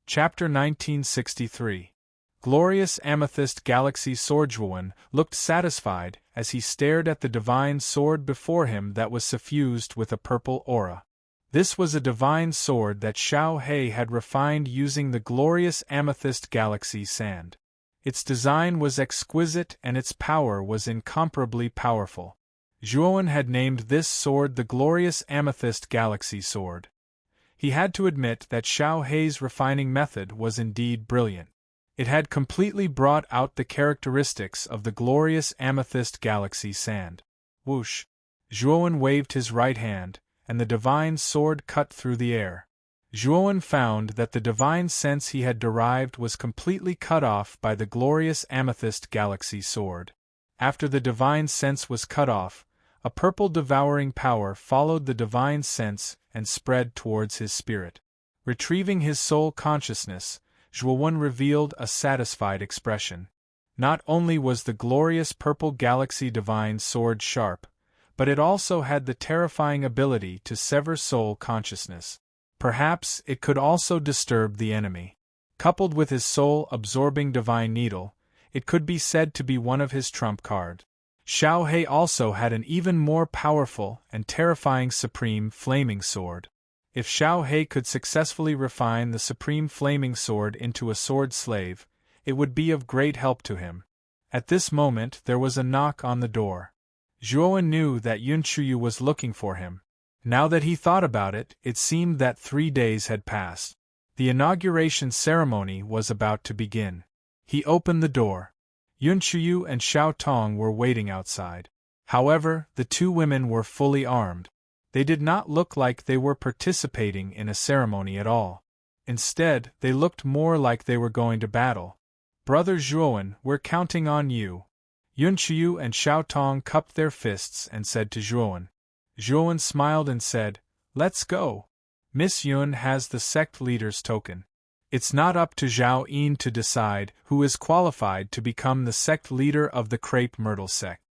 Chapter 1963. Glorious Amethyst Galaxy Sword. Zhuan looked satisfied as he stared at the divine sword before him that was suffused with a purple aura. This was a divine sword that Xiao He had refined using the glorious Amethyst Galaxy sand. Its design was exquisite and its power was incomparably powerful. Zhuan had named this sword the glorious Amethyst Galaxy Sword. He had to admit that Xiao He's refining method was indeed brilliant. It had completely brought out the characteristics of the glorious Amethyst Galaxy sand. Whoosh! Zhuan waved his right hand, and the divine sword cut through the air. Zhuan found that the divine sense he had derived was completely cut off by the glorious Amethyst Galaxy sword. After the divine sense was cut off, a purple devouring power followed the divine sense and spread towards his spirit. Retrieving his soul consciousness, Zhuan revealed a satisfied expression. Not only was the glorious purple galaxy divine sword sharp, but it also had the terrifying ability to sever soul consciousness. Perhaps it could also disturb the enemy. Coupled with his soul-absorbing divine needle, it could be said to be one of his trump cards. Xiao He also had an even more powerful and terrifying supreme flaming sword. If Xiao He could successfully refine the supreme flaming sword into a sword slave, it would be of great help to him. At this moment there was a knock on the door. Zhuan knew that Yun Chuyu was looking for him. Now that he thought about it, it seemed that 3 days had passed. The inauguration ceremony was about to begin. He opened the door. Yun Chuyu and Xiao Tong were waiting outside. However, the two women were fully armed. They did not look like they were participating in a ceremony at all. Instead, they looked more like they were going to battle. "Brother Zhuan, we're counting on you." Yun Chuyu and Xiao Tong cupped their fists and said to Zhuan. Zhuan smiled and said, "Let's go. Miss Yun has the sect leader's token. It's not up to Zhao Yin to decide who is qualified to become the sect leader of the Crepe Myrtle sect."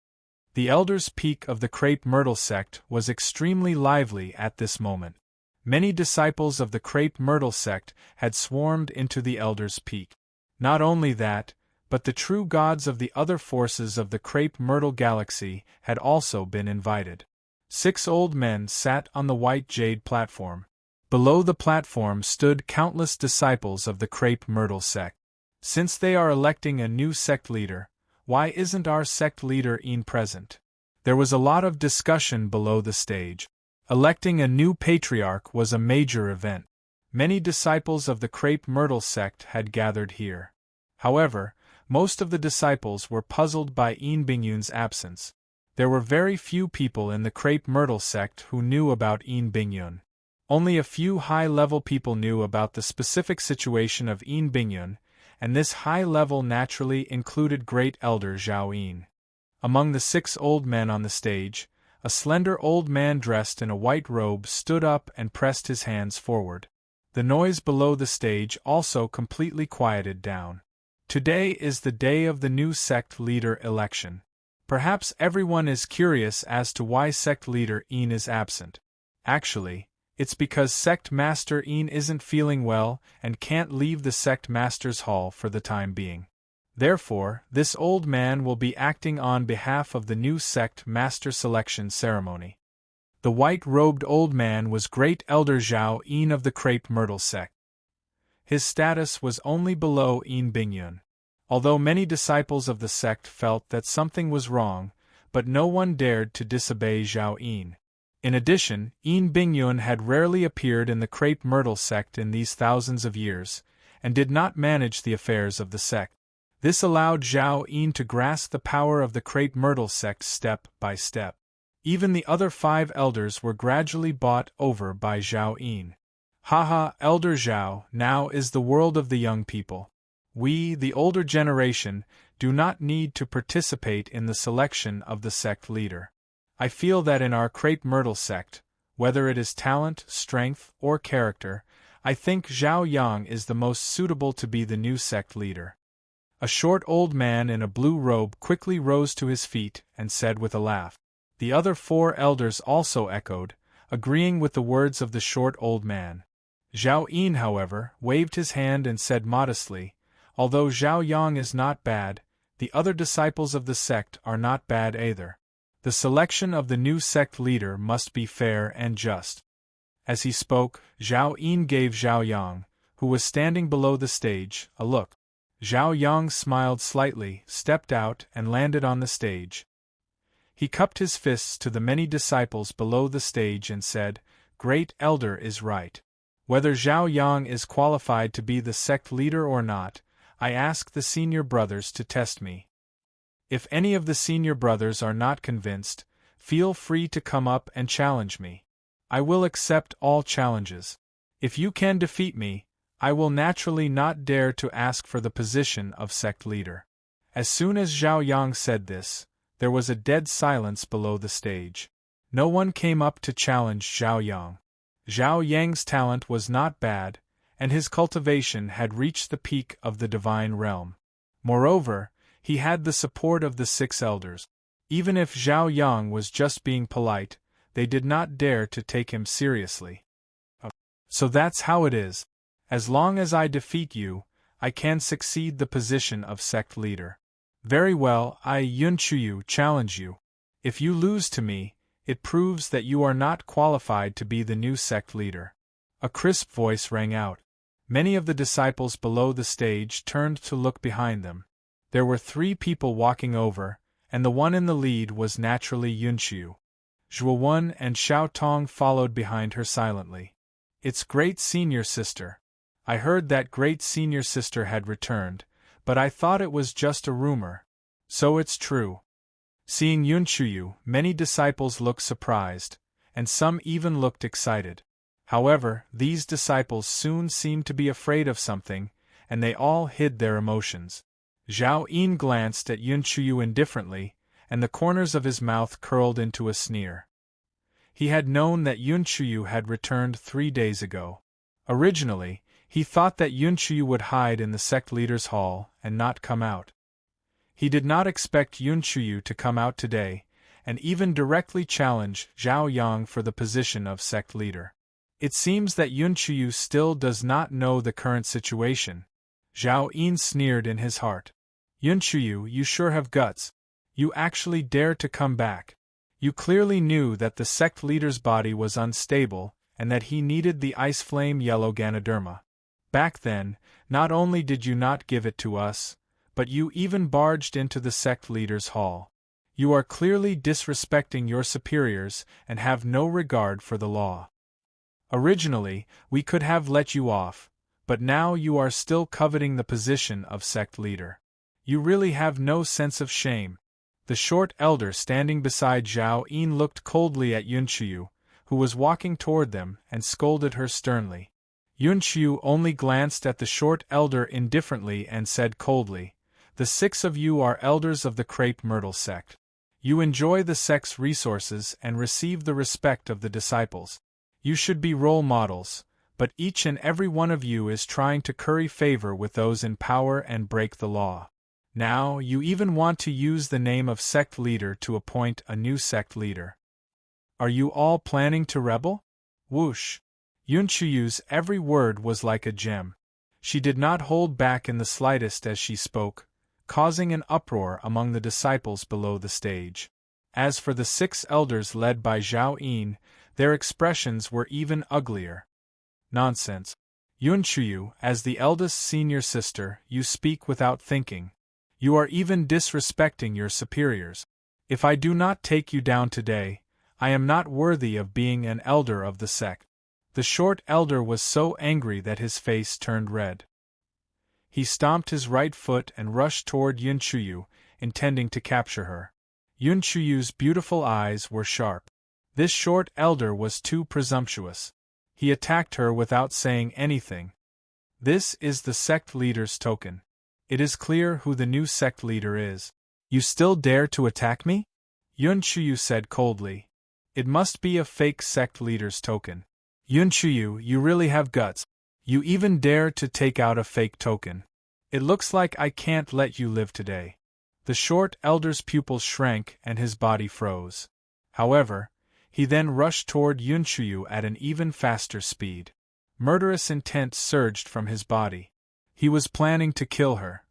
The Elder's Peak of the Crepe Myrtle sect was extremely lively at this moment. Many disciples of the Crepe Myrtle sect had swarmed into the Elder's Peak. Not only that, but the true gods of the other forces of the Crepe Myrtle galaxy had also been invited. 6 old men sat on the white jade platform. Below the platform stood countless disciples of the Crepe Myrtle sect. Since they are electing a new sect leader, why isn't our sect leader Yin present? There was a lot of discussion below the stage. Electing a new patriarch was a major event. Many disciples of the Crepe Myrtle sect had gathered here. However, most of the disciples were puzzled by Yin Bingyun's absence. There were very few people in the Crepe Myrtle sect who knew about Yin Bingyun. Only a few high-level people knew about the specific situation of Yin Bingyun, and this high level naturally included Great Elder Zhao Yin. Among the 6 old men on the stage, a slender old man dressed in a white robe stood up and pressed his hands forward. The noise below the stage also completely quieted down. Today is the day of the new sect leader election. Perhaps everyone is curious as to why sect leader Yin is absent. Actually, it's because sect master Yin isn't feeling well and can't leave the sect master's hall for the time being. Therefore, this old man will be acting on behalf of the new sect master selection ceremony. The white-robed old man was Great Elder Zhao Yin of the Crepe Myrtle sect. His status was only below Yin Bingyun. Although many disciples of the sect felt that something was wrong, but no one dared to disobey Zhao Yin. In addition, Yin Bingyun had rarely appeared in the Crepe Myrtle sect in these thousands of years, and did not manage the affairs of the sect. This allowed Zhao Yin to grasp the power of the Crepe Myrtle sect step by step. Even the other 5 elders were gradually bought over by Zhao Yin. Haha, Elder Zhao, now is the world of the young people. We, the older generation, do not need to participate in the selection of the sect leader. I feel that in our Crepe Myrtle sect, whether it is talent, strength, or character, I think Zhao Yang is the most suitable to be the new sect leader. A short old man in a blue robe quickly rose to his feet and said with a laugh. The other 4 elders also echoed, agreeing with the words of the short old man. Zhao Yin, however, waved his hand and said modestly, "Although Zhao Yang is not bad, the other disciples of the sect are not bad either. The selection of the new sect leader must be fair and just." As he spoke, Zhao Yin gave Zhao Yang, who was standing below the stage, a look. Zhao Yang smiled slightly, stepped out, and landed on the stage. He cupped his fists to the many disciples below the stage and said, "Great Elder is right. Whether Zhao Yang is qualified to be the sect leader or not, I ask the senior brothers to test me. If any of the senior brothers are not convinced, feel free to come up and challenge me. I will accept all challenges. If you can defeat me, I will naturally not dare to ask for the position of sect leader." As soon as Zhao Yang said this, there was a dead silence below the stage. No one came up to challenge Zhao Yang. Zhao Yang's talent was not bad, and his cultivation had reached the peak of the divine realm. Moreover, he had the support of the 6 elders. Even if Zhao Yang was just being polite, they did not dare to take him seriously. "So that's how it is. As long as I defeat you, I can succeed the position of sect leader. Very well, I Yunchuyu challenge you. If you lose to me, it proves that you are not qualified to be the new sect leader." A crisp voice rang out. Many of the disciples below the stage turned to look behind them. There were 3 people walking over, and the one in the lead was naturally Yunxiu. Zhuowen and Xiao Tong followed behind her silently. "It's great senior sister. I heard that great senior sister had returned, but I thought it was just a rumor. So it's true." Seeing Yunchuyu, many disciples looked surprised, and some even looked excited. However, these disciples soon seemed to be afraid of something, and they all hid their emotions. Zhao Yin glanced at Yunchuyu indifferently, and the corners of his mouth curled into a sneer. He had known that Yunchuyu had returned 3 days ago. Originally, he thought that Yunchuyu would hide in the sect leader's hall and not come out. He did not expect Yunchuyu to come out today, and even directly challenge Zhao Yang for the position of sect leader. It seems that Yunchuyu still does not know the current situation. Zhao Yin sneered in his heart. "Yunchuyu, you sure have guts. You actually dare to come back. You clearly knew that the sect leader's body was unstable, and that he needed the ice flame yellow Ganoderma. Back then, not only did you not give it to us, but you even barged into the sect leader's hall. You are clearly disrespecting your superiors and have no regard for the law. Originally, we could have let you off, but now you are still coveting the position of sect leader. You really have no sense of shame." The short elder standing beside Zhao Yin looked coldly at Yunchuyu, who was walking toward them, and scolded her sternly. Yunchuyu only glanced at the short elder indifferently and said coldly, "The 6 of you are elders of the Crepe Myrtle sect. You enjoy the sect's resources and receive the respect of the disciples. You should be role models, but each and every one of you is trying to curry favor with those in power and break the law. Now, you even want to use the name of sect leader to appoint a new sect leader. Are you all planning to rebel?" Whoosh! Yunchuyu's every word was like a gem. She did not hold back in the slightest as she spoke, causing an uproar among the disciples below the stage. As for the 6 elders led by Zhao Yin, their expressions were even uglier. "Nonsense. Yunchuyu, as the eldest senior sister, you speak without thinking. You are even disrespecting your superiors. If I do not take you down today, I am not worthy of being an elder of the sect." The short elder was so angry that his face turned red. He stomped his right foot and rushed toward Yunchuyu, intending to capture her. Yunchuyu's beautiful eyes were sharp. This short elder was too presumptuous. He attacked her without saying anything. "This is the sect leader's token. It is clear who the new sect leader is. You still dare to attack me?" Yunchuyu said coldly. "It must be a fake sect leader's token. Yunchuyu, you really have guts. You even dare to take out a fake token. It looks like I can't let you live today." The short elder's pupils shrank and his body froze. However, he then rushed toward Yunchuyu at an even faster speed. Murderous intent surged from his body. He was planning to kill her.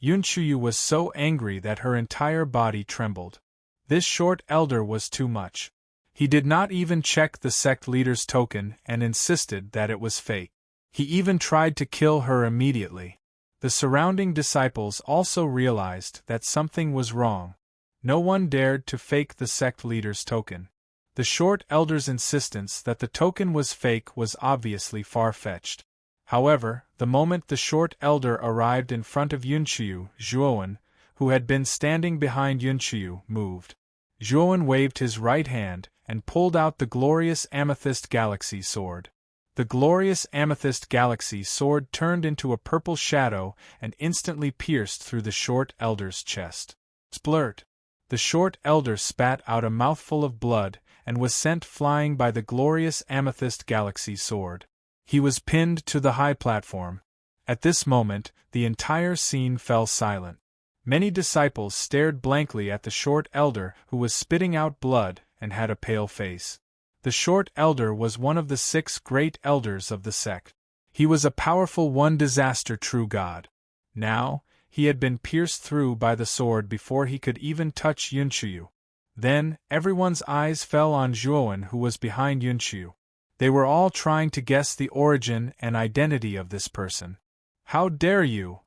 Yunchuyu was so angry that her entire body trembled. This short elder was too much. He did not even check the sect leader's token and insisted that it was fake. He even tried to kill her immediately. The surrounding disciples also realized that something was wrong. No one dared to fake the sect leader's token. The short elder's insistence that the token was fake was obviously far-fetched. However, the moment the short elder arrived in front of Yunchuyu, Zhuowen, who had been standing behind Yunchuyu, moved. Zhuowen waved his right hand and pulled out the glorious amethyst galaxy sword. The glorious amethyst galaxy sword turned into a purple shadow and instantly pierced through the short elder's chest. Splurt! The short elder spat out a mouthful of blood and was sent flying by the glorious amethyst galaxy sword. He was pinned to the high platform. At this moment, the entire scene fell silent. Many disciples stared blankly at the short elder who was spitting out blood and had a pale face. The short elder was one of the 6 great elders of the sect. He was a powerful one-disaster true god. Now, he had been pierced through by the sword before he could even touch Yunchuyu. Then, everyone's eyes fell on Zhuowen who was behind Yunchuyu. They were all trying to guess the origin and identity of this person. How dare you!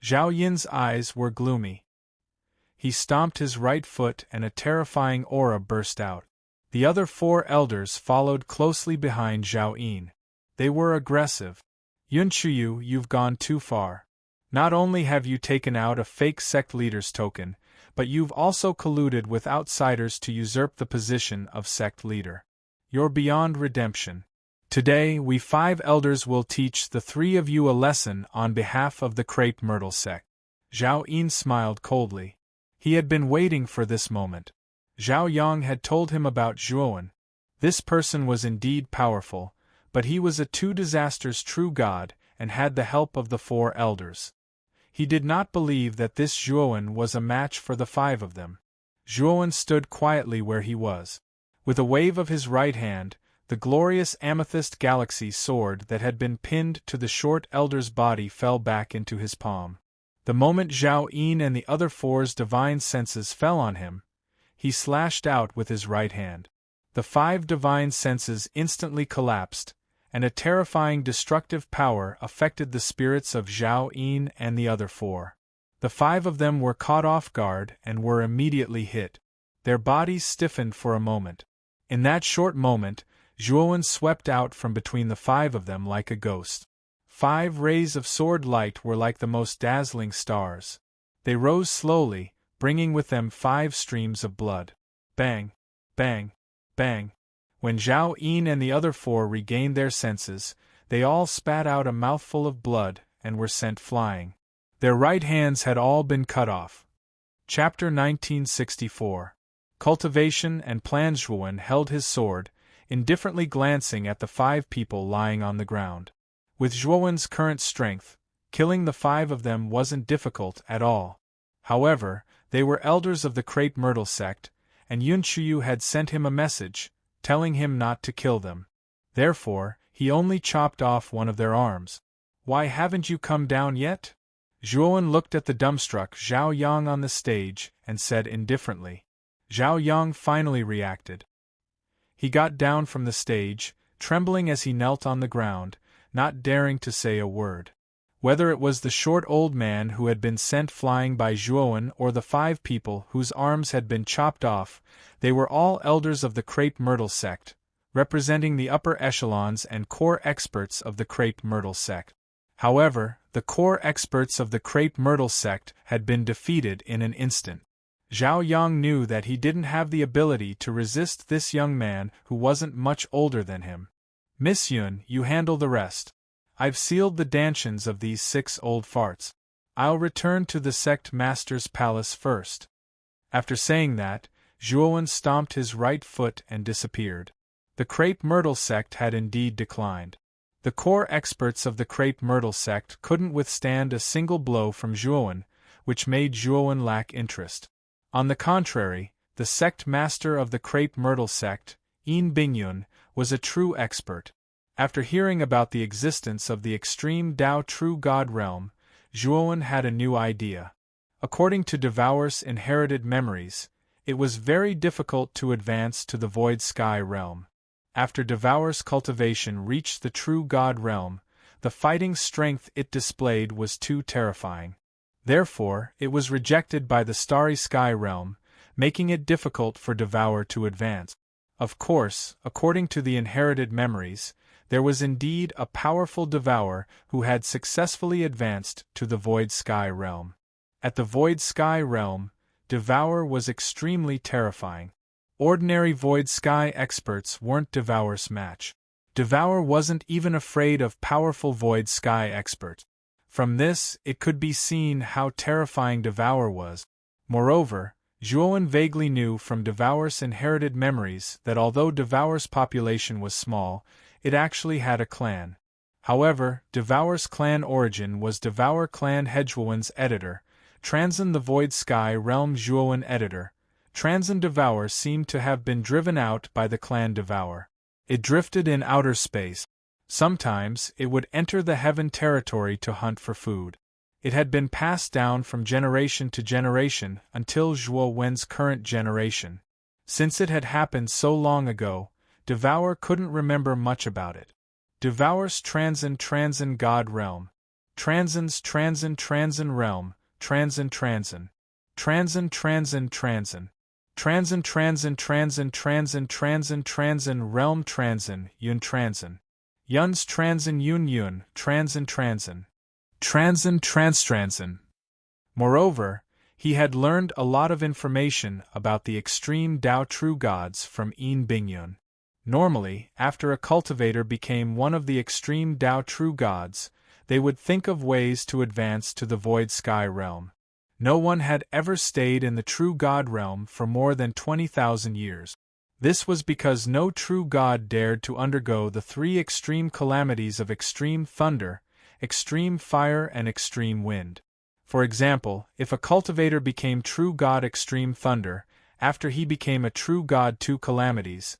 Zhao Yin's eyes were gloomy. He stomped his right foot and a terrifying aura burst out. The other 4 elders followed closely behind Zhao Yin. They were aggressive. Yunchuyu, you've gone too far. Not only have you taken out a fake sect leader's token, but you've also colluded with outsiders to usurp the position of sect leader. You're beyond redemption. Today, we 5 elders will teach the 3 of you a lesson on behalf of the Crepe Myrtle sect. Zhao Yin smiled coldly. He had been waiting for this moment. Zhao Yang had told him about Zhuowen. This person was indeed powerful, but he was a 2 disasters true god and had the help of the 4 elders. He did not believe that this Zhuowen was a match for the 5 of them. Zhuowen stood quietly where he was. With a wave of his right hand, the glorious amethyst galaxy sword that had been pinned to the short elder's body fell back into his palm. The moment Zhao Yin and the other 4's divine senses fell on him, he slashed out with his right hand. The 5 divine senses instantly collapsed, and a terrifying destructive power affected the spirits of Zhao Yin and the other 4. The 5 of them were caught off guard and were immediately hit. Their bodies stiffened for a moment. In that short moment, Zhuowen swept out from between the 5 of them like a ghost. 5 rays of sword light were like the most dazzling stars. They rose slowly, bringing with them 5 streams of blood. Bang! Bang! Bang! When Zhao Yin and the other 4 regained their senses, they all spat out a mouthful of blood and were sent flying. Their right hands had all been cut off. Chapter 1964. Cultivation and Plan. Zhuowen held his sword, indifferently glancing at the 5 people lying on the ground. With Zhuowen's current strength, killing the 5 of them wasn't difficult at all. However, they were elders of the Crepe Myrtle sect, and Yunchuyu had sent him a message, telling him not to kill them. Therefore, he only chopped off one of their arms. Why haven't you come down yet? Zhuowen looked at the dumbstruck Zhao Yang on the stage and said indifferently. Zhao Yang finally reacted. He got down from the stage, trembling as he knelt on the ground, not daring to say a word. Whether it was the short old man who had been sent flying by Zhuowen or the 5 people whose arms had been chopped off, they were all elders of the Crepe Myrtle sect, representing the upper echelons and core experts of the Crepe Myrtle sect. However, the core experts of the Crepe Myrtle sect had been defeated in an instant. Zhao Yang knew that he didn't have the ability to resist this young man who wasn't much older than him. Miss Yun, you handle the rest. I've sealed the dantions of these 6 old farts. I'll return to the sect master's palace first. After saying that, Zhuowen stomped his right foot and disappeared. The Crepe Myrtle sect had indeed declined. The core experts of the Crepe Myrtle sect couldn't withstand a single blow from Zhuowen, which made Zhuowen lack interest. On the contrary, the sect master of the Crepe Myrtle sect, Yin Bingyun, was a true expert. After hearing about the existence of the extreme Tao True God realm, Zhuowen had a new idea. According to Devour's inherited memories, it was very difficult to advance to the Void Sky realm. After Devour's cultivation reached the True God realm, the fighting strength it displayed was too terrifying. Therefore, it was rejected by the Starry Sky realm, making it difficult for Devour to advance. Of course, according to the inherited memories, there was indeed a powerful Devourer who had successfully advanced to the Void Sky realm. At the Void Sky realm, Devourer was extremely terrifying. Ordinary Void Sky experts weren't Devour's match. Devour wasn't even afraid of powerful Void Sky experts. From this, it could be seen how terrifying Devour was. Moreover, Zhuowen vaguely knew from Devour's inherited memories that although Devour's population was small, it actually had a clan. However, Devour's clan origin was Devour clan Hedgewowen's editor, Transen the Void Sky realm Zhuowen editor. Transen Devour seemed to have been driven out by the clan Devour. It drifted in outer space. Sometimes, it would enter the heaven territory to hunt for food. It had been passed down from generation to generation until Zhuowen's current generation. Since it had happened so long ago, Devour couldn't remember much about it. Devour's Transen God realm. Transen's Transen realm. Transen Transen realm Transen Yun Yun's Transen Yun Transen Transen. Moreover, he had learned a lot of information about the extreme Tao True Gods from Yin Bingyun. Normally, after a cultivator became one of the extreme Tao True Gods, they would think of ways to advance to the Void Sky realm. No one had ever stayed in the True God realm for more than 20,000 years. This was because no true god dared to undergo the three extreme calamities of extreme thunder, extreme fire and extreme wind. For example, if a cultivator became true god extreme thunder, after he became a true god two calamities,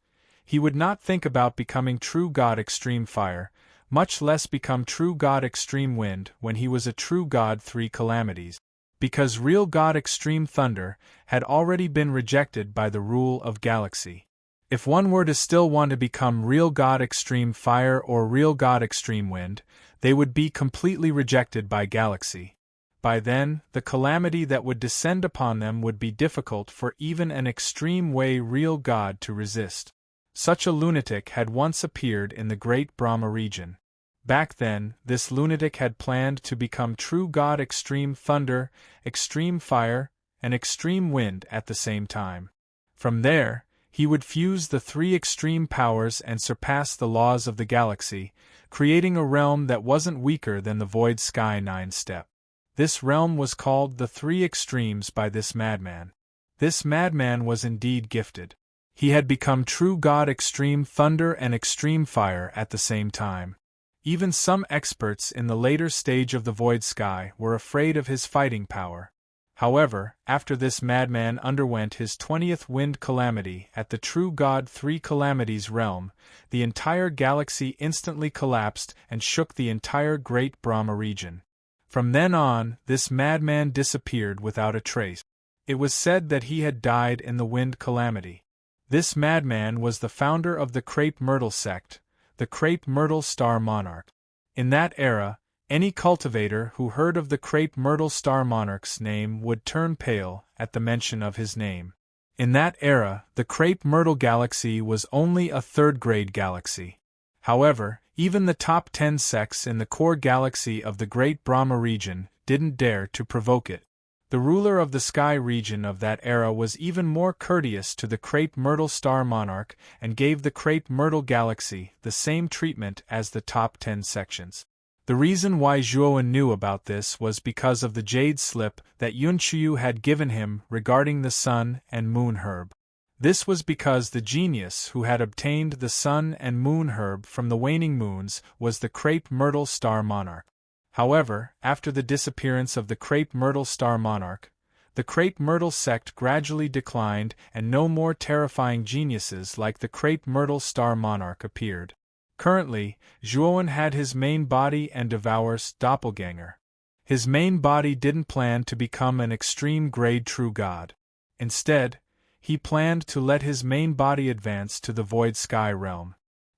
he would not think about becoming true god extreme fire, much less become true god extreme wind when he was a true god three calamities, because real god extreme thunder had already been rejected by the rule of galaxy. If one were to still want to become real god extreme fire or real god extreme wind, they would be completely rejected by galaxy. By then, the calamity that would descend upon them would be difficult for even an extreme way real god to resist. Such a lunatic had once appeared in the Great Brahma region. Back then, this lunatic had planned to become true god extreme thunder, extreme fire, and extreme wind at the same time. From there, he would fuse the three extreme powers and surpass the laws of the galaxy, creating a realm that wasn't weaker than the Void Sky 9-step. This realm was called the Three Extremes by this madman. This madman was indeed gifted. He had become true god extreme thunder and extreme fire at the same time. Even some experts in the later stage of the Void Sky were afraid of his fighting power. However, after this madman underwent his 20th wind calamity at the True God Three Calamities realm, the entire galaxy instantly collapsed and shook the entire Great Brahma region. From then on, this madman disappeared without a trace. It was said that he had died in the wind calamity. This madman was the founder of the Crepe Myrtle sect, the Crepe Myrtle Star Monarch. In that era, any cultivator who heard of the Crepe Myrtle Star Monarch's name would turn pale at the mention of his name. In that era, the Crepe Myrtle galaxy was only a third-grade galaxy. However, even the top 10 sects in the core galaxy of the Great Brahma region didn't dare to provoke it. The ruler of the sky region of that era was even more courteous to the Crepe Myrtle Star Monarch and gave the Crepe Myrtle galaxy the same treatment as the top 10 sections. The reason why Zhuowen knew about this was because of the jade slip that Yunqiu had given him regarding the sun and moon herb. This was because the genius who had obtained the sun and moon herb from the waning moons was the Crepe Myrtle Star Monarch. However, after the disappearance of the Crepe Myrtle Star Monarch, the Crepe Myrtle sect gradually declined and no more terrifying geniuses like the Crepe Myrtle Star Monarch appeared. Currently, Zhuowen had his main body and Devour's doppelganger. His main body didn't plan to become an extreme-grade true god. Instead, he planned to let his main body advance to the void sky realm.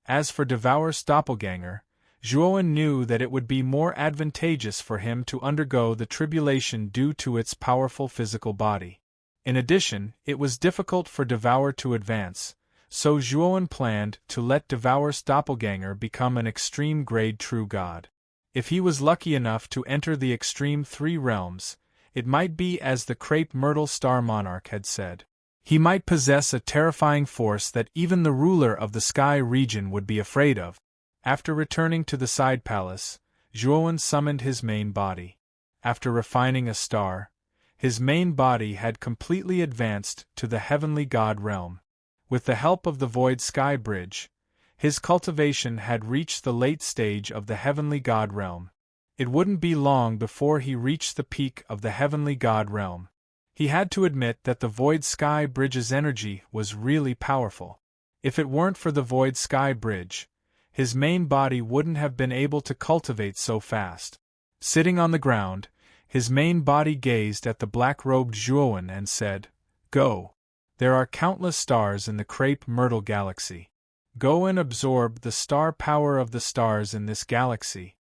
As for Devour's doppelganger, Zhuowen knew that it would be more advantageous for him to undergo the tribulation due to its powerful physical body. In addition, it was difficult for Devour to advance, so Zhuowen planned to let Devour's doppelganger become an extreme-grade true god. If he was lucky enough to enter the extreme 3 realms, it might be as the crepe myrtle star monarch had said. He might possess a terrifying force that even the ruler of the sky region would be afraid of. After returning to the side palace, Zhuowen summoned his main body. After refining a star, his main body had completely advanced to the heavenly god realm. With the help of the void sky bridge, his cultivation had reached the late stage of the heavenly god realm. It wouldn't be long before he reached the peak of the heavenly god realm. He had to admit that the void sky bridge's energy was really powerful. If it weren't for the void sky bridge, his main body wouldn't have been able to cultivate so fast. Sitting on the ground, his main body gazed at the black-robed Zhuowen and said, "Go. There are countless stars in the crepe myrtle galaxy. Go and absorb the star power of the stars in this galaxy."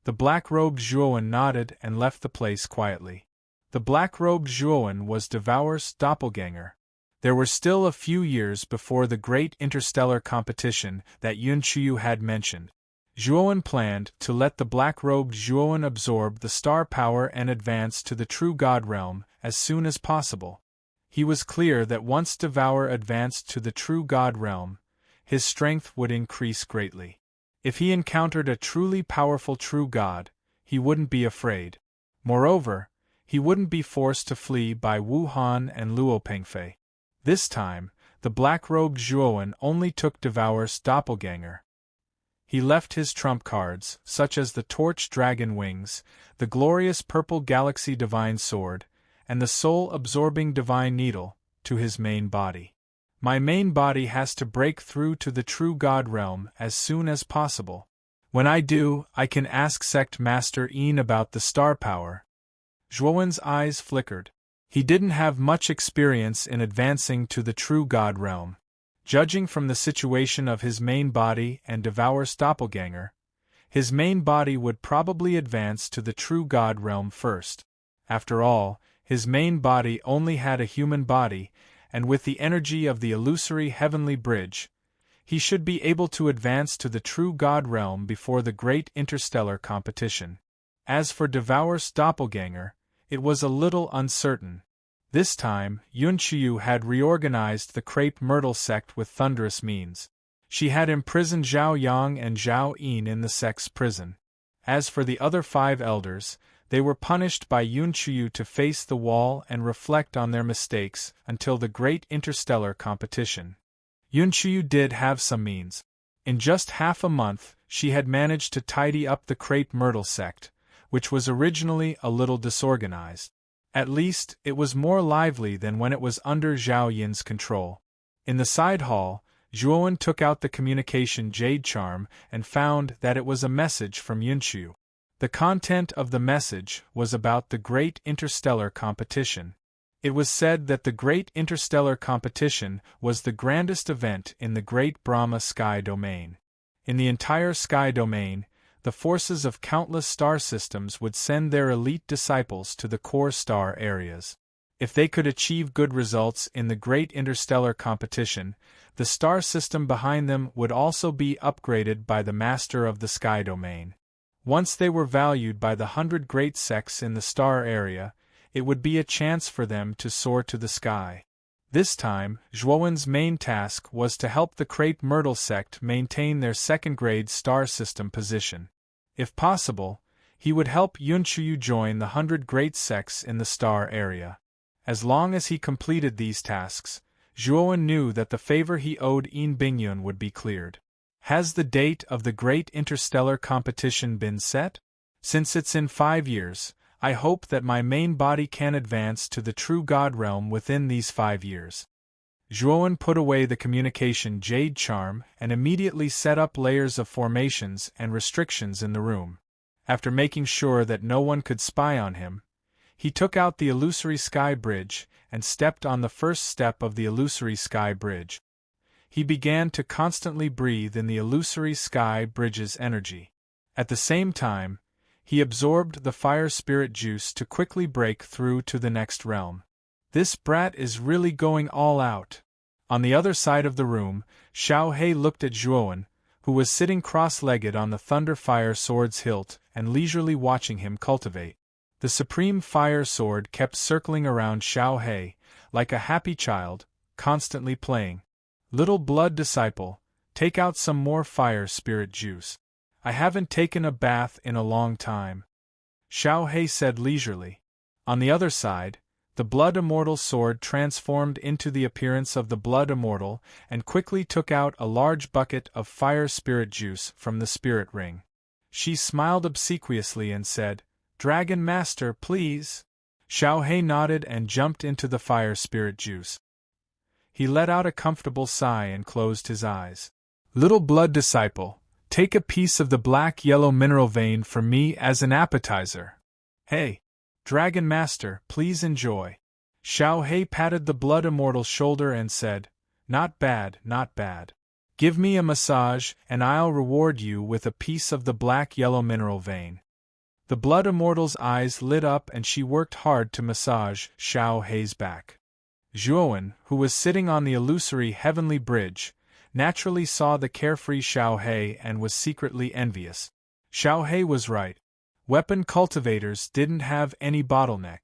The black-robed Zhuowen nodded and left the place quietly. The black-robed Zhuowen was Devour's doppelganger. There were still a few years before the great interstellar competition that Yunqiu had mentioned. Zhuowen planned to let the black-robed Zhuowen absorb the star power and advance to the true god realm as soon as possible. He was clear that once Devour advanced to the true god realm, his strength would increase greatly. If he encountered a truly powerful true god, he wouldn't be afraid. Moreover, he wouldn't be forced to flee by Wu Han and Luo Pengfei. This time, the black-robed Zhuowen only took Devour's doppelganger. He left his trump cards, such as the Torch Dragon Wings, the glorious purple Galaxy Divine Sword, and the soul-absorbing Divine Needle, to his main body. My main body has to break through to the true God realm as soon as possible. When I do, I can ask Sect Master Yin about the star power. Zhuowen's eyes flickered. He didn't have much experience in advancing to the true God realm. Judging from the situation of his main body and Devour's doppelganger, his main body would probably advance to the true God realm first. After all, his main body only had a human body, and with the energy of the illusory heavenly bridge, he should be able to advance to the true God realm before the great interstellar competition. As for Devour's doppelganger, it was a little uncertain. This time, Yunqiu had reorganized the Crepe Myrtle sect with thunderous means. She had imprisoned Zhao Yang and Zhao Yin in the sect's prison. As for the other 5 elders, they were punished by Yunqiu to face the wall and reflect on their mistakes until the great interstellar competition. Yunqiu did have some means. In just half a month, she had managed to tidy up the Crepe Myrtle sect, which was originally a little disorganized. At least, it was more lively than when it was under Zhao Yin's control. In the side hall, Zhuowen took out the communication jade charm and found that it was a message from Yunqiu. The content of the message was about the great interstellar competition. It was said that the great interstellar competition was the grandest event in the great Brahma sky domain. In the entire sky domain, the forces of countless star systems would send their elite disciples to the core star areas. If they could achieve good results in the great interstellar competition, the star system behind them would also be upgraded by the master of the sky domain. Once they were valued by the 100 great sects in the star area, it would be a chance for them to soar to the sky. This time, Zhuowen's main task was to help the Crepe Myrtle sect maintain their second-grade star system position. If possible, he would help Yunqiu join the 100 great sects in the star area. As long as he completed these tasks, Zhuowen knew that the favor he owed Yin Bingyun would be cleared. Has the date of the great interstellar competition been set? Since it's in 5 years, I hope that my main body can advance to the true God realm within these 5 years. Zhuowen put away the communication jade charm and immediately set up layers of formations and restrictions in the room. After making sure that no one could spy on him, he took out the illusory sky bridge and stepped on the first step of the illusory sky bridge. He began to constantly breathe in the illusory sky bridge's energy. At the same time, he absorbed the fire spirit juice to quickly break through to the next realm. This brat is really going all out. On the other side of the room, Xiao He looked at Zhuowen, who was sitting cross-legged on the thunder fire sword's hilt and leisurely watching him cultivate. The supreme fire sword kept circling around Xiao He, like a happy child, constantly playing. Little blood disciple, take out some more fire spirit juice. I haven't taken a bath in a long time. Xiao He said leisurely. On the other side, the Blood Immortal sword transformed into the appearance of the Blood Immortal and quickly took out a large bucket of fire spirit juice from the spirit ring. She smiled obsequiously and said, "Dragon Master, please." Xiao He nodded and jumped into the fire spirit juice. He let out a comfortable sigh and closed his eyes. "Little blood disciple, take a piece of the black-yellow mineral vein for me as an appetizer." "Hey, Dragon Master, please enjoy." Xiao He patted the Blood Immortal's shoulder and said, "Not bad, not bad. Give me a massage and I'll reward you with a piece of the black-yellow mineral vein." The Blood Immortal's eyes lit up and she worked hard to massage Xiao He's back. Zhuowen, who was sitting on the illusory heavenly bridge, naturally saw the carefree Xiao He and was secretly envious. Xiao He was right. Weapon cultivators didn't have any bottleneck.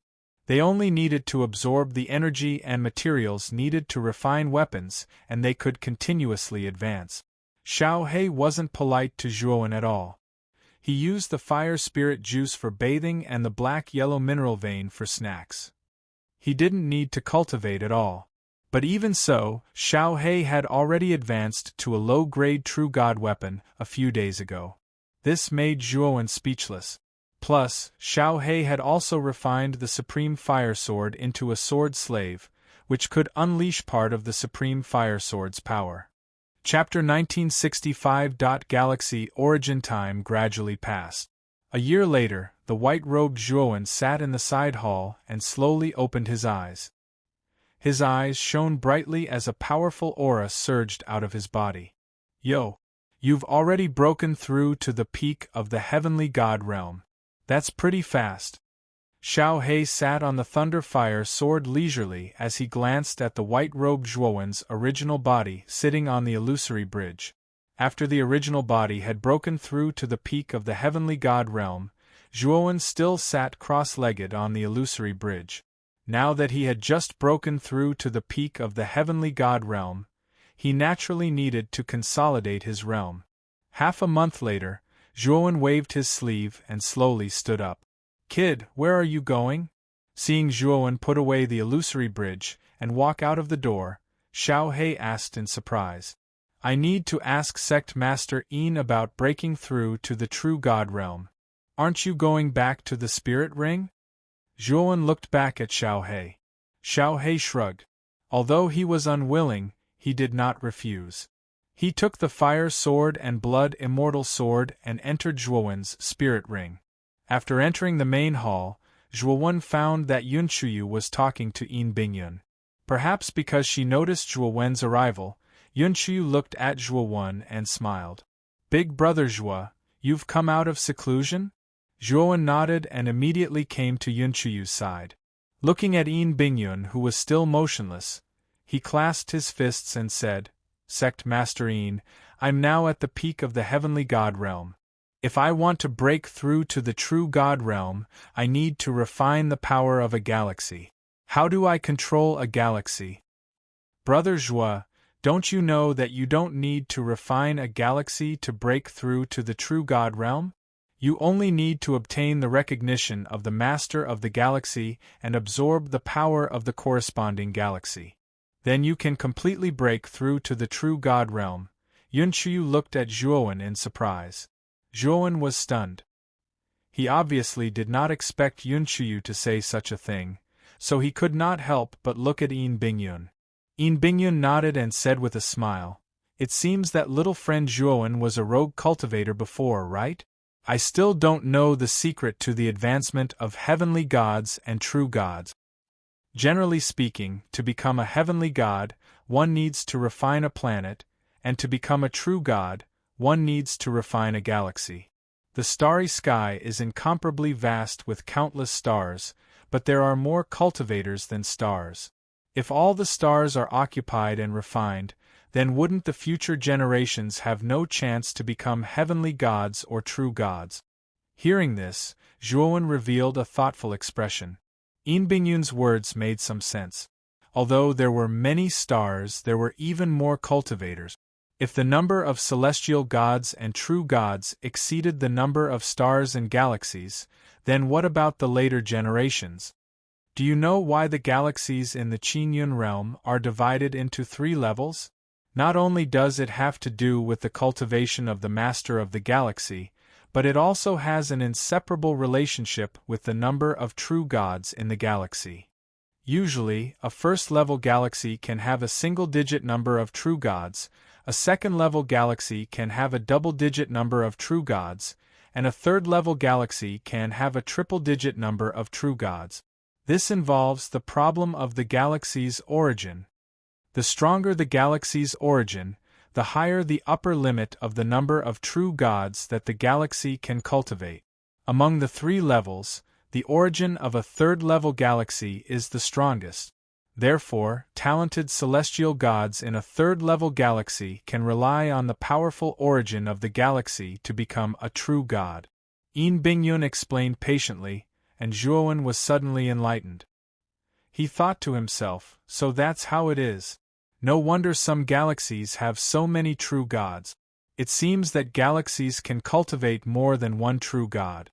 They only needed to absorb the energy and materials needed to refine weapons, and they could continuously advance. Xiao He wasn't polite to Zhuowen at all. He used the fire spirit juice for bathing and the black-yellow mineral vein for snacks. He didn't need to cultivate at all. But even so, Xiao He had already advanced to a low-grade true god weapon a few days ago. This made Zhuowen speechless. Plus, Xiao He had also refined the Supreme Fire Sword into a sword slave, which could unleash part of the Supreme Fire Sword's power. Chapter 1965. Galaxy origin time gradually passed. A year later, the white-robed Zhuowen sat in the side hall and slowly opened his eyes. His eyes shone brightly as a powerful aura surged out of his body. "Yo! You've already broken through to the peak of the heavenly god realm. That's pretty fast." Xiao He sat on the thunder fire sword leisurely as he glanced at the white-robed Zhuowen's original body sitting on the illusory bridge. After the original body had broken through to the peak of the heavenly god realm, Zhuowen still sat cross-legged on the illusory bridge. Now that he had just broken through to the peak of the heavenly god realm, he naturally needed to consolidate his realm. Half a month later, Zhuowen waved his sleeve and slowly stood up. "Kid, where are you going?" Seeing Zhuowen put away the illusory bridge and walk out of the door, Xiao He asked in surprise. "I need to ask Sect Master Yin about breaking through to the true god realm. Aren't you going back to the spirit ring?" Zhuowen looked back at Xiao He. Xiao He shrugged. Although he was unwilling, he did not refuse. He took the fire sword and blood immortal sword and entered Zhuowen's spirit ring. After entering the main hall, Zhuowen found that Yunchuyu was talking to Yin Bingyun. Perhaps because she noticed Zhuowen's arrival, Yunchuyu looked at Zhuowen and smiled. "Big brother Zhuo, you've come out of seclusion?" Zhuowen nodded and immediately came to Yunchuyu's side. Looking at Yin Bingyun, who was still motionless, he clasped his fists and said, "Sect Master Yin, I'm now at the peak of the heavenly god realm. If I want to break through to the true god realm, I need to refine the power of a galaxy. How do I control a galaxy?" "Brother Zhuo, don't you know that you don't need to refine a galaxy to break through to the true god realm? You only need to obtain the recognition of the master of the galaxy and absorb the power of the corresponding galaxy. Then you can completely break through to the true god realm." Yunchuyu looked at Zhuowen in surprise. Zhuowen was stunned. He obviously did not expect Yunchuyu to say such a thing, so he could not help but look at Yin Bingyun. Bingyun nodded and said with a smile, "It seems that little friend Zhuowen was a rogue cultivator before, right? I still don't know the secret to the advancement of heavenly gods and true gods. Generally speaking, to become a heavenly god, one needs to refine a planet, and to become a true god, one needs to refine a galaxy. The starry sky is incomparably vast with countless stars, but there are more cultivators than stars. If all the stars are occupied and refined, then wouldn't the future generations have no chance to become heavenly gods or true gods?" Hearing this, Zhuowen revealed a thoughtful expression. Bingyun's words made some sense. Although there were many stars, there were even more cultivators. If the number of celestial gods and true gods exceeded the number of stars and galaxies, then what about the later generations? Do you know why the galaxies in the Qingyun realm are divided into 3 levels? Not only does it have to do with the cultivation of the master of the galaxy, but it also has an inseparable relationship with the number of true gods in the galaxy. Usually, a first-level galaxy can have a single-digit number of true gods, a second-level galaxy can have a double-digit number of true gods, and a third-level galaxy can have a triple-digit number of true gods. This involves the problem of the galaxy's origin. The stronger the galaxy's origin, the higher the upper limit of the number of true gods that the galaxy can cultivate. Among the 3 levels, the origin of a third-level galaxy is the strongest. Therefore, talented celestial gods in a third-level galaxy can rely on the powerful origin of the galaxy to become a true god. Bingyun explained patiently, and Zhuowen was suddenly enlightened. He thought to himself, so that's how it is. No wonder some galaxies have so many true gods. It seems that galaxies can cultivate more than one true god.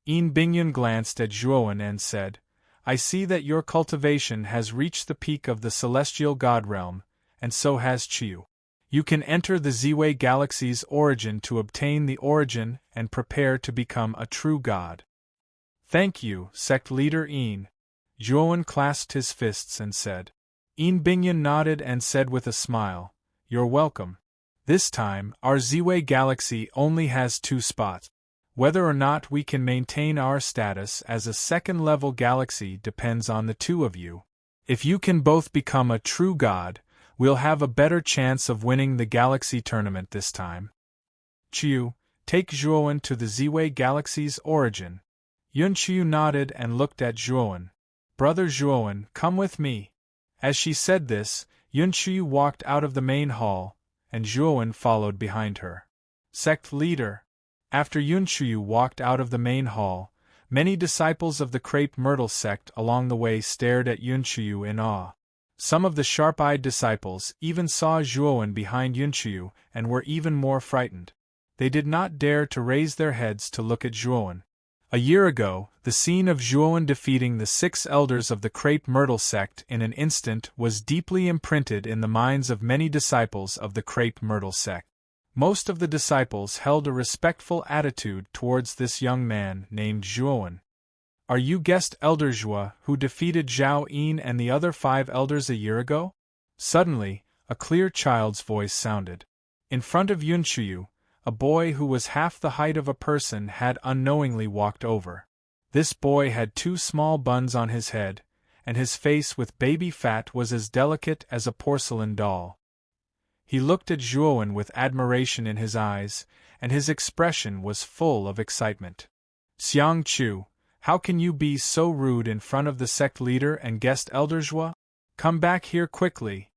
Bingyun glanced at Zhuowen and said, "I see that your cultivation has reached the peak of the celestial god realm, and so has Qiu. You can enter the Ziwei galaxy's origin to obtain the origin and prepare to become a true god." "Thank you, sect leader Yin." Zhuowen clasped his fists and said. Bingyun nodded and said with a smile, "You're welcome. This time, our Ziwei galaxy only has 2 spots. Whether or not we can maintain our status as a second-level galaxy depends on the 2 of you. If you can both become a true god, we'll have a better chance of winning the galaxy tournament this time. Qiu, take Zhuowen to the Ziwei galaxy's origin." Yunqiu nodded and looked at Zhuowen. "Brother Zhuowen, come with me." As she said this, Yunqiu walked out of the main hall, and Zhuowen followed behind her. Sect leader. After Yunqiu walked out of the main hall, many disciples of the crepe myrtle sect along the way stared at Yunqiu in awe. Some of the sharp-eyed disciples even saw Zhuowen behind Yunqiu and were even more frightened. They did not dare to raise their heads to look at Zhuowen. A year ago, the scene of Zhuowen defeating the 6 elders of the crepe myrtle sect in an instant was deeply imprinted in the minds of many disciples of the crepe myrtle sect. Most of the disciples held a respectful attitude towards this young man named Zhuowen. "Are you guest elder Zhua who defeated Zhao Yin and the other 5 elders a year ago?" Suddenly, a clear child's voice sounded. In front of Yunqiu, a boy who was half the height of a person had unknowingly walked over. This boy had 2 small buns on his head, and his face with baby fat was as delicate as a porcelain doll. He looked at Zhuowen with admiration in his eyes, and his expression was full of excitement. "Xiang Chu, how can you be so rude in front of the sect leader and guest elder Zhua? Come back here quickly."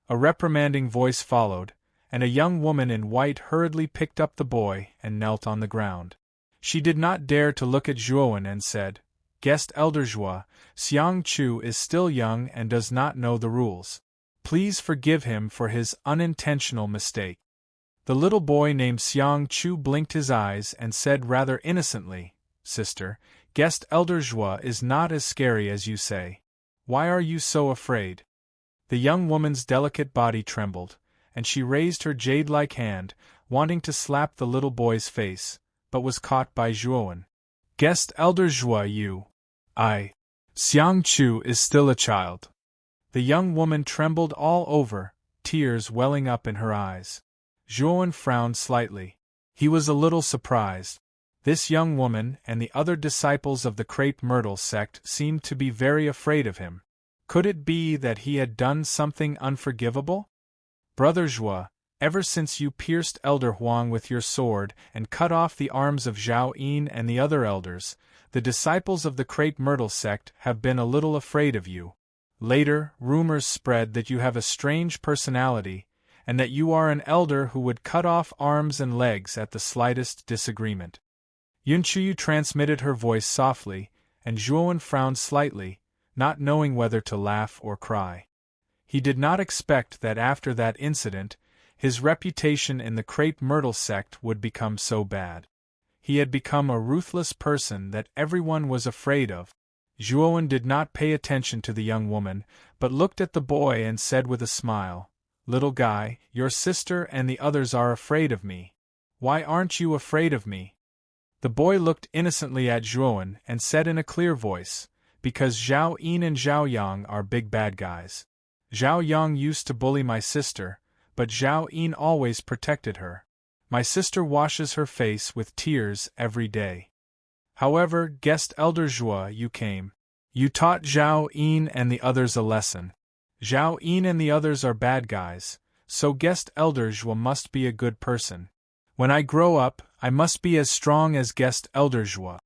A reprimanding voice followed, and a young woman in white hurriedly picked up the boy and knelt on the ground. She did not dare to look at Zhuowen and said, "Guest elder Zhua, Xiang Chu is still young and does not know the rules. Please forgive him for his unintentional mistake." The little boy named Xiang Chu blinked his eyes and said rather innocently, "Sister, guest elder Zhua is not as scary as you say. Why are you so afraid?" The young woman's delicate body trembled, and she raised her jade-like hand, wanting to slap the little boy's face, but was caught by Zhuowen. "Guest elder Zhua, Xiang Chu is still a child. The young woman trembled all over, tears welling up in her eyes. Zhuowen frowned slightly. He was a little surprised. This young woman and the other disciples of the crepe myrtle sect seemed to be very afraid of him. Could it be that he had done something unforgivable? Brother Zhuo, ever since you pierced Elder Huang with your sword and cut off the arms of Zhao Yin and the other elders, the disciples of the crepe myrtle sect have been a little afraid of you. Later, rumors spread that you have a strange personality, and that you are an elder who would cut off arms and legs at the slightest disagreement. Yunchuyu transmitted her voice softly, and Zhuowen frowned slightly, not knowing whether to laugh or cry. He did not expect that after that incident, his reputation in the crepe myrtle sect would become so bad. He had become a ruthless person that everyone was afraid of. Zhuowen did not pay attention to the young woman, but looked at the boy and said with a smile, "Little guy, your sister and the others are afraid of me. Why aren't you afraid of me?" The boy looked innocently at Zhuowen and said in a clear voice, "Because Zhao Yin and Zhao Yang are big bad guys. Zhao Yang used to bully my sister, but Zhao Yin always protected her. My sister washes her face with tears every day. However, guest Elder Zhuo, you came. You taught Zhao Yin and the others a lesson. Zhao Yin and the others are bad guys, so guest Elder Zhuo must be a good person. When I grow up, I must be as strong as guest Elder Zhuo."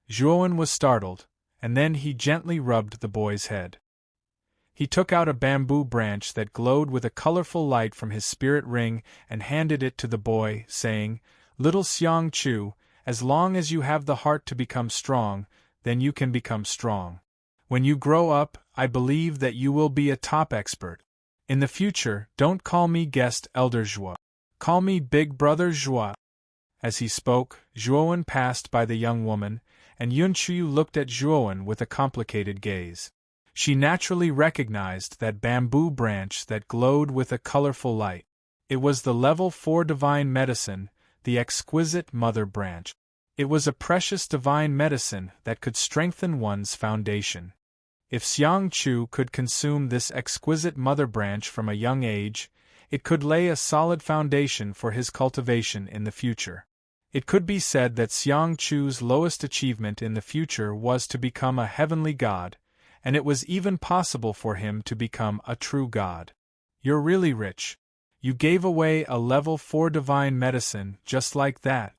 Zhuowen was startled, and then he gently rubbed the boy's head. He took out a bamboo branch that glowed with a colorful light from his spirit ring and handed it to the boy, saying, "Little Xiang Chu, as long as you have the heart to become strong, then you can become strong. When you grow up, I believe that you will be a top expert. In the future, don't call me guest Elder Zhuo. Call me Big Brother Zhuo." As he spoke, Zhuowen passed by the young woman, and Yunchuyu looked at Zhuowen with a complicated gaze. She naturally recognized that bamboo branch that glowed with a colorful light. It was the level 4 divine medicine, the exquisite mother branch. It was a precious divine medicine that could strengthen one's foundation. If Xiang Chu could consume this exquisite mother branch from a young age, it could lay a solid foundation for his cultivation in the future. It could be said that Xiang Chu's lowest achievement in the future was to become a heavenly god, and it was even possible for him to become a true god. "You're really rich. You gave away a level 4 divine medicine just like that,"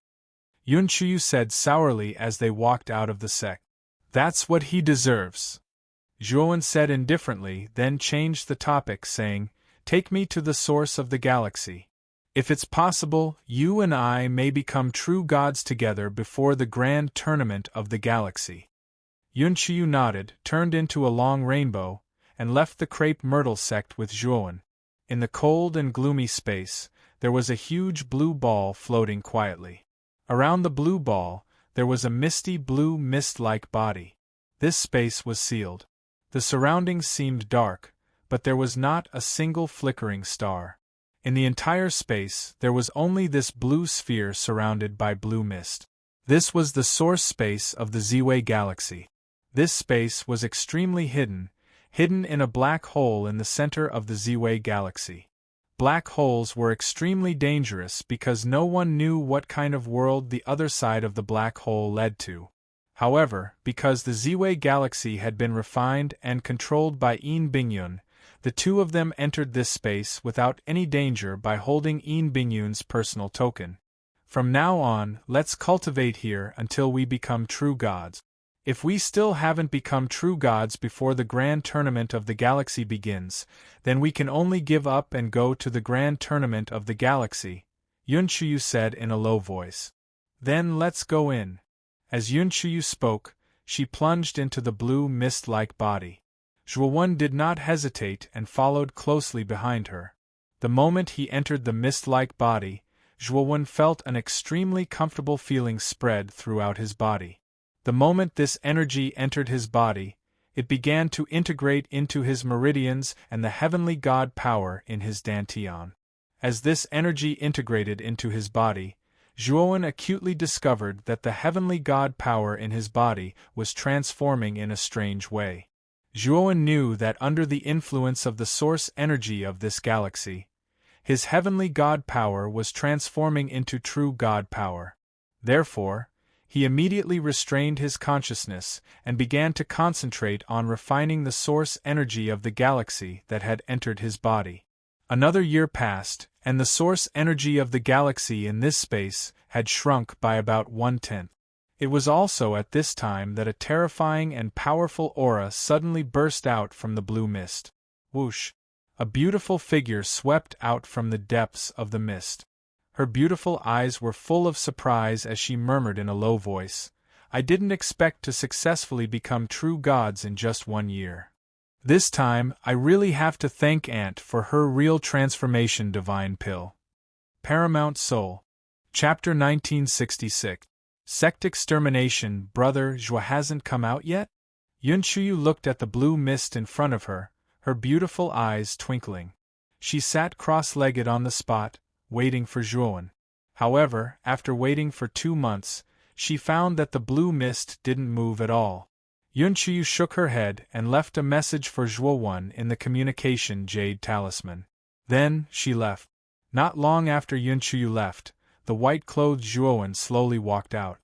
Yunchuyu said sourly as they walked out of the sect. "That's what he deserves," Zhuowen said indifferently, then changed the topic, saying, "Take me to the source of the galaxy. If it's possible, you and I may become true gods together before the grand tournament of the galaxy." Yunchuyu nodded, turned into a long rainbow, and left the crepe myrtle sect with Zhuowen. In the cold and gloomy space, there was a huge blue ball floating quietly. Around the blue ball, there was a misty blue mist-like body. This space was sealed. The surroundings seemed dark, but there was not a single flickering star. In the entire space, there was only this blue sphere surrounded by blue mist. This was the source space of the Ziwei galaxy. This space was extremely hidden in a black hole in the center of the Ziwei galaxy. Black holes were extremely dangerous because no one knew what kind of world the other side of the black hole led to. However, because the Ziwei galaxy had been refined and controlled by Yin Bingyun, the two of them entered this space without any danger by holding Yin Bingyun's personal token. "From now on, let's cultivate here until we become true gods. If we still haven't become true gods before the grand tournament of the galaxy begins, then we can only give up and go to the grand tournament of the galaxy," Yunchuyu said in a low voice. "Then let's go in." As Yunchuyu spoke, she plunged into the blue mist-like body. Zhuowen did not hesitate and followed closely behind her. The moment he entered the mist-like body, Zhuowen felt an extremely comfortable feeling spread throughout his body. The moment this energy entered his body, it began to integrate into his meridians and the heavenly god power in his dantian. As this energy integrated into his body, Zhuowen acutely discovered that the heavenly god power in his body was transforming in a strange way. Zhuowen knew that under the influence of the source energy of this galaxy, his heavenly god power was transforming into true god power. Therefore, he immediately restrained his consciousness and began to concentrate on refining the source energy of the galaxy that had entered his body. Another year passed, and the source energy of the galaxy in this space had shrunk by about 1/10. It was also at this time that a terrifying and powerful aura suddenly burst out from the blue mist. Whoosh! A beautiful figure swept out from the depths of the mist. Her beautiful eyes were full of surprise as she murmured in a low voice, "I didn't expect to successfully become true gods in just 1 year. This time, I really have to thank Aunt for her real transformation divine pill." Paramount Soul. Chapter 1966. Sect Extermination. Brother Zhua hasn't come out yet? Yunchuyu looked at the blue mist in front of her, her beautiful eyes twinkling. She sat cross-legged on the spot, waiting for Zhuowen. However, after waiting for 2 months, she found that the blue mist didn't move at all. Yunchuyu shook her head and left a message for Zhuowen in the communication jade talisman. Then, she left. Not long after Yunchuyu left, the white-clothed Zhuowen slowly walked out.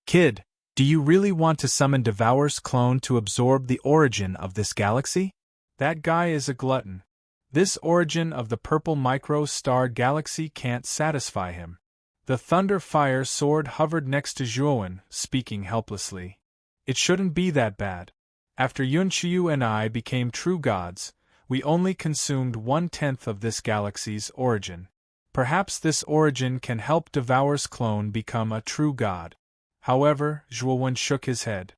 "Kid, do you really want to summon Devour's clone to absorb the origin of this galaxy? That guy is a glutton. This origin of the purple micro-star galaxy can't satisfy him." The thunder-fire sword hovered next to Zhuowen, speaking helplessly. "It shouldn't be that bad. After Yunchuyu and I became true gods, we only consumed 1/10 of this galaxy's origin. Perhaps this origin can help Devour's clone become a true god." However, Zhuowen shook his head.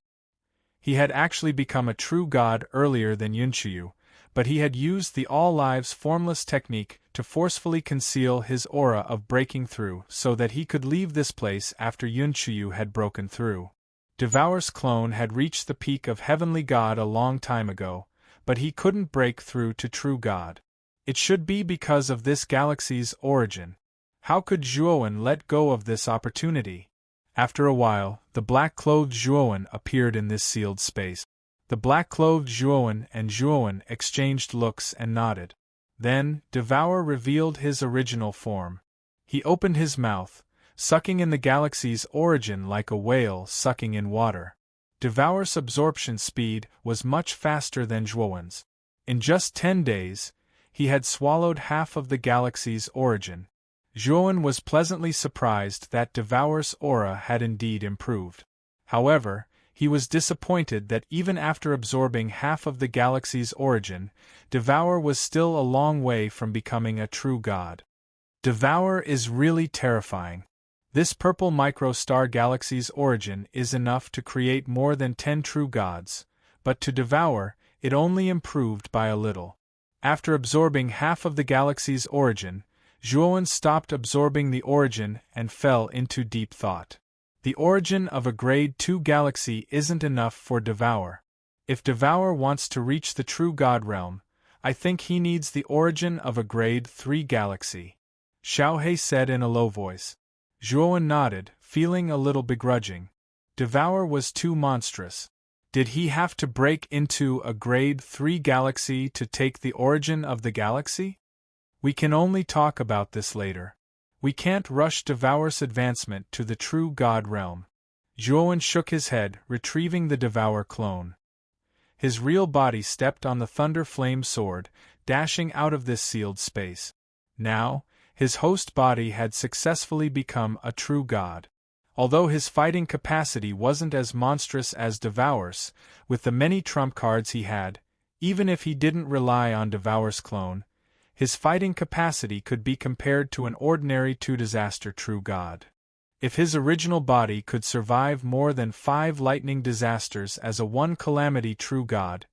He had actually become a true god earlier than Yunchuyu, but he had used the all-lives formless technique to forcefully conceal his aura of breaking through so that he could leave this place after Yunchuyu had broken through. Devour's clone had reached the peak of heavenly god a long time ago, but he couldn't break through to true god. It should be because of this galaxy's origin. How could Zhuowen let go of this opportunity? After a while, the black-clothed Zhuowen appeared in this sealed space. The black-clothed Zhuowen and Zhuowen exchanged looks and nodded. Then, Devour revealed his original form. He opened his mouth, sucking in the galaxy's origin like a whale sucking in water. Devour's absorption speed was much faster than Zhuowen's. In just 10 days, he had swallowed half of the galaxy's origin. Zhuowen was pleasantly surprised that Devour's aura had indeed improved. However, he was disappointed that even after absorbing half of the galaxy's origin, Devour was still a long way from becoming a true god. Devour is really terrifying. This purple micro-star galaxy's origin is enough to create more than 10 true gods, but to Devour, it only improved by a little. After absorbing half of the galaxy's origin, Zhuowen stopped absorbing the origin and fell into deep thought. The origin of a Grade 2 galaxy isn't enough for Devour. If Devour wants to reach the true god realm, I think he needs the origin of a Grade 3 galaxy, Xiaohe said in a low voice. Zhuowen nodded, feeling a little begrudging. Devour was too monstrous. Did he have to break into a Grade 3 galaxy to take the origin of the galaxy? We can only talk about this later. We can't rush Devour's advancement to the true god realm. Zhuowen shook his head, retrieving the Devour clone. His real body stepped on the thunder flame sword, dashing out of this sealed space. Now, his host body had successfully become a true god. Although his fighting capacity wasn't as monstrous as Devour's, with the many trump cards he had, even if he didn't rely on Devour's clone, his fighting capacity could be compared to an ordinary 2-disaster true god. If his original body could survive more than 5 lightning disasters as a 1-calamity true god,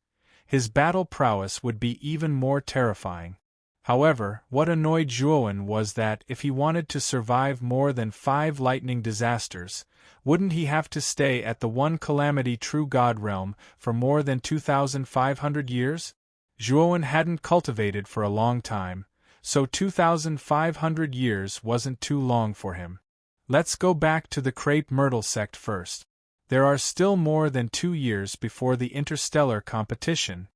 his battle prowess would be even more terrifying. However, what annoyed Zhuowen was that if he wanted to survive more than 5 lightning disasters, wouldn't he have to stay at the 1-calamity true god realm for more than 2,500 years? Zhuowen hadn't cultivated for a long time, so 2,500 years wasn't too long for him. Let's go back to the Crepe Myrtle sect first. There are still more than 2 years before the interstellar competition.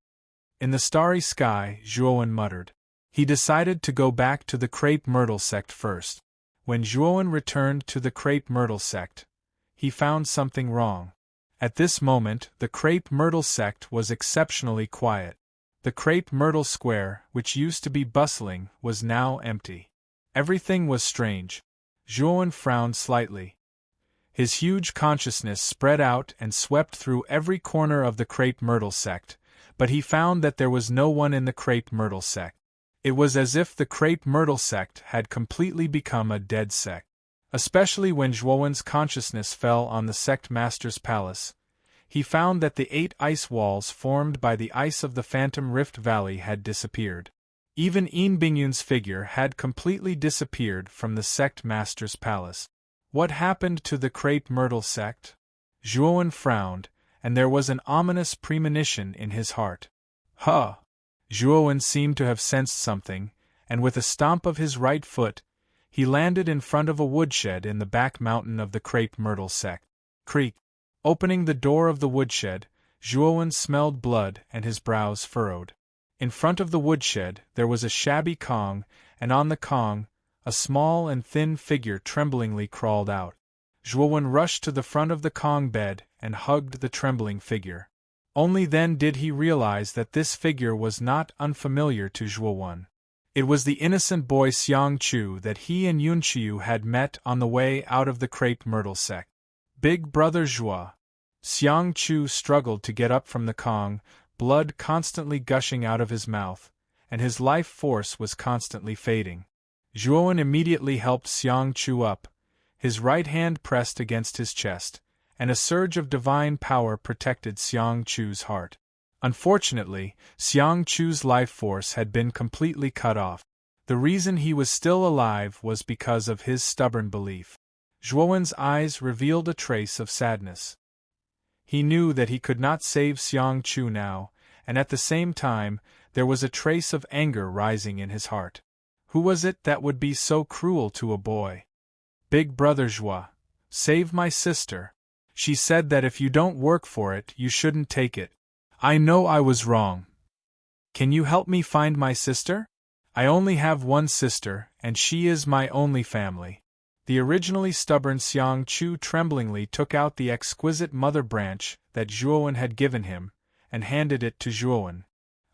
In the starry sky, Zhuowen muttered. He decided to go back to the crepe myrtle sect first. When Zhuowen returned to the crepe myrtle sect, he found something wrong. At this moment, the crepe myrtle sect was exceptionally quiet. The crepe myrtle square, which used to be bustling, was now empty. Everything was strange. Zhuowen frowned slightly. His huge consciousness spread out and swept through every corner of the crepe myrtle sect, but he found that there was no one in the crepe myrtle sect. It was as if the crepe myrtle sect had completely become a dead sect. Especially when Zhuowen's consciousness fell on the sect master's palace, he found that the 8 ice walls formed by the ice of the Phantom Rift Valley had disappeared. Even Yin Bingyun's figure had completely disappeared from the sect master's palace. What happened to the crepe myrtle sect? Zhuowen frowned, and there was an ominous premonition in his heart. Huh! Zhuowen seemed to have sensed something, and with a stomp of his right foot, he landed in front of a woodshed in the back mountain of the crepe myrtle sect. Creak! Opening the door of the woodshed, Zhuowen smelled blood and his brows furrowed. In front of the woodshed there was a shabby Kong, and on the Kong, a small and thin figure tremblingly crawled out. Zhuowen rushed to the front of the Kong bed and hugged the trembling figure. Only then did he realize that this figure was not unfamiliar to Zhuowen. It was the innocent boy Xiang Chu that he and Yunqiu had met on the way out of the crepe myrtle sect. Big brother Zhua. Xiang Chu struggled to get up from the Kong, blood constantly gushing out of his mouth, and his life force was constantly fading. Zhuowen immediately helped Xiang Chu up, his right hand pressed against his chest, and a surge of divine power protected Xiang Chu's heart. Unfortunately, Xiang Chu's life force had been completely cut off. The reason he was still alive was because of his stubborn belief. Zhuowen's eyes revealed a trace of sadness. He knew that he could not save Xiang Chu now, and at the same time, there was a trace of anger rising in his heart. Who was it that would be so cruel to a boy? Big brother Zhua. Save my sister. She said that if you don't work for it, you shouldn't take it. I know I was wrong. Can you help me find my sister? I only have one sister, and she is my only family. The originally stubborn Xiang Chu tremblingly took out the exquisite mother branch that Zhuowen had given him, and handed it to Zhuowen.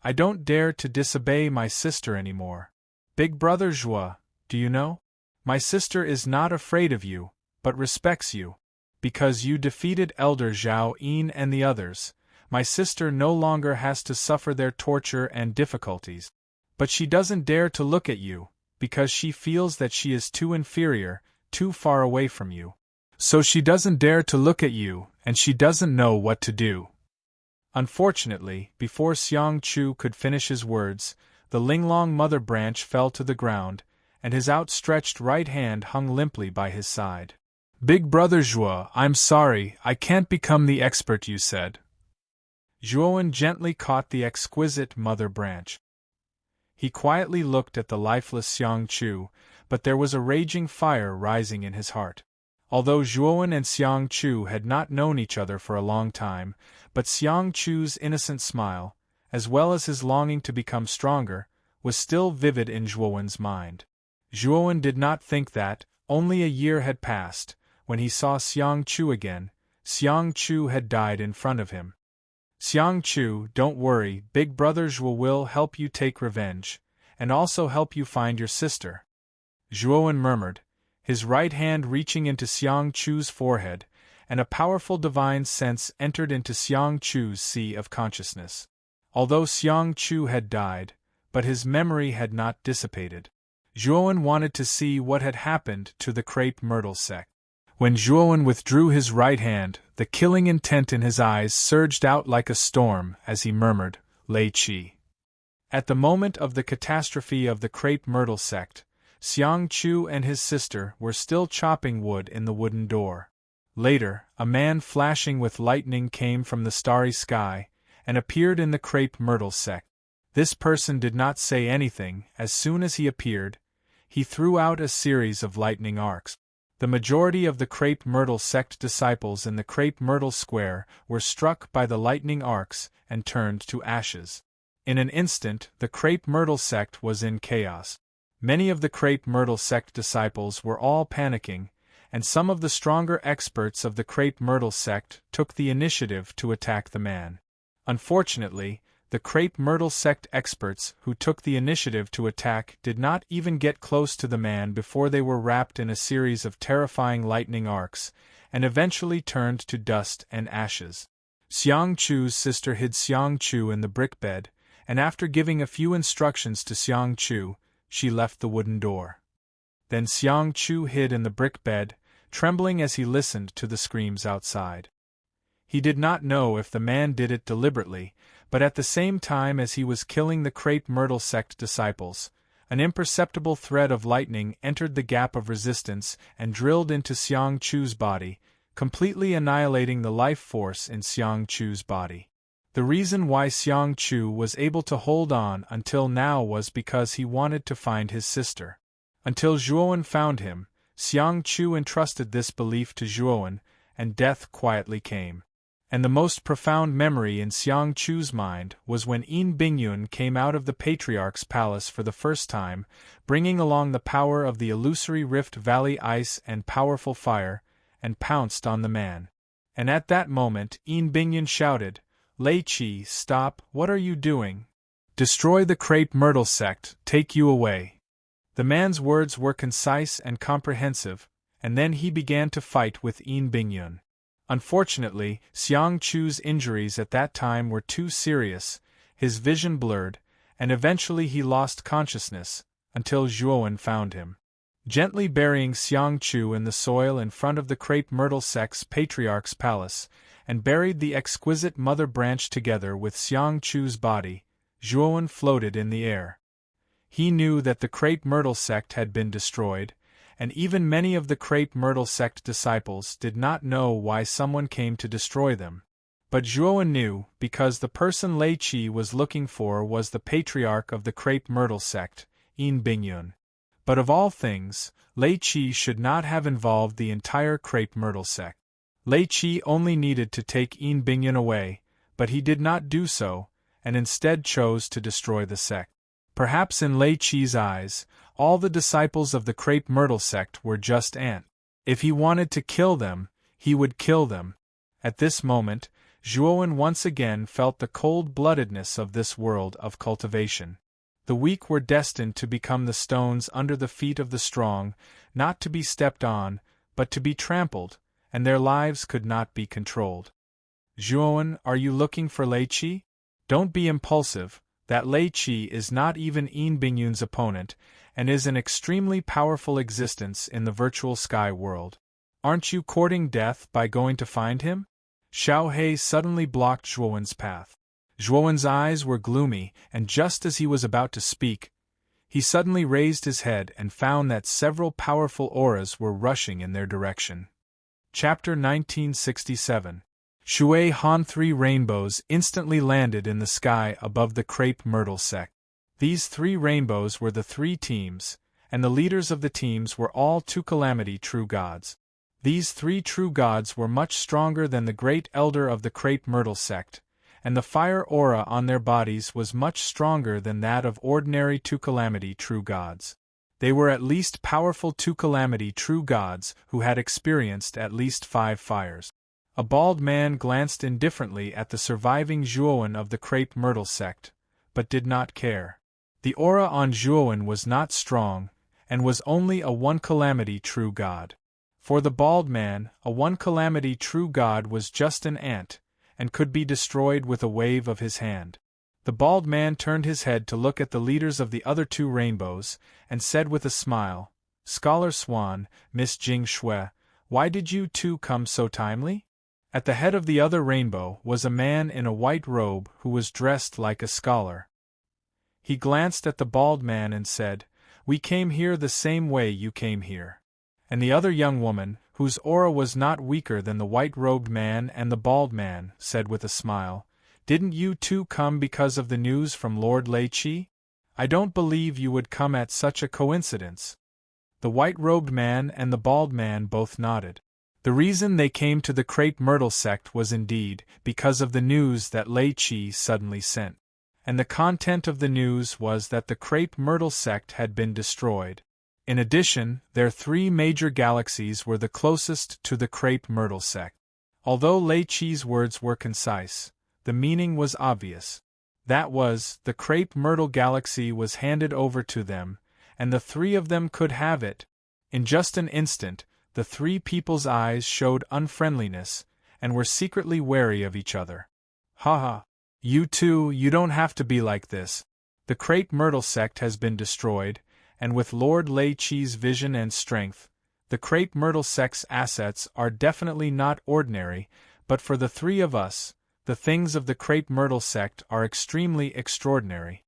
I don't dare to disobey my sister anymore. Big brother Zhua, do you know? My sister is not afraid of you, but respects you. Because you defeated Elder Zhao Yin and the others, my sister no longer has to suffer their torture and difficulties. But she doesn't dare to look at you, because she feels that she is too inferior, too far away from you. So she doesn't dare to look at you, and she doesn't know what to do. Unfortunately, before Xiang Chu could finish his words, the Linglong mother branch fell to the ground, and his outstretched right hand hung limply by his side. Big brother Zhua, I'm sorry, I can't become the expert you said. Zhuowen gently caught the exquisite mother branch. He quietly looked at the lifeless Xiang Chu, but there was a raging fire rising in his heart. Although Zhuowen and Xiang Chu had not known each other for a long time, but Xiang Chu's innocent smile, as well as his longing to become stronger, was still vivid in Zhuowen's mind. Zhuowen did not think that, only a year had passed, when he saw Xiang Chu again, Xiang Chu had died in front of him. Xiang Chu, don't worry, Big Brother Zhuo will help you take revenge, and also help you find your sister. Zhuowen murmured, his right hand reaching into Xiang Chu's forehead, and a powerful divine sense entered into Xiang Chu's sea of consciousness. Although Xiang Chu had died, but his memory had not dissipated. Zhuowen wanted to see what had happened to the crepe myrtle sect. When Zhuowen withdrew his right hand, the killing intent in his eyes surged out like a storm as he murmured, Lei Qi. At the moment of the catastrophe of the crepe myrtle sect, Xiang Chu and his sister were still chopping wood in the wooden door. Later, a man flashing with lightning came from the starry sky, and appeared in the crepe myrtle sect. This person did not say anything. As soon as he appeared, he threw out a series of lightning arcs. The majority of the crepe myrtle sect disciples in the crepe myrtle square were struck by the lightning arcs and turned to ashes. In an instant, the crepe myrtle sect was in chaos. Many of the crepe myrtle sect disciples were all panicking, and some of the stronger experts of the crepe myrtle sect took the initiative to attack the man. Unfortunately, the crepe myrtle sect experts who took the initiative to attack did not even get close to the man before they were wrapped in a series of terrifying lightning arcs, and eventually turned to dust and ashes. Xiang Chu's sister hid Xiang Chu in the brick bed, and after giving a few instructions to Xiang Chu, she left the wooden door. Then Xiang Chu hid in the brick bed, trembling as he listened to the screams outside. He did not know if the man did it deliberately, but at the same time as he was killing the crepe myrtle sect disciples, an imperceptible thread of lightning entered the gap of resistance and drilled into Xiang Chu's body, completely annihilating the life force in Xiang Chu's body. The reason why Xiang Chu was able to hold on until now was because he wanted to find his sister. Until Zhuowen found him, Xiang Chu entrusted this belief to Zhuowen, and death quietly came. And the most profound memory in Xiang Chu's mind was when Yin Bingyun came out of the Patriarch's palace for the first time, bringing along the power of the illusory Rift Valley ice and powerful fire, and pounced on the man. And at that moment Yin Bingyun shouted, "Lei Qi, stop, what are you doing? Destroy the crepe myrtle sect, take you away." The man's words were concise and comprehensive, and then he began to fight with Yin Bingyun. Unfortunately, Xiang Chu's injuries at that time were too serious, his vision blurred, and eventually he lost consciousness, until Zhuowen found him. Gently burying Xiang Chu in the soil in front of the crepe myrtle sect's patriarch's palace, and buried the exquisite mother branch together with Xiang Chu's body, Zhuowen floated in the air. He knew that the crepe myrtle sect had been destroyed, and even many of the crepe myrtle sect disciples did not know why someone came to destroy them. But Zhuowen knew, because the person Lei Qi was looking for was the patriarch of the crepe myrtle sect, Yin Bingyun. But of all things, Lei Qi should not have involved the entire crepe myrtle sect. Lei Qi only needed to take Yin Bingyun away, but he did not do so, and instead chose to destroy the sect. Perhaps in Lei Qi's eyes, all the disciples of the crepe myrtle sect were just ants. If he wanted to kill them, he would kill them. At this moment, Zhuowen once again felt the cold-bloodedness of this world of cultivation. The weak were destined to become the stones under the feet of the strong, not to be stepped on, but to be trampled, and their lives could not be controlled. Zhuowen, are you looking for Lei Qi? Don't be impulsive. That Lei Qi is not even Yin Bingyun's opponent, and is an extremely powerful existence in the virtual sky world. Aren't you courting death by going to find him? Xiao He suddenly blocked Zhuowen's path. Zhuowen's eyes were gloomy, and just as he was about to speak, he suddenly raised his head and found that several powerful auras were rushing in their direction. Chapter 1967. Shui Han. 3 rainbows instantly landed in the sky above the crepe myrtle sect. These 3 rainbows were the 3 teams, and the leaders of the teams were all 2 calamity true gods. These 3 true gods were much stronger than the great elder of the crepe myrtle sect, and the fire aura on their bodies was much stronger than that of ordinary 2 calamity true gods. They were at least powerful 2 calamity true gods who had experienced at least 5 fires. A bald man glanced indifferently at the surviving Zhuowen of the crepe myrtle sect, but did not care. The aura on Zhuowen was not strong, and was only a 1 calamity true god. For the bald man, a 1 calamity true god was just an ant, and could be destroyed with a wave of his hand. The bald man turned his head to look at the leaders of the other 2 rainbows, and said with a smile, "Scholar Swan, Miss Jing Shui, why did you 2 come so timely?" At the head of the other rainbow was a man in a white robe who was dressed like a scholar. He glanced at the bald man and said, "We came here the same way you came here." And the other young woman, whose aura was not weaker than the white-robed man and the bald man, said with a smile, "Didn't you 2 come because of the news from Lord Lei Qi? I don't believe you would come at such a coincidence." The white-robed man and the bald man both nodded. The reason they came to the crepe myrtle sect was indeed because of the news that Lei Chi suddenly sent. And the content of the news was that the crepe myrtle sect had been destroyed. In addition, their 3 major galaxies were the closest to the crepe myrtle sect. Although Lei Chi's words were concise, the meaning was obvious. That was, the crepe myrtle galaxy was handed over to them, and the 3 of them could have it. In just an instant, the 3 people's eyes showed unfriendliness, and were secretly wary of each other. Ha ha! You two, you don't have to be like this. The crepe myrtle sect has been destroyed, and with Lord Lei Chi's vision and strength, the crepe myrtle sect's assets are definitely not ordinary, but for the 3 of us, the things of the crepe myrtle sect are extremely extraordinary.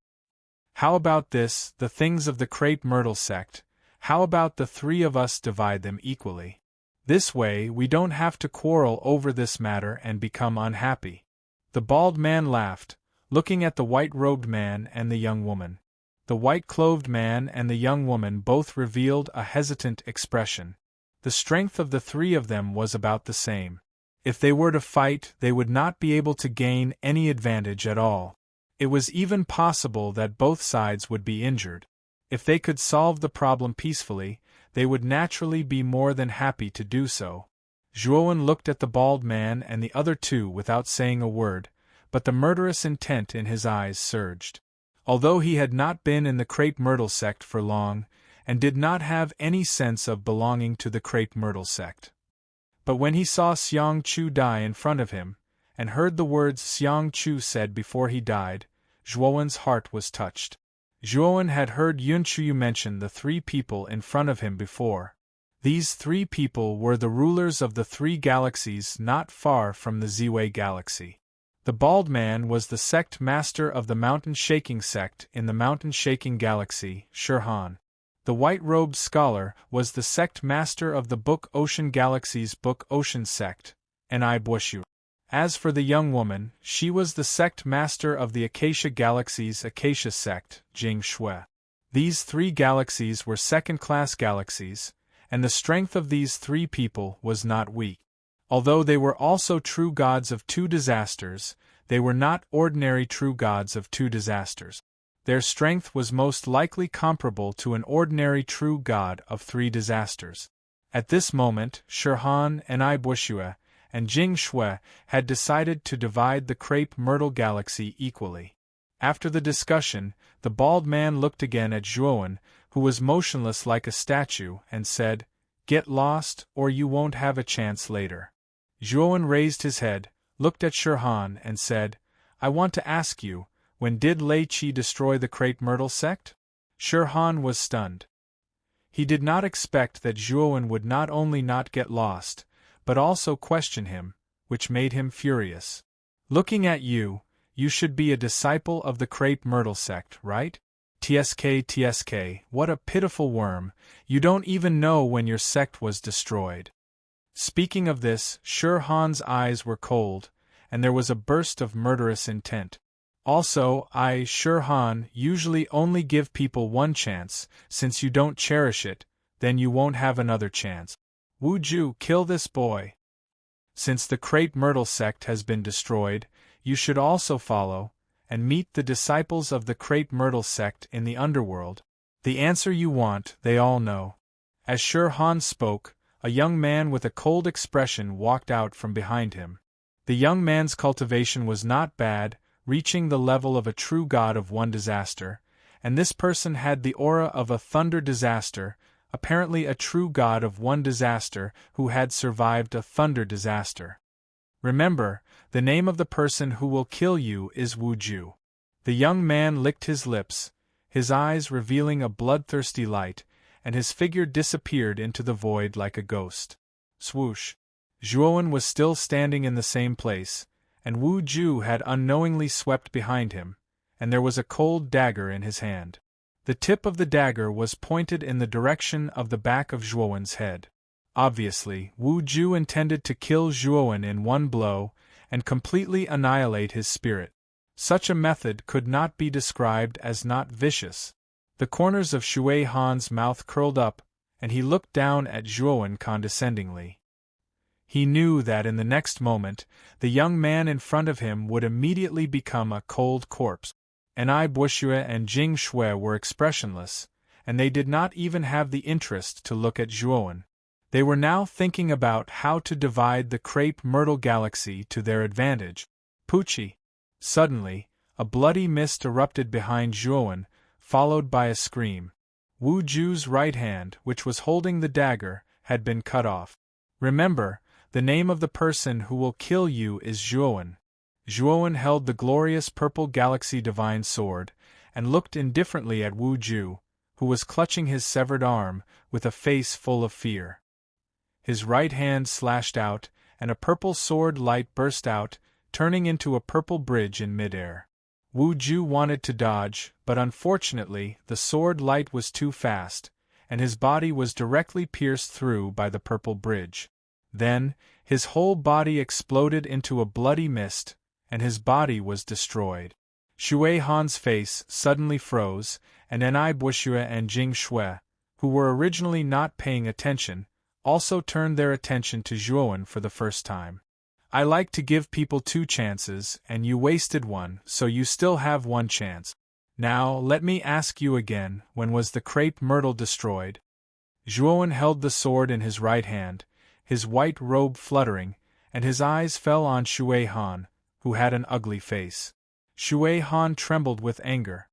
How about this, the things of the crepe myrtle sect? How about the 3 of us divide them equally? This way we don't have to quarrel over this matter and become unhappy. The bald man laughed, looking at the white-robed man and the young woman. The white-clothed man and the young woman both revealed a hesitant expression. The strength of the 3 of them was about the same. If they were to fight, they would not be able to gain any advantage at all. It was even possible that both sides would be injured. If they could solve the problem peacefully, they would naturally be more than happy to do so. Zhuowen looked at the bald man and the other 2 without saying a word, but the murderous intent in his eyes surged. Although he had not been in the crepe myrtle sect for long, and did not have any sense of belonging to the crepe myrtle sect. But when he saw Xiang Chu die in front of him, and heard the words Xiang Chu said before he died, Zhuowen's heart was touched. Zhuowen had heard Yun Chuyu mention the 3 people in front of him before. These 3 people were the rulers of the 3 galaxies not far from the Ziwei galaxy. The bald man was the sect master of the mountain-shaking sect in the mountain-shaking galaxy, Shirhan. The white-robed scholar was the sect master of the Book Ocean galaxy's Book Ocean sect, Enai Buoshu. As for the young woman, she was the sect master of the Acacia galaxy's Acacia sect, Jing Shui. These 3 galaxies were second-class galaxies, and the strength of these 3 people was not weak. Although they were also true gods of 2 disasters, they were not ordinary true gods of 2 disasters. Their strength was most likely comparable to an ordinary true god of 3 disasters. At this moment, Shirhan and Buoshue and Jing Shui had decided to divide the crepe myrtle galaxy equally. After the discussion, the bald man looked again at Zhuowen, who was motionless like a statue, and said, "Get lost, or you won't have a chance later." Zhuowen raised his head, looked at Shirhan, and said, "I want to ask you, when did Lei Chi destroy the crepe myrtle sect?" Shirhan was stunned. He did not expect that Zhuowen would not only not get lost, but also question him, which made him furious. "Looking at you, you should be a disciple of the crepe myrtle sect, right? TSK, what a pitiful worm, you don't even know when your sect was destroyed." Speaking of this, Shirhan's eyes were cold, and there was a burst of murderous intent. "Also, Shirhan, usually only give people one chance, since you don't cherish it, then you won't have another chance. Wu Ju, kill this boy. Since the crepe myrtle sect has been destroyed, you should also follow, and meet the disciples of the crepe myrtle sect in the underworld. The answer you want, they all know." As Shirhan spoke, a young man with a cold expression walked out from behind him. The young man's cultivation was not bad, reaching the level of a true god of 1 disaster, and this person had the aura of a thunder disaster, apparently a true god of 1 disaster who had survived a thunder disaster. Remember, the name of the person who will kill you is Wu Ju. The young man licked his lips, his eyes revealing a bloodthirsty light, and his figure disappeared into the void like a ghost. Swoosh! Zhuowen was still standing in the same place, and Wu Ju had unknowingly swept behind him, and there was a cold dagger in his hand. The tip of the dagger was pointed in the direction of the back of Zhuowen's head. Obviously, Wu Ju intended to kill Zhuowen in one blow and completely annihilate his spirit. Such a method could not be described as not vicious. The corners of Shui Han's mouth curled up, and he looked down at Zhuowen condescendingly. He knew that in the next moment, the young man in front of him would immediately become a cold corpse. Bushue and Jing Shui were expressionless, and they did not even have the interest to look at Zhuowen. They were now thinking about how to divide the crepe myrtle galaxy to their advantage. Poochie! Suddenly, a bloody mist erupted behind Zhuowen, followed by a scream. Wu Ju's right hand, which was holding the dagger, had been cut off. Remember, the name of the person who will kill you is Zhuowen. Zhuowen held the glorious purple galaxy divine sword, and looked indifferently at Wu Ju, who was clutching his severed arm, with a face full of fear. His right hand slashed out, and a purple sword light burst out, turning into a purple bridge in midair. Wu Ju wanted to dodge, but unfortunately the sword light was too fast, and his body was directly pierced through by the purple bridge. Then, his whole body exploded into a bloody mist, and his body was destroyed. Shui Han's face suddenly froze, and Bushue and Jing Shui, who were originally not paying attention, also turned their attention to Zhuowen for the first time. I like to give people 2 chances, and you wasted one, so you still have 1 chance. Now, let me ask you again, when was the crepe myrtle destroyed? Zhuowen held the sword in his right hand, his white robe fluttering, and his eyes fell on Shui Han, who had an ugly face. Shui Han trembled with anger.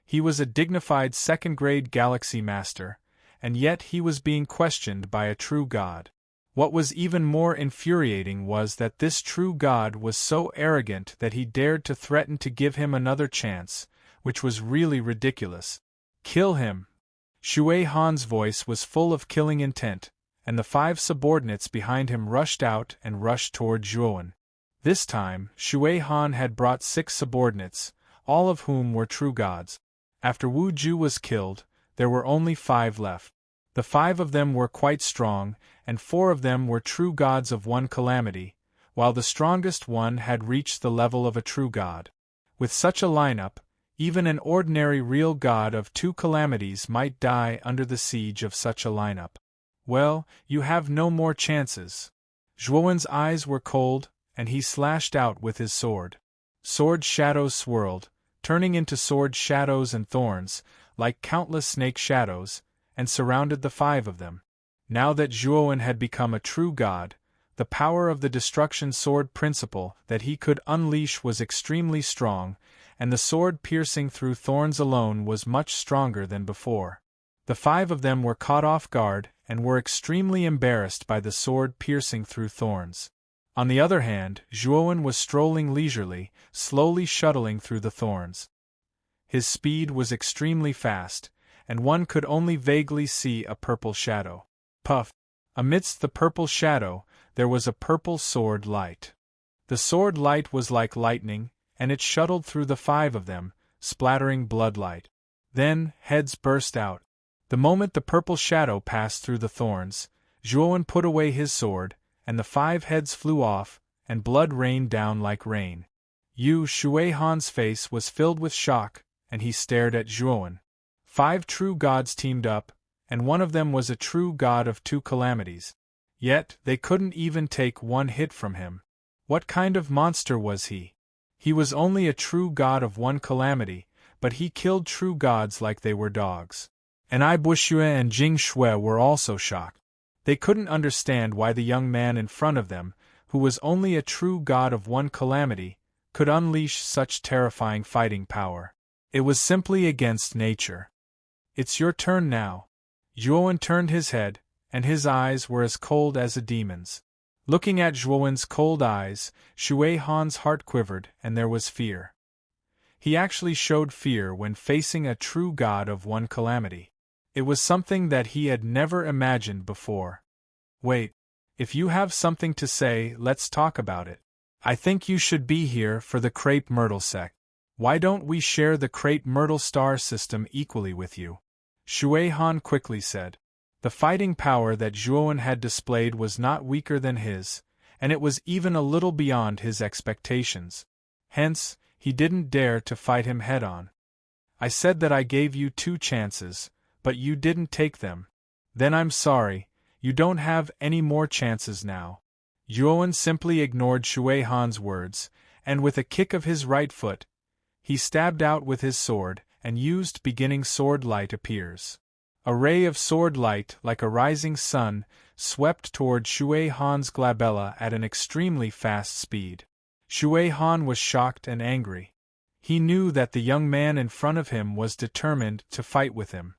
He was a dignified second-grade galaxy master, and yet he was being questioned by a true god. What was even more infuriating was that this true god was so arrogant that he dared to threaten to give him another chance, which was really ridiculous. Kill him! Shui Han's voice was full of killing intent, and the 5 subordinates behind him rushed out and rushed toward Zhuowen. This time, Shui Han had brought 6 subordinates, all of whom were true gods. After Wu Ju was killed, there were only 5 left. The 5 of them were quite strong, and 4 of them were true gods of 1 calamity, while the strongest one had reached the level of a true god. With such a lineup, even an ordinary real god of 2 calamities might die under the siege of such a lineup. Well, you have no more chances. Zhuowen's eyes were cold, and he slashed out with his sword. Sword shadows swirled, turning into sword shadows and thorns, like countless snake shadows, and surrounded the 5 of them. Now that Zhuowen had become a true god, the power of the destruction sword principle that he could unleash was extremely strong, and the sword piercing through thorns alone was much stronger than before. The 5 of them were caught off guard and were extremely embarrassed by the sword piercing through thorns. On the other hand, Zhuowen was strolling leisurely, slowly shuttling through the thorns. His speed was extremely fast, and one could only vaguely see a purple shadow. Puff! Amidst the purple shadow, there was a purple sword light. The sword light was like lightning, and it shuttled through the 5 of them, splattering bloodlight. Then, heads burst out. The moment the purple shadow passed through the thorns, Zhuowen put away his sword, and the 5 heads flew off, and blood rained down like rain. Shui Han's face was filled with shock, and he stared at Zhuowen. 5 true gods teamed up, and one of them was a true god of 2 calamities. Yet, they couldn't even take 1 hit from him. What kind of monster was he? He was only a true god of 1 calamity, but he killed true gods like they were dogs. Bushue and Jing Shui were also shocked. They couldn't understand why the young man in front of them, who was only a true god of 1 calamity, could unleash such terrifying fighting power. It was simply against nature. It's your turn now. Zhuowen turned his head, and his eyes were as cold as a demon's. Looking at Zhuowen's cold eyes, Shui Han's heart quivered, and there was fear. He actually showed fear when facing a true god of 1 calamity. It was something that he had never imagined before. Wait. If you have something to say, let's talk about it. I think you should be here for the crepe myrtle sect. Why don't we share the crepe myrtle star system equally with you? Shui Han quickly said. The fighting power that Zhuowen had displayed was not weaker than his, and it was even a little beyond his expectations. Hence, he didn't dare to fight him head-on. I said that I gave you 2 chances, but you didn't take them. Then I'm sorry, you don't have any more chances now. Zhuowen simply ignored Shui Han's words, and with a kick of his right foot, he stabbed out with his sword, and used beginning sword light appears. A ray of sword light, like a rising sun, swept toward Shui Han's glabella at an extremely fast speed. Shui Han was shocked and angry. He knew that the young man in front of him was determined to fight with him.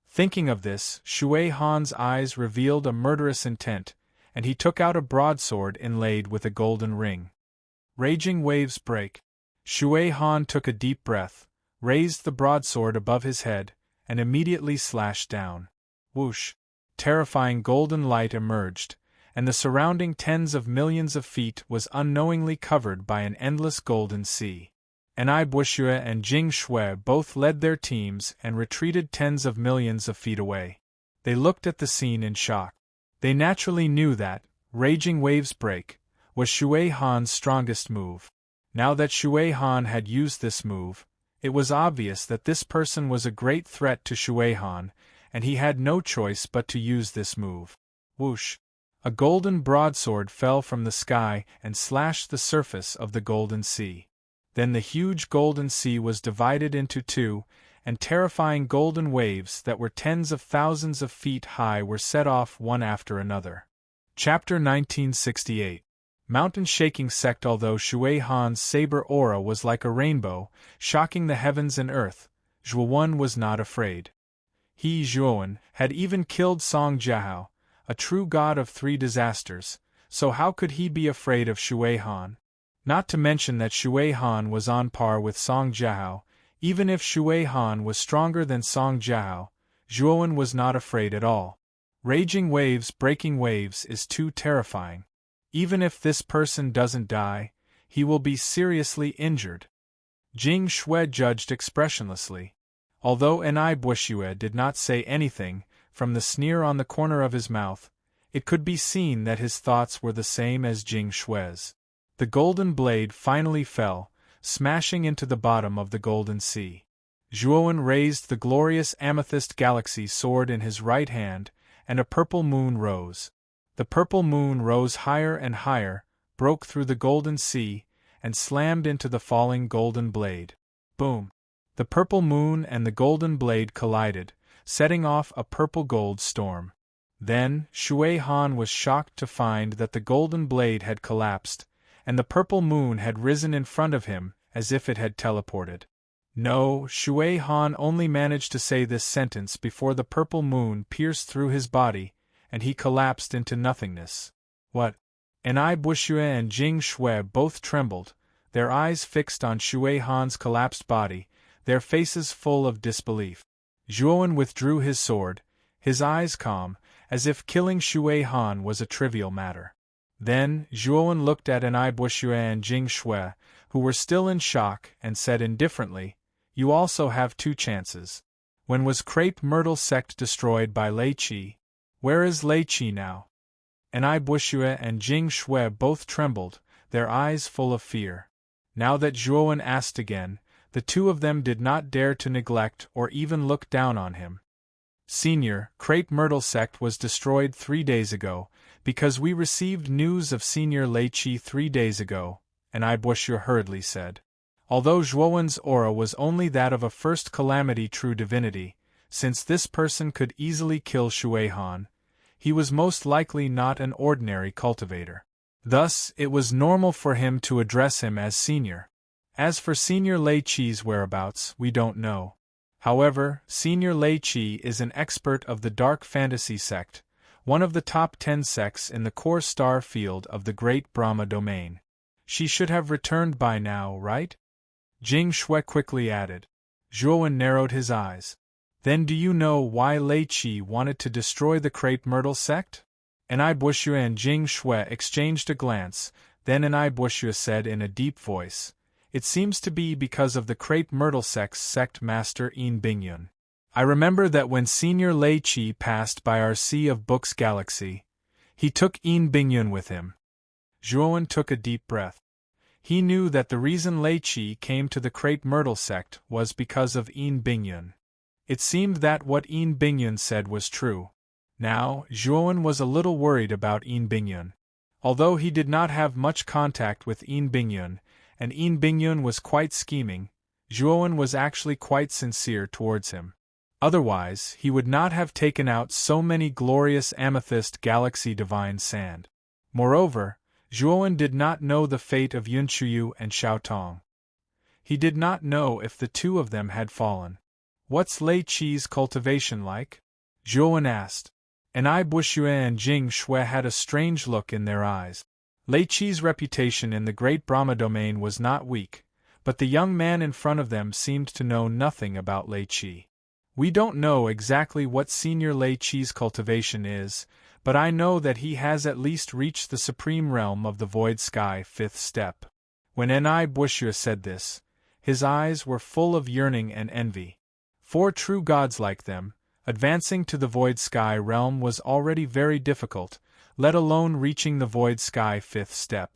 Thinking of this, Shui Han's eyes revealed a murderous intent, and he took out a broadsword inlaid with a golden ring. Raging waves break. Shui Han took a deep breath, raised the broadsword above his head, and immediately slashed down. Whoosh! Terrifying golden light emerged, and the surrounding tens of millions of feet was unknowingly covered by an endless golden sea. Enai Bushue and Jing Shui both led their teams and retreated tens of millions of feet away. They looked at the scene in shock. They naturally knew that, raging waves break, was Shui Han's strongest move. Now that Shui Han had used this move, it was obvious that this person was a great threat to Shui Han, and he had no choice but to use this move. Whoosh! A golden broadsword fell from the sky and slashed the surface of the golden sea. Then the huge golden sea was divided into two, and terrifying golden waves that were tens of thousands of feet high were set off one after another. Chapter 1968. Mountain-shaking sect. Although Shui Han's saber aura was like a rainbow, shocking the heavens and earth, Zhuowen was not afraid. He, Zhuowen, had even killed Song Jiahao, a true god of three disasters, so how could he be afraid of Shui Han? Not to mention that Shui Han was on par with Song Jiahao. Even if Shui Han was stronger than Song Jiahao, Zhuowen was not afraid at all. Raging waves breaking waves is too terrifying. Even if this person doesn't die, he will be seriously injured. Jing Shui judged expressionlessly. Although Enai Bushue did not say anything, from the sneer on the corner of his mouth, it could be seen that his thoughts were the same as Jing Shui's. The golden blade finally fell, smashing into the bottom of the golden sea. Zhuowen raised the glorious amethyst galaxy sword in his right hand, and a purple moon rose. The purple moon rose higher and higher, broke through the golden sea, and slammed into the falling golden blade. Boom! The purple moon and the golden blade collided, setting off a purple-gold storm. Then, Shui Han was shocked to find that the golden blade had collapsed, and the purple moon had risen in front of him, as if it had teleported. No, Shui Han only managed to say this sentence before the purple moon pierced through his body, and he collapsed into nothingness. What? Enai Bushue and Jing Shui both trembled, their eyes fixed on Shui Han's collapsed body, their faces full of disbelief. Zhuowen withdrew his sword, his eyes calm, as if killing Shui Han was a trivial matter. Then, Zhuowen looked at Enai Bushue and Jing Shui, who were still in shock, and said indifferently, "You also have two chances. When was Crepe Myrtle sect destroyed by Lei Qi? Where is Lei Qi now?" Enai Bushue and Jing Shui both trembled, their eyes full of fear. Now that Zhuowen asked again, the two of them did not dare to neglect or even look down on him. "Senior, Crepe Myrtle sect was destroyed 3 days ago, because we received news of Senior Lei Qi 3 days ago," Enai Bushue hurriedly said. Although Zhuowen's aura was only that of a first calamity true divinity, since this person could easily kill Shui Han, he was most likely not an ordinary cultivator. Thus, it was normal for him to address him as Senior. As for Senior Lei Qi's whereabouts, we don't know. However, Senior Lei Qi is an expert of the Dark Fantasy sect, one of the top 10 sects in the core star field of the Great Brahma domain. She should have returned by now, right? Jing Shui quickly added. Zhuowen narrowed his eyes. Then do you know why Lei Qi wanted to destroy the Crepe Myrtle sect? Enai Bushue and Jing Shui exchanged a glance, then Enai Bushue said in a deep voice, "It seems to be because of the Crepe Myrtle sect's sect master Yin Bingyun. I remember that when Senior Lei Qi passed by our Sea of Books galaxy, he took Yin Bingyun with him." Zhuowen took a deep breath. He knew that the reason Lei Qi came to the Crepe Myrtle sect was because of Yin Bingyun. It seemed that what Yin Bingyun said was true. Now, Zhuowen was a little worried about Yin Bingyun. Although he did not have much contact with Yin Bingyun, and Yin Bingyun was quite scheming, Zhuowen was actually quite sincere towards him. Otherwise, he would not have taken out so many glorious amethyst galaxy divine sand. Moreover, Zhuowen did not know the fate of Yunchuyu and Xiaotong. He did not know if the two of them had fallen. "What's Lei Qi's cultivation like?" Zhuowen asked. And Bushue and Jing Shui had a strange look in their eyes. Lei Qi's reputation in the great Brahma domain was not weak, but the young man in front of them seemed to know nothing about Lei Qi. "We don't know exactly what Senior Lei Qi's cultivation is, but I know that he has at least reached the supreme realm of the void sky 5th step." When Bushue said this, his eyes were full of yearning and envy. For true gods like them, advancing to the void sky realm was already very difficult, let alone reaching the void sky 5th step.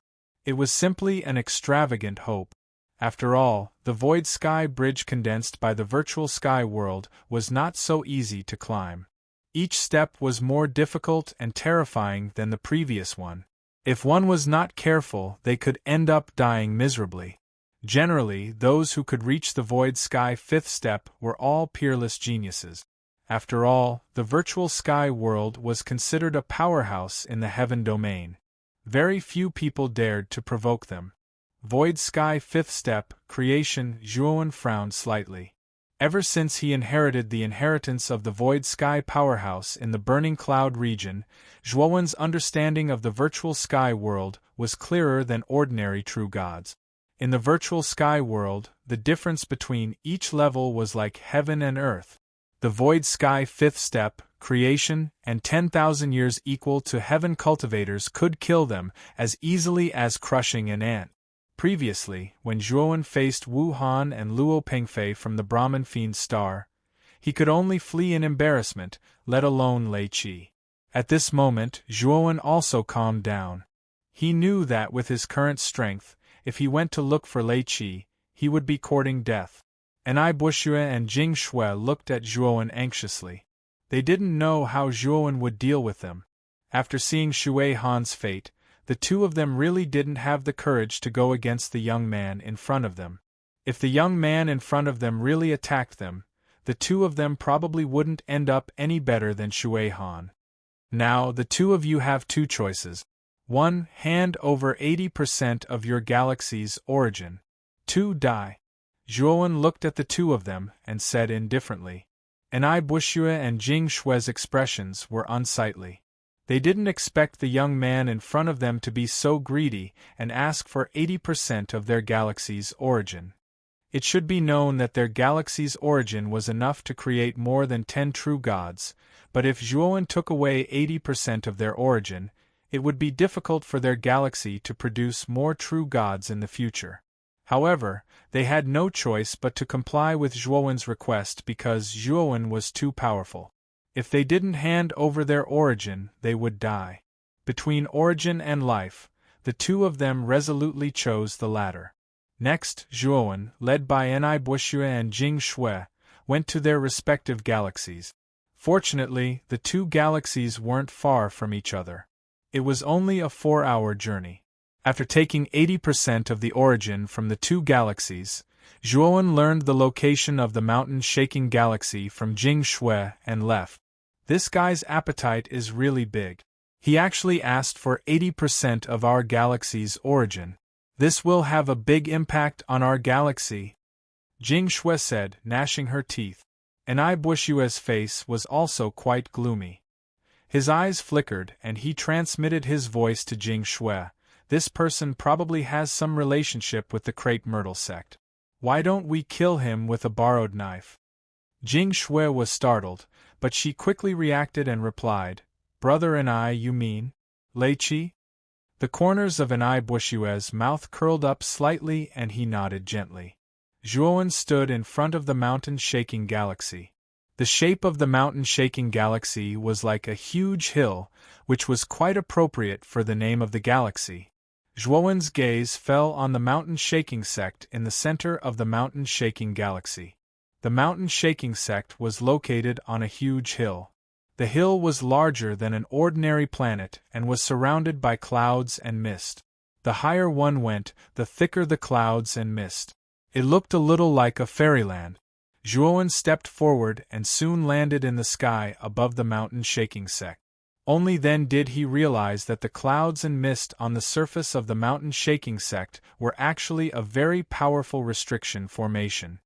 It was simply an extravagant hope. After all, the void sky bridge condensed by the virtual sky world was not so easy to climb. Each step was more difficult and terrifying than the previous one. If one was not careful, they could end up dying miserably. Generally, those who could reach the void sky 5th step were all peerless geniuses. After all, the virtual sky world was considered a powerhouse in the heaven domain. Very few people dared to provoke them. Void sky 5th step, creation. Zhuowen frowned slightly. Ever since he inherited the inheritance of the void sky powerhouse in the burning cloud region, Zhuowen's understanding of the virtual sky world was clearer than ordinary true gods. In the virtual sky world, the difference between each level was like heaven and earth. The void sky 5th step, creation, and 10,000 years equal to heaven cultivators could kill them as easily as crushing an ant. Previously, when Zhuowen faced Wu Han and Luo Pengfei from the Brahman Fiend Star, he could only flee in embarrassment, let alone Lei Qi. At this moment, Zhuowen also calmed down. He knew that with his current strength, if he went to look for Lei Qi, he would be courting death. And Bushue and Jing Shui looked at Zhuowen anxiously. They didn't know how Zhuowen would deal with them. After seeing Shui Han's fate, the two of them really didn't have the courage to go against the young man in front of them. If the young man in front of them really attacked them, the two of them probably wouldn't end up any better than Shui Han. Now, the two of you have two choices. 1. Hand over 80% of your galaxy's origin. 2. Die. Zhuowen looked at the two of them and said indifferently. And Bushue and Jing Shui's expressions were unsightly. They didn't expect the young man in front of them to be so greedy and ask for 80% of their galaxy's origin. It should be known that their galaxy's origin was enough to create more than 10 true gods, but if Zhuowen took away 80% of their origin, it would be difficult for their galaxy to produce more true gods in the future. However, they had no choice but to comply with Zhuowen's request because Zhuowen was too powerful. If they didn't hand over their origin, they would die. Between origin and life, the two of them resolutely chose the latter. Next, Zhuowen, led by Bushue and Jing Shui, went to their respective galaxies. Fortunately, the two galaxies weren't far from each other. It was only a 4-hour journey. After taking 80% of the origin from the two galaxies, Zhuowen learned the location of the mountain-shaking galaxy from Jing Shui and left. This guy's appetite is really big. He actually asked for 80% of our galaxy's origin. This will have a big impact on our galaxy, Jing Shui said, gnashing her teeth. And Bushue's face was also quite gloomy. His eyes flickered and he transmitted his voice to Jing Shui. This person probably has some relationship with the Crepe Myrtle sect. Why don't we kill him with a borrowed knife? Jing Shui was startled, but she quickly reacted and replied, Brother and you mean? Lei Qi? The corners of Bushue's mouth curled up slightly and he nodded gently. Zhuowen stood in front of the mountain-shaking galaxy. The shape of the mountain-shaking galaxy was like a huge hill, which was quite appropriate for the name of the galaxy. Zhuowen's gaze fell on the mountain-shaking sect in the center of the mountain-shaking galaxy. The mountain-shaking sect was located on a huge hill. The hill was larger than an ordinary planet and was surrounded by clouds and mist. The higher one went, the thicker the clouds and mist. It looked a little like a fairyland. Zhuowen stepped forward and soon landed in the sky above the mountain shaking sect. Only then did he realize that the clouds and mist on the surface of the mountain shaking sect were actually a very powerful restriction formation.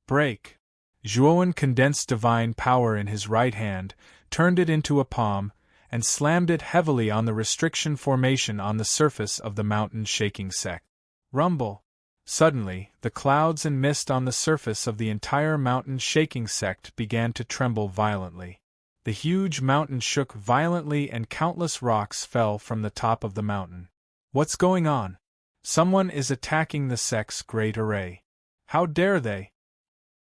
Break! Zhuowen condensed divine power in his right hand, turned it into a palm, and slammed it heavily on the restriction formation on the surface of the mountain shaking sect. Rumble! Suddenly, the clouds and mist on the surface of the entire mountain shaking sect began to tremble violently. The huge mountain shook violently and countless rocks fell from the top of the mountain. What's going on? Someone is attacking the sect's great array. How dare they?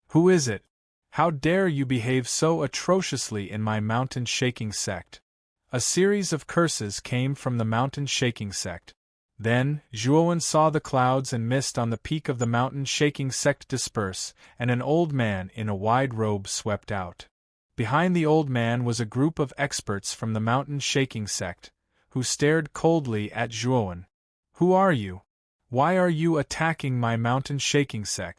Who is it? How dare you behave so atrociously in my mountain shaking sect? A series of curses came from the mountain shaking sect. Then, Zhuowen saw the clouds and mist on the peak of the mountain shaking sect disperse, and an old man in a wide robe swept out. Behind the old man was a group of experts from the mountain shaking sect, who stared coldly at Zhuowen. Who are you? Why are you attacking my mountain shaking sect?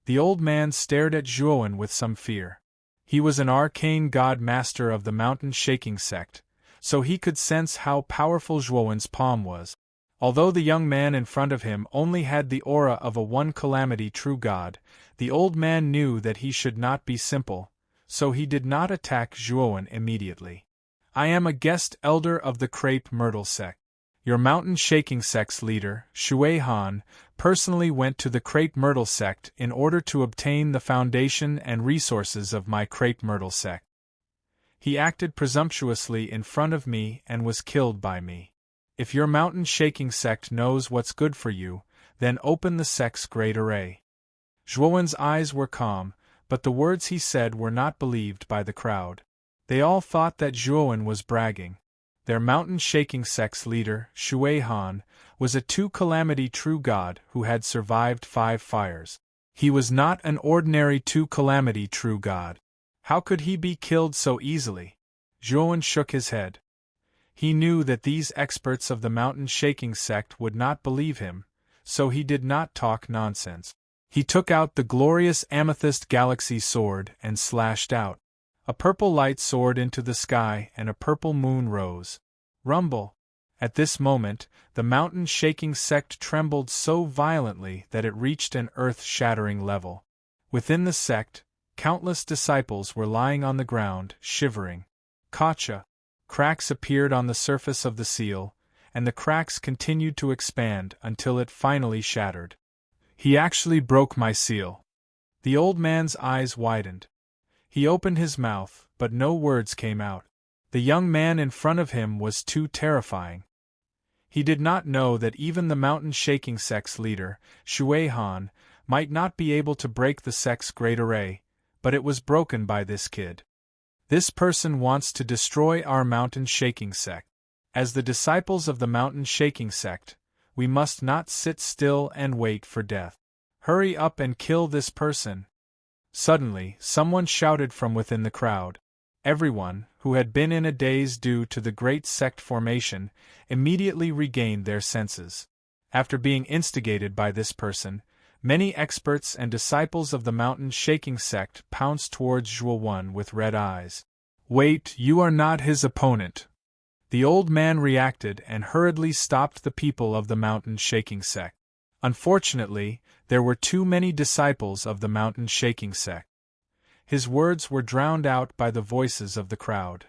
The old man stared at Zhuowen with some fear. He was an arcane god master of the mountain shaking sect, so he could sense how powerful Zhuowen's palm was. Although the young man in front of him only had the aura of a one-calamity true god, the old man knew that he should not be simple, so he did not attack Zhuowen immediately. I am a guest elder of the Crepe Myrtle sect. Your mountain shaking sect's leader, Shui Han, personally went to the Crepe Myrtle sect in order to obtain the foundation and resources of my Crepe Myrtle sect. He acted presumptuously in front of me and was killed by me. If your mountain shaking sect knows what's good for you, then open the sect's great array. Zhuowen's eyes were calm, but the words he said were not believed by the crowd. They all thought that Zhuowen was bragging. Their mountain shaking sect's leader, Shui Han, was a two-calamity true god who had survived 5 fires. He was not an ordinary two-calamity true god. How could he be killed so easily? Zhuowen shook his head. He knew that these experts of the mountain shaking sect would not believe him, so he did not talk nonsense. He took out the glorious amethyst galaxy sword and slashed out. A purple light soared into the sky and a purple moon rose. Rumble! At this moment, the mountain shaking sect trembled so violently that it reached an earth-shattering level. Within the sect, countless disciples were lying on the ground, shivering. Gotcha! Cracks appeared on the surface of the seal, and the cracks continued to expand until it finally shattered. He actually broke my seal. The old man's eyes widened. He opened his mouth, but no words came out. The young man in front of him was too terrifying. He did not know that even the mountain shaking sect's leader, Shui Han, might not be able to break the sect's great array, but it was broken by this kid. This person wants to destroy our mountain shaking sect. As the disciples of the mountain shaking sect, we must not sit still and wait for death. Hurry up and kill this person. Suddenly, someone shouted from within the crowd. Everyone, who had been in a daze due to the great sect formation, immediately regained their senses. After being instigated by this person, many experts and disciples of the mountain shaking sect pounced towards Zhuowen with red eyes. Wait, you are not his opponent. The old man reacted and hurriedly stopped the people of the mountain shaking sect. Unfortunately, there were too many disciples of the mountain shaking sect. His words were drowned out by the voices of the crowd.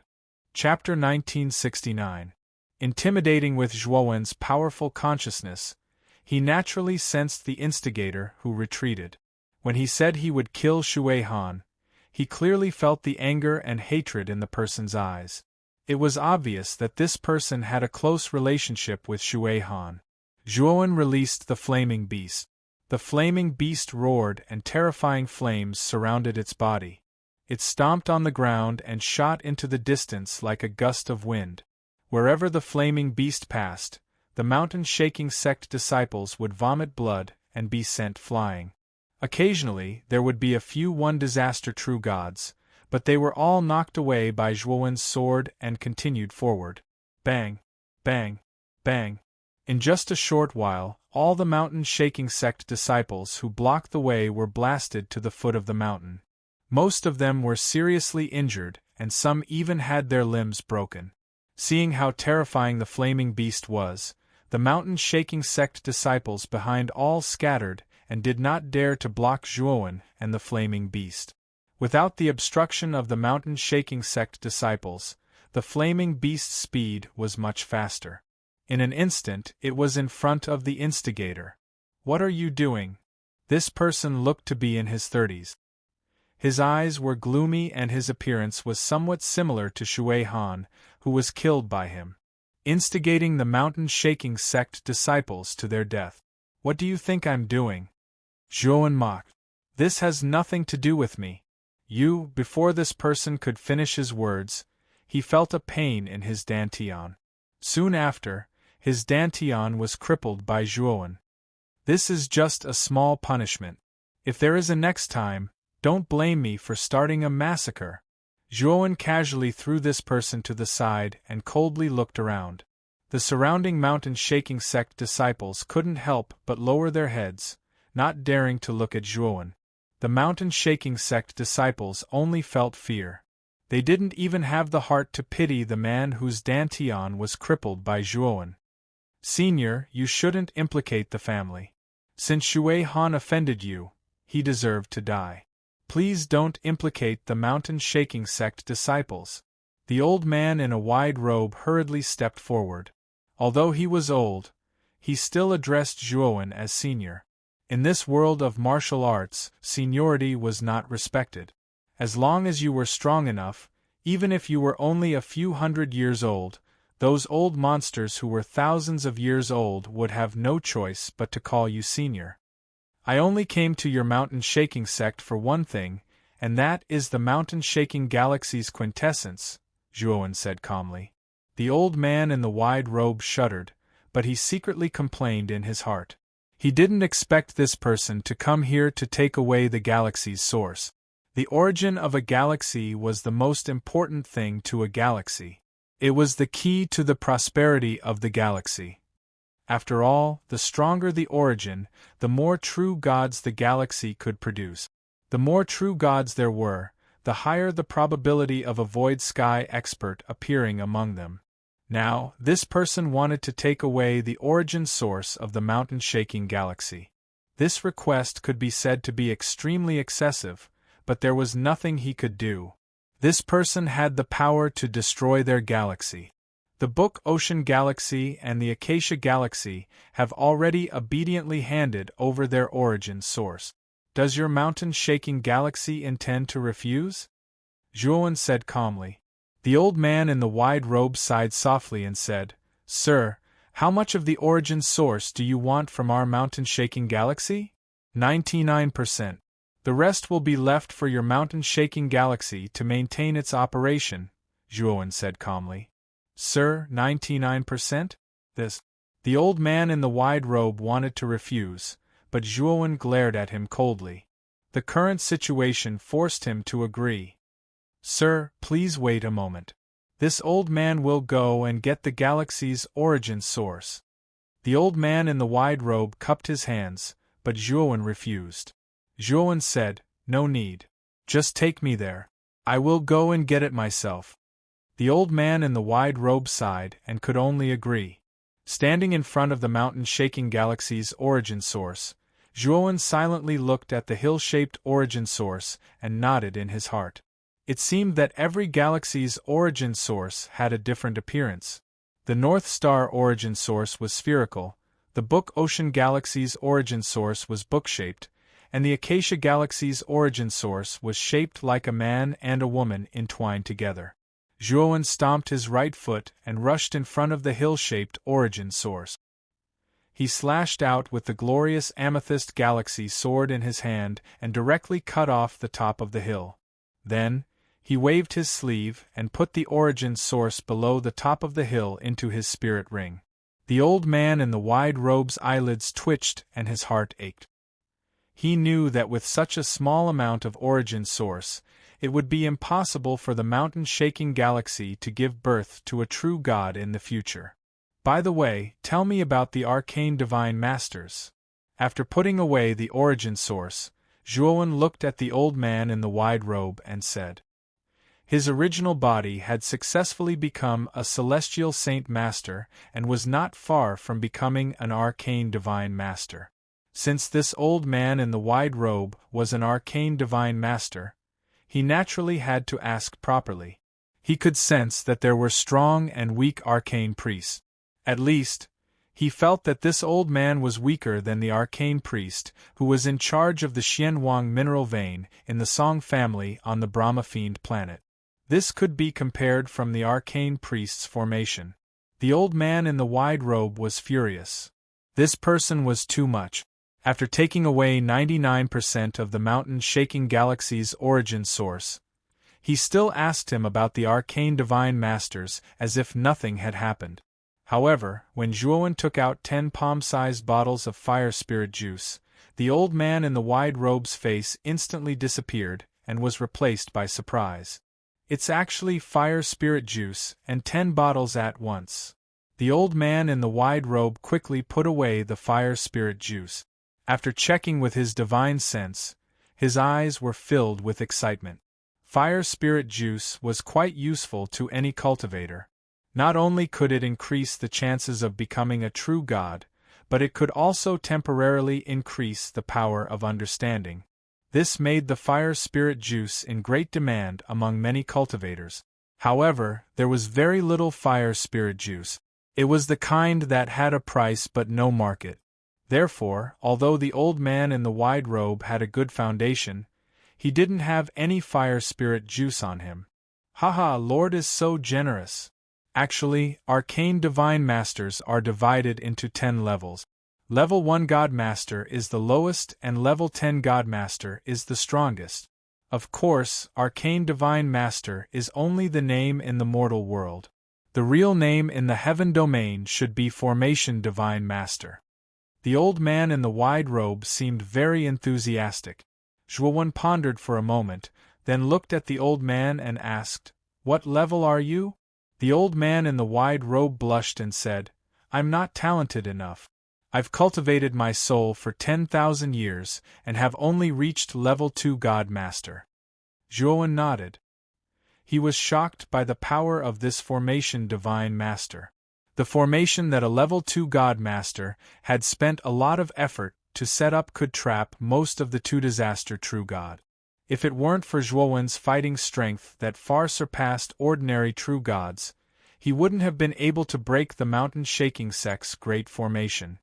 Chapter 1969. Intimidating with Zhuowen's powerful consciousness, he naturally sensed the instigator who retreated. When he said he would kill Shui Han, he clearly felt the anger and hatred in the person's eyes. It was obvious that this person had a close relationship with Shui Han. Zhuowen released the flaming beast. The flaming beast roared and terrifying flames surrounded its body. It stomped on the ground and shot into the distance like a gust of wind. Wherever the flaming beast passed, the mountain shaking sect disciples would vomit blood and be sent flying. Occasionally, there would be a few one-disaster true gods, but they were all knocked away by Zhuowen's sword and continued forward. Bang! Bang! Bang! In just a short while, all the mountain-shaking sect disciples who blocked the way were blasted to the foot of the mountain. Most of them were seriously injured, and some even had their limbs broken. Seeing how terrifying the flaming beast was, the mountain-shaking sect disciples behind all scattered and did not dare to block Zhuowen and the flaming beast. Without the obstruction of the mountain-shaking sect disciples, the flaming beast's speed was much faster. In an instant it was in front of the instigator. "What are you doing?" This person looked to be in his 30s. His eyes were gloomy and his appearance was somewhat similar to Shui Han, who was killed by him. "Instigating the mountain-shaking sect disciples to their death. What do you think I'm doing?" Zhuowen mocked. "This has nothing to do with me." Before this person could finish his words, he felt a pain in his dantian. Soon after, his dantian was crippled by Zhuowen. "This is just a small punishment. If there is a next time, don't blame me for starting a massacre." Zhuowen casually threw this person to the side and coldly looked around. The surrounding mountain-shaking sect disciples couldn't help but lower their heads, not daring to look at Zhuowen. The mountain-shaking sect disciples only felt fear. They didn't even have the heart to pity the man whose dantian was crippled by Zhuowen. "Senior, you shouldn't implicate the family. Since Shui Han offended you, he deserved to die. Please don't implicate the mountain-shaking sect disciples." The old man in a wide robe hurriedly stepped forward. Although he was old, he still addressed Zhuowen as senior. In this world of martial arts, seniority was not respected. As long as you were strong enough, even if you were only a few hundred years old, those old monsters who were thousands of years old would have no choice but to call you senior. "I only came to your mountain-shaking sect for one thing, and that is the mountain-shaking galaxy's quintessence," Zhuowen said calmly. The old man in the wide robe shuddered, but he secretly complained in his heart. He didn't expect this person to come here to take away the galaxy's source. The origin of a galaxy was the most important thing to a galaxy. It was the key to the prosperity of the galaxy. After all, the stronger the origin, the more true gods the galaxy could produce. The more true gods there were, the higher the probability of a void sky expert appearing among them. Now, this person wanted to take away the origin source of the mountain-shaking galaxy. This request could be said to be extremely excessive, but there was nothing he could do. This person had the power to destroy their galaxy. The Book Ocean Galaxy and the Acacia Galaxy have already obediently handed over their origin source. Does your mountain-shaking galaxy intend to refuse? Zhuowen said calmly. The old man in the wide robe sighed softly and said, "Sir, how much of the origin source do you want from our mountain-shaking galaxy?" 99%. The rest will be left for your mountain-shaking galaxy to maintain its operation, Zhuowen said calmly. "Sir, 99%? The old man in the wide robe wanted to refuse, but Zhuowen glared at him coldly. The current situation forced him to agree. "Sir, please wait a moment. This old man will go and get the galaxy's origin source." The old man in the wide robe cupped his hands, but Zhuowen refused. Zhuowen said, "No need. Just take me there. I will go and get it myself." The old man in the wide robe sighed and could only agree. Standing in front of the mountain-shaking galaxy's origin source, Zhuowen silently looked at the hill-shaped origin source and nodded in his heart. It seemed that every galaxy's origin source had a different appearance. The North Star origin source was spherical, the Book Ocean Galaxy's origin source was book-shaped, and the Acacia Galaxy's origin source was shaped like a man and a woman entwined together. Zhuowen stomped his right foot and rushed in front of the hill-shaped origin source. He slashed out with the glorious amethyst galaxy sword in his hand and directly cut off the top of the hill. Then, he waved his sleeve and put the origin source below the top of the hill into his spirit ring. The old man in the wide robe's eyelids twitched and his heart ached. He knew that with such a small amount of origin source, It would be impossible for the mountain-shaking galaxy to give birth to a true god in the future. By the way, tell me about the arcane divine masters. After putting away the origin source, Zhuowen looked at the old man in the wide robe and said. His original body had successfully become a celestial saint master and was not far from becoming an arcane divine master. Since this old man in the wide robe was an arcane divine master, he naturally had to ask properly. He could sense that there were strong and weak arcane priests. At least, he felt that this old man was weaker than the arcane priest who was in charge of the Xianwang mineral vein in the Song family on the Brahma Fiend planet. This could be compared from the arcane priest's formation. The old man in the wide robe was furious. This person was too much. After taking away 99% of the mountain-shaking galaxy's origin source, he still asked him about the arcane divine masters as if nothing had happened. However, when Zhuowen took out 10 palm-sized bottles of fire spirit juice, the old man in the wide robe's face instantly disappeared and was replaced by surprise. It's actually fire spirit juice and 10 bottles at once. The old man in the wide robe quickly put away the fire spirit juice. After checking with his divine sense, his eyes were filled with excitement. Fire spirit juice was quite useful to any cultivator. Not only could it increase the chances of becoming a true god, but it could also temporarily increase the power of understanding. This made the fire spirit juice in great demand among many cultivators. However, there was very little fire spirit juice. It was the kind that had a price but no market. Therefore, although the old man in the wide robe had a good foundation, he didn't have any fire spirit juice on him. Haha, Lord is so generous. Actually, arcane divine masters are divided into 10 levels. Level 1 God Master is the lowest and level 10 God Master is the strongest. Of course, arcane divine master is only the name in the mortal world. The real name in the heaven domain should be formation divine master. The old man in the wide robe seemed very enthusiastic. Zhuowen pondered for a moment, then looked at the old man and asked, "What level are you?" The old man in the wide robe blushed and said, "I'm not talented enough. I've cultivated my soul for 10,000 years and have only reached level 2 God Master." Zhuowen nodded. He was shocked by the power of this formation divine master. The formation that a level 2 God Master had spent a lot of effort to set up could trap most of the 2 disaster true god. If it weren't for Zhuowen's fighting strength that far surpassed ordinary true gods, he wouldn't have been able to break the mountain-shaking sect's great formation.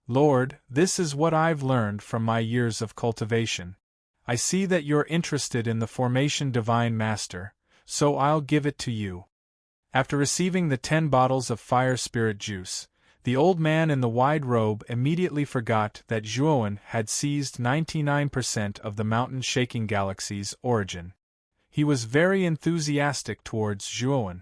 Lord, this is what I've learned from my years of cultivation. I see that you're interested in the formation divine master, so I'll give it to you. After receiving the 10 bottles of fire spirit juice, the old man in the wide robe immediately forgot that Zhuowen had seized 99% of the mountain-shaking galaxy's origin. He was very enthusiastic towards Zhuowen.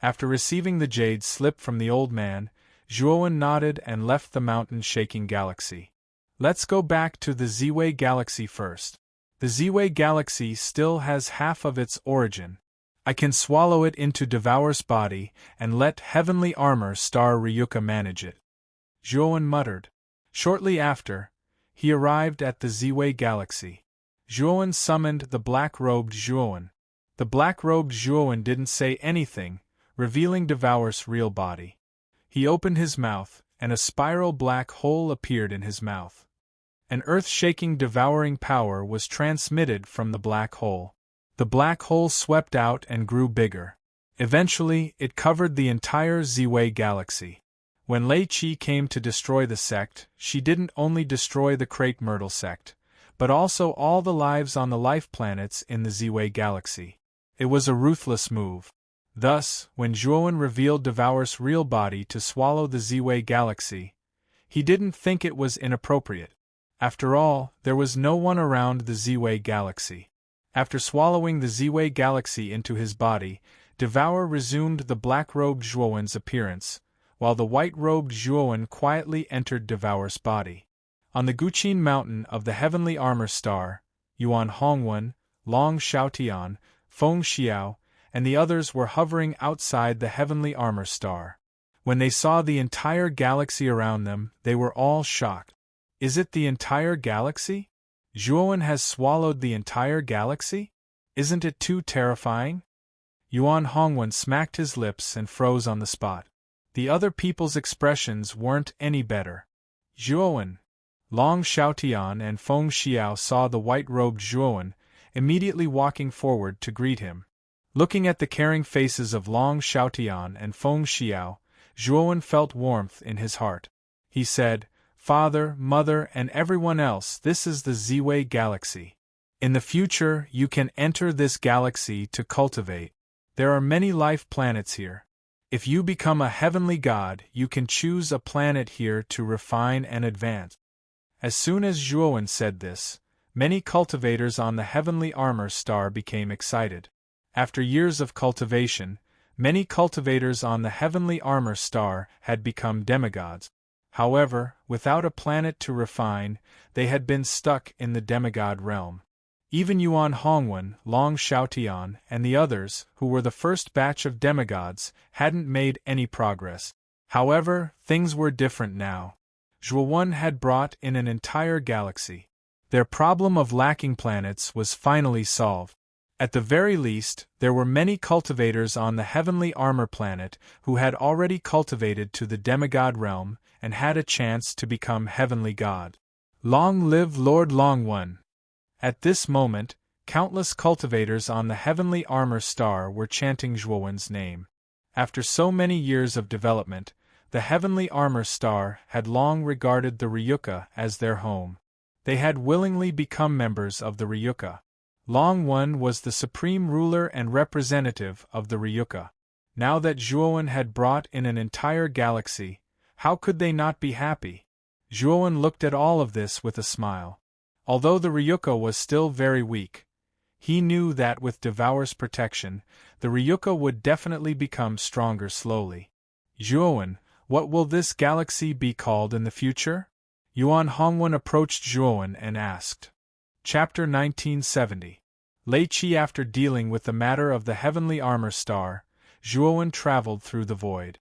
After receiving the jade slip from the old man, Zhuowen nodded and left the mountain-shaking galaxy. Let's go back to the Ziwei galaxy first. The Ziwei galaxy still has half of its origin. I can swallow it into Devour's body and let Heavenly Armor Star Ryuka manage it. Zhuowen muttered. Shortly after, he arrived at the Ziwei galaxy. Zhuowen summoned the black-robed Zhuowen. The black-robed Zhuowen didn't say anything, revealing Devour's real body. He opened his mouth, and a spiral black hole appeared in his mouth. An earth-shaking devouring power was transmitted from the black hole. The black hole swept out and grew bigger. Eventually, it covered the entire Ziwei galaxy. When Lei Qi came to destroy the sect, she didn't only destroy the Crate Myrtle sect, but also all the lives on the life planets in the Ziwei galaxy. It was a ruthless move. Thus, when Zhuowen revealed Devour's real body to swallow the Ziwei galaxy, he didn't think it was inappropriate. After all, there was no one around the Ziwei galaxy. After swallowing the Ziwei galaxy into his body, Devour resumed the black-robed Zhuowen's appearance, while the white-robed Zhuowen quietly entered Devour's body. On the Guqin mountain of the Heavenly Armor Star, Yuan Hongwen, Long Xiaotian, Feng Xiao, and the others were hovering outside the heavenly armor star. When they saw the entire galaxy around them, they were all shocked. Is it the entire galaxy? Zhuowen has swallowed the entire galaxy? Isn't it too terrifying? Yuan Hongwen smacked his lips and froze on the spot. The other people's expressions weren't any better. Zhuowen! Long Xiaotian and Feng Xiao saw the white-robed Zhuowen, immediately walking forward to greet him. Looking at the caring faces of Long Xiaotian and Feng Xiao, Zhuowen felt warmth in his heart. He said, "Father, Mother, and everyone else, this is the Ziwei Galaxy. In the future, you can enter this galaxy to cultivate. There are many life planets here. If you become a heavenly god, you can choose a planet here to refine and advance." As soon as Zhuowen said this, many cultivators on the heavenly armor star became excited. After years of cultivation, many cultivators on the heavenly armor star had become demigods. However, without a planet to refine, they had been stuck in the demigod realm. Even Yuan Hongwen, Long Xiaotian, and the others, who were the first batch of demigods, hadn't made any progress. However, things were different now. Zhuowen had brought in an entire galaxy. Their problem of lacking planets was finally solved. At the very least, there were many cultivators on the heavenly armor planet who had already cultivated to the demigod realm and had a chance to become heavenly god. Long live Lord Longwen! At this moment, countless cultivators on the heavenly armor star were chanting Zhuowen's name. After so many years of development, the heavenly armor star had long regarded the Ryuka as their home. They had willingly become members of the Ryuka. Longwen was the supreme ruler and representative of the Ryuka. Now that Zhuowen had brought in an entire galaxy, how could they not be happy? Zhuowen looked at all of this with a smile. Although the Ryuka was still very weak, he knew that with Devour's protection, the Ryuka would definitely become stronger slowly. Zhuowen, what will this galaxy be called in the future? Yuan Hongwen approached Zhuowen and asked. Chapter 1970. Lei Qi. After dealing with the matter of the heavenly armor star, Zhuowen traveled through the void.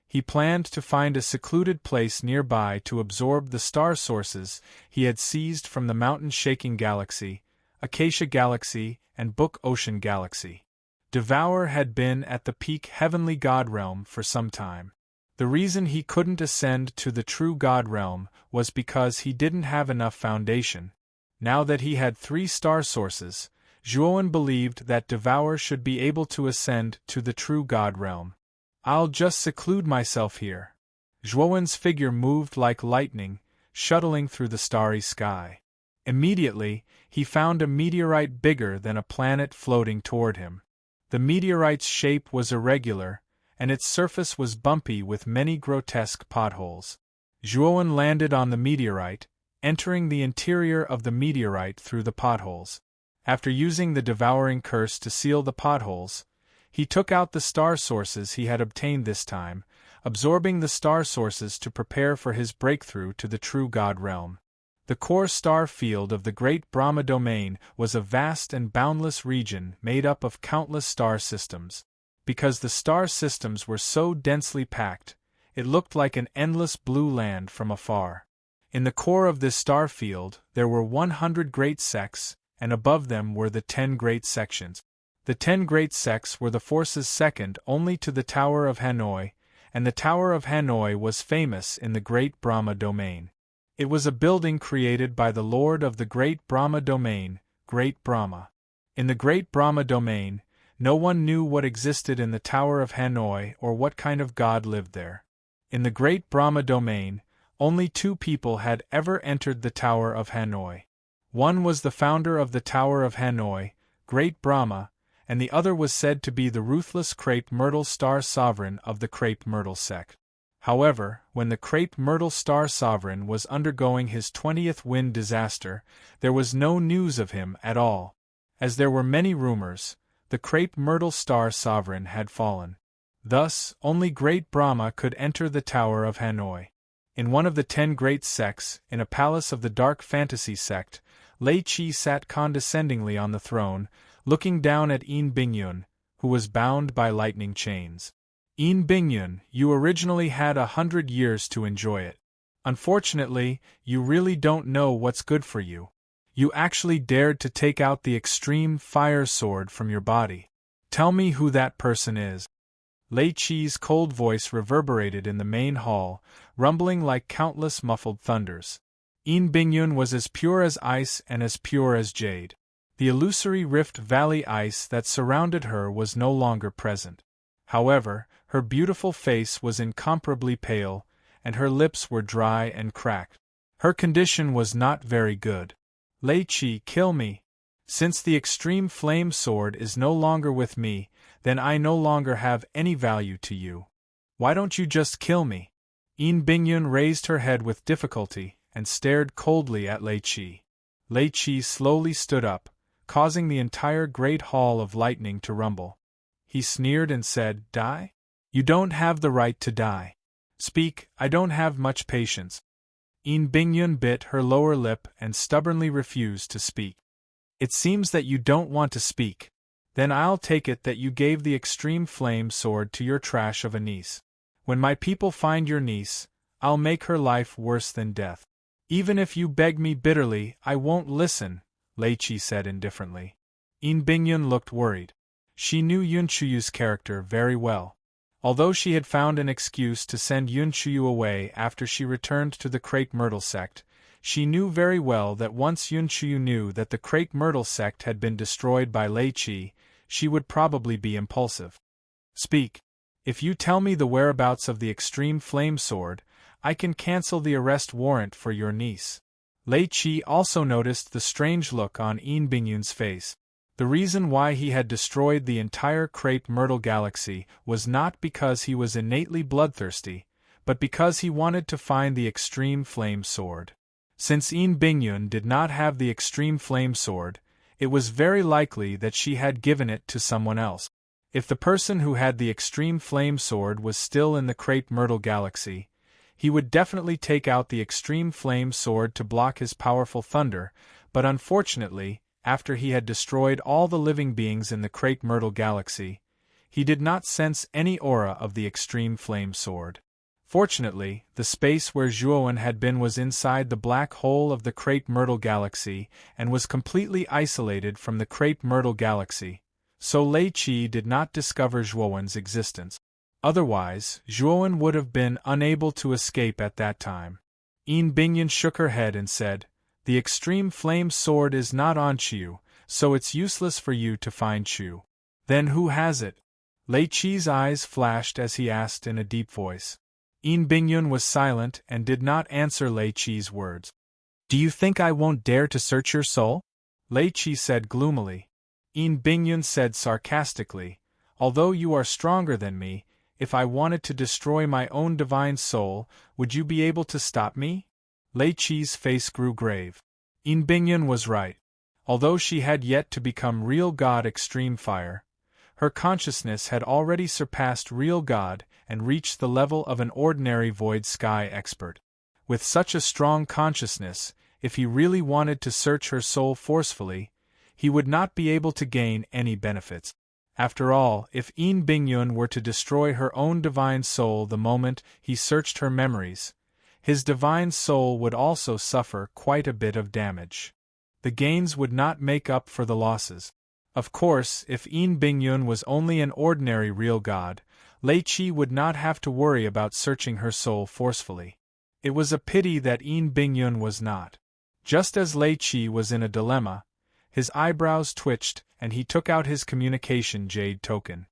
He planned to find a secluded place nearby to absorb the star sources he had seized from the mountain-shaking galaxy, Acacia Galaxy, and Book Ocean Galaxy. Devour had been at the peak heavenly god realm for some time. The reason he couldn't ascend to the true god realm was because he didn't have enough foundation. Now that he had 3 star sources, Zhuowen believed that Devour should be able to ascend to the true god realm. I'll just seclude myself here. Zhuowen's figure moved like lightning, shuttling through the starry sky. Immediately, he found a meteorite bigger than a planet floating toward him. The meteorite's shape was irregular, and its surface was bumpy with many grotesque potholes. Zhuowen landed on the meteorite, entering the interior of the meteorite through the potholes. After using the devouring curse to seal the potholes, he took out the star sources he had obtained this time, absorbing the star sources to prepare for his breakthrough to the true god realm. The core star field of the Great Brahma domain was a vast and boundless region made up of countless star systems. Because the star systems were so densely packed, it looked like an endless blue land from afar. In the core of this star field, there were 100 great sects, and above them were the 10 great sections. The 10 great sects were the forces second only to the Tower of Hanoi, and the Tower of Hanoi was famous in the Great Brahma domain. It was a building created by the Lord of the Great Brahma domain, Great Brahma. In the Great Brahma domain, no one knew what existed in the Tower of Hanoi or what kind of god lived there. In the Great Brahma domain, only 2 people had ever entered the Tower of Hanoi. One was the founder of the Tower of Hanoi, Great Brahma, and the other was said to be the ruthless Crepe Myrtle Star Sovereign of the Crepe Myrtle sect. However, when the Crepe Myrtle Star Sovereign was undergoing his 20th wind disaster, there was no news of him at all. As there were many rumors, the Crepe Myrtle Star Sovereign had fallen. Thus, only Great Brahma could enter the Tower of Hanoi. In one of the 10 great sects, in a palace of the Dark Fantasy sect, Lei Qi sat condescendingly on the throne, looking down at Yin Bingyun, who was bound by lightning chains. Yin Bingyun, you originally had 100 years to enjoy it. Unfortunately, you really don't know what's good for you. You actually dared to take out the extreme fire sword from your body. Tell me who that person is. Lei Qi's cold voice reverberated in the main hall, rumbling like countless muffled thunders. Yin Bingyun was as pure as ice and as pure as jade. The illusory Rift Valley ice that surrounded her was no longer present. However, her beautiful face was incomparably pale, and her lips were dry and cracked. Her condition was not very good. Lei Qi, kill me. Since the extreme flame sword is no longer with me, then I no longer have any value to you. Why don't you just kill me? Yin Bingyun raised her head with difficulty and stared coldly at Lei Qi. Lei Qi slowly stood up, causing the entire great hall of lightning to rumble. He sneered and said, Die? You don't have the right to die. Speak, I don't have much patience. Yin Bingyun bit her lower lip and stubbornly refused to speak. It seems that you don't want to speak. Then I'll take it that you gave the extreme flame sword to your trash of a niece. When my people find your niece, I'll make her life worse than death. Even if you beg me bitterly, I won't listen, Lei Qi said indifferently. Yin Bingyun looked worried. She knew Yun Chuyu's character very well. Although she had found an excuse to send Yun Chuyu away after she returned to the Crepe Myrtle sect, she knew very well that once Yun Chuyu knew that the Crepe Myrtle sect had been destroyed by Lei Qi, she would probably be impulsive. Speak. If you tell me the whereabouts of the extreme flame sword, I can cancel the arrest warrant for your niece. Lei Qi also noticed the strange look on Yin Bingyun's face. The reason why he had destroyed the entire Crepe Myrtle galaxy was not because he was innately bloodthirsty, but because he wanted to find the extreme flame sword. Since Yin Bingyun did not have the extreme flame sword, it was very likely that she had given it to someone else. If the person who had the extreme flame sword was still in the Crepe Myrtle galaxy, he would definitely take out the extreme flame sword to block his powerful thunder, but unfortunately, after he had destroyed all the living beings in the Crepe Myrtle galaxy, he did not sense any aura of the extreme flame sword. Fortunately, the space where Zhuowen had been was inside the black hole of the Crepe Myrtle galaxy and was completely isolated from the Crepe Myrtle galaxy, so Lei Qi did not discover Zhuowen's existence. Otherwise, Zhuowen would have been unable to escape at that time. Yin Bingyun shook her head and said, The extreme flame sword is not on Chu, so it's useless for you to find Chu. Then who has it? Lei Qi's eyes flashed as he asked in a deep voice. Yin Bingyun was silent and did not answer Lei Qi's words. Do you think I won't dare to search your soul? Lei Qi said gloomily. Yin Bingyun said sarcastically, Although you are stronger than me, if I wanted to destroy my own divine soul, would you be able to stop me? Lei Qi's face grew grave. Yin Bingyun was right. Although she had yet to become real God Extreme Fire, her consciousness had already surpassed real God and reached the level of an ordinary Void Sky expert. With such a strong consciousness, if he really wanted to search her soul forcefully, he would not be able to gain any benefits. After all, if Yin Bingyun were to destroy her own divine soul the moment he searched her memories, his divine soul would also suffer quite a bit of damage. The gains would not make up for the losses. Of course, if Yin Bingyun was only an ordinary real god, Lei Qi would not have to worry about searching her soul forcefully. It was a pity that Yin Bingyun was not. Just as Lei Qi was in a dilemma, his eyebrows twitched and he took out his communication jade token.